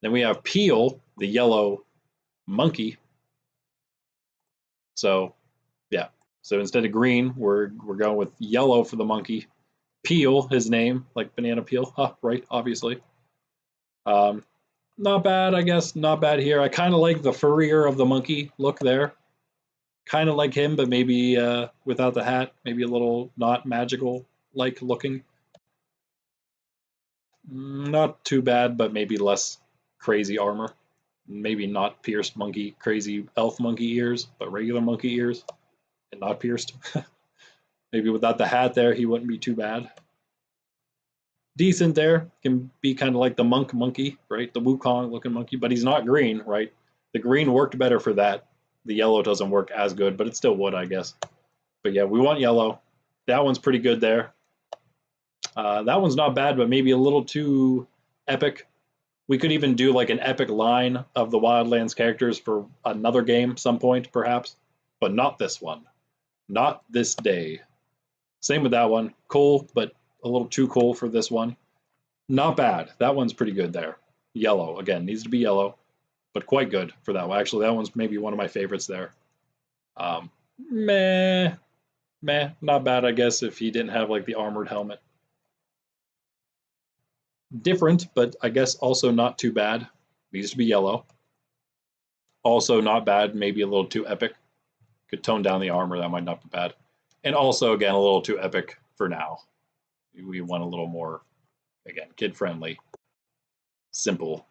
Then we have Peel, the yellow monkey. So, yeah. So instead of green, we're going with yellow for the monkey. Peel, his name, like banana peel, right? Obviously. Not bad, I guess. Not bad here. I kind of like the furrier of the monkey look there. Kind of like him, but maybe without the hat. Maybe a little not magical like looking. Not too bad, but maybe less crazy armor. Maybe not pierced monkey, crazy elf monkey ears, but regular monkey ears and not pierced. Maybe without the hat there, he wouldn't be too bad. Decent there. Can be kind of like the monk monkey, right? The Wukong looking monkey, but he's not green, right? The green worked better for that. The yellow doesn't work as good, but it still would, I guess. But yeah, we want yellow. That one's pretty good there. That one's not bad, but maybe a little too epic. We could even do like an epic line of the Wildlands characters for another game some point, perhaps, but not this one. Not this day. Same with that one. Cool, but a little too cool for this one. Not bad. That one's pretty good there. Yellow, again, needs to be yellow, but quite good for that one. Actually, that one's maybe one of my favorites there. Meh, not bad, I guess, if he didn't have like the armored helmet. Different, but I guess also not too bad. Needs to be yellow. Also not bad, maybe a little too epic. Could tone down the armor, that might not be bad. And also, again, a little too epic for now. We want a little more, again, kid-friendly, simple.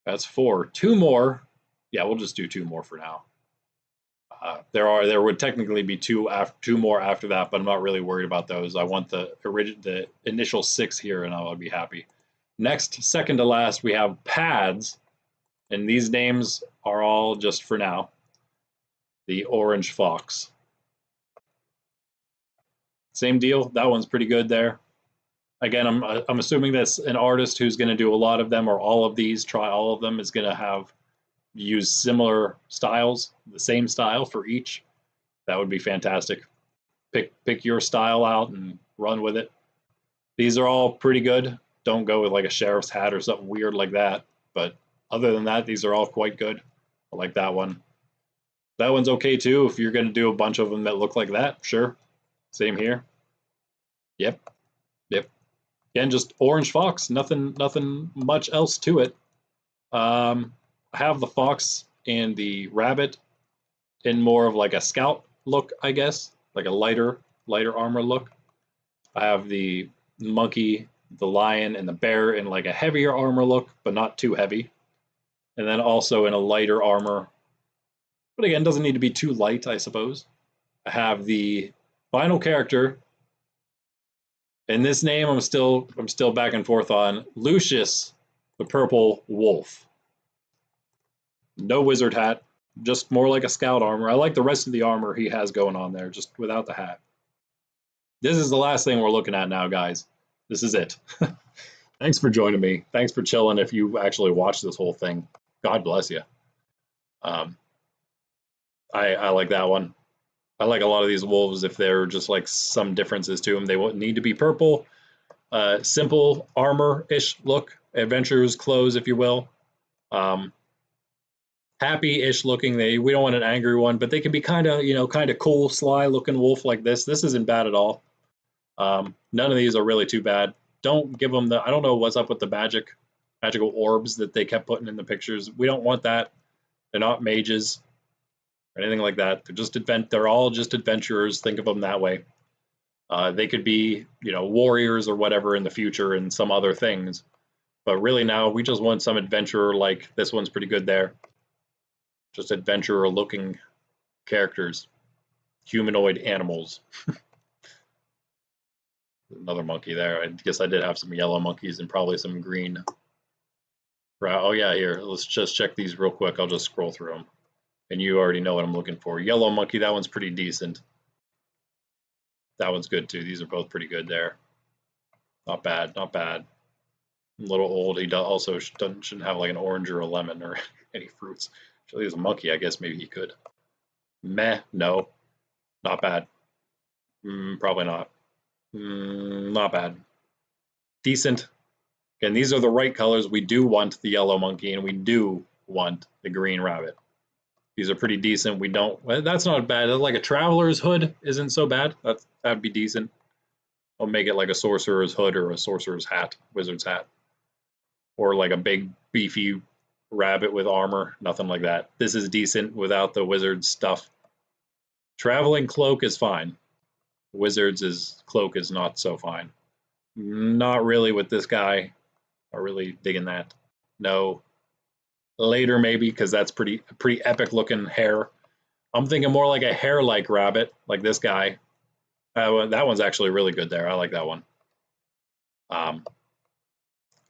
That's 4. 2 more. Yeah, we'll just do 2 more for now. There would technically be 2 more after that, but I'm not really worried about those. I want the initial 6 here, and I'll be happy. Next, second to last, we have pads, and these names are all just for now. The Orange Fox. Same deal. That one's pretty good there. Again, I'm assuming that's an artist who's going to do a lot of them or all of these. Try all of them. Is going to have use similar styles, the same style for each. That would be fantastic. Pick your style out and run with it. These are all pretty good. Don't go with like a sheriff's hat or something weird like that. But other than that, these are all quite good. I like that one. That one's okay too. If you're going to do a bunch of them that look like that, sure. Same here. Yep. Again, just Orange Fox. Nothing much else to it. I have the fox and the rabbit in more of like a scout look, I guess, like a lighter armor look. I have the monkey, the lion, and the bear in like a heavier armor look, but not too heavy. And then also in a lighter armor, but again, doesn't need to be too light, I suppose. I have the final character, and this name I'm still back and forth on. Lucius, the purple wolf. No wizard hat, just more like a scout armor. I like the rest of the armor he has going on there, just without the hat. This is the last thing we're looking at now, guys. This is it. Thanks for joining me. Thanks for chilling if you actually watched this whole thing. God bless you. I like that one. I like a lot of these wolves if they're just like some differences to them. They won't need to be purple. Simple armor-ish look. Adventurer's clothes, if you will. Happy-ish looking. We don't want an angry one, but they can be kind of cool, sly-looking wolf like this. This isn't bad at all. None of these are really too bad. Don't give them I don't know what's up with the magical orbs that they kept putting in the pictures. We don't want that. They're not mages or anything like that. They're all just adventurers. Think of them that way. They could be, warriors or whatever in the future and some other things. But really now we just want some adventurer, like this one's pretty good there. Just adventurer looking characters. Humanoid animals. Another monkey there. I guess I did have some yellow monkeys and probably some green. Oh yeah, here, let's just check these real quick. I'll just scroll through them. And you already know what I'm looking for. Yellow monkey, that one's pretty decent. That one's good too. These are both pretty good there. Not bad, not bad. A little old. He also shouldn't have like an orange or a lemon or any fruits. Actually, he's a monkey. I guess maybe he could. Meh, no. Not bad. Probably not. Not bad. Decent. And these are the right colors. We do want the yellow monkey and we do want the green rabbit. These are pretty decent. We don't, well, that's not bad. Like a traveler's hood isn't so bad. That'd be decent. I'll make it like a sorcerer's hood or a sorcerer's hat, wizard's hat. Or like a big beefy rabbit with armor, nothing like that. This is decent without the wizard stuff. Traveling cloak is fine. Wizard's cloak is not so fine. Not really with this guy. Not really digging that. No. Later maybe, because that's pretty epic looking hair. I'm thinking more like a hair-like rabbit, like this guy. That one's actually really good there. I like that one.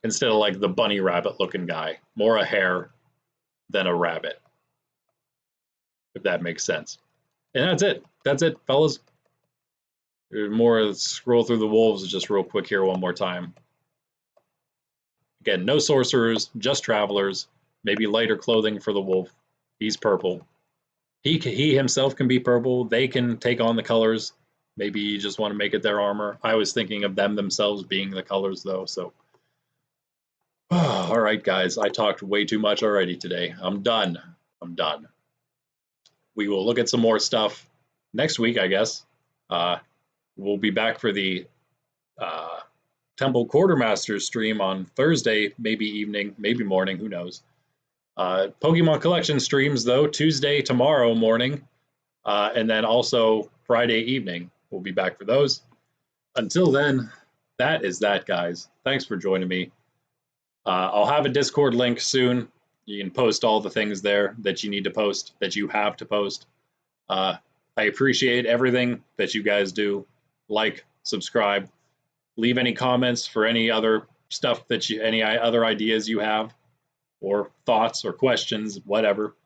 Instead of like the bunny rabbit looking guy. More a hare than a rabbit. If that makes sense. And that's it. That's it, fellas. More scroll through the wolves just real quick here one more time. Again, no sorcerers, just travelers. Maybe lighter clothing for the wolf. He's purple. He himself can be purple. They can take on the colors. Maybe you just want to make it their armor. I was thinking of them themselves being the colors, though. So, all right, guys. I talked way too much already today. I'm done. I'm done. We will look at some more stuff next week, I guess. We'll be back for the Temple Quartermaster stream on Thursday, maybe evening, maybe morning, who knows. Pokemon Collection streams, though, Tuesday, tomorrow morning, and then also Friday evening. We'll be back for those. Until then, that is that, guys. Thanks for joining me. I'll have a Discord link soon. You can post all the things there that you need to post, that you have to post. I appreciate everything that you guys do. Like, subscribe, leave any comments for any other stuff that any other ideas you have, or thoughts or questions, whatever.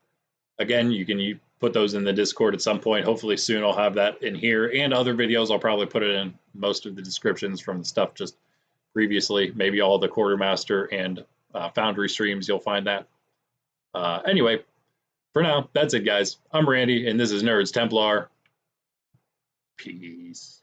Again, you can put those in the Discord at some point. Hopefully soon I'll have that in here, and other videos. I'll probably put it in most of the descriptions from the stuff just previously. Maybe all the Quartermaster and Foundry streams, you'll find that. Anyway, for now, that's it, guys. I'm Randy, and this is Nerds Templar. Peace.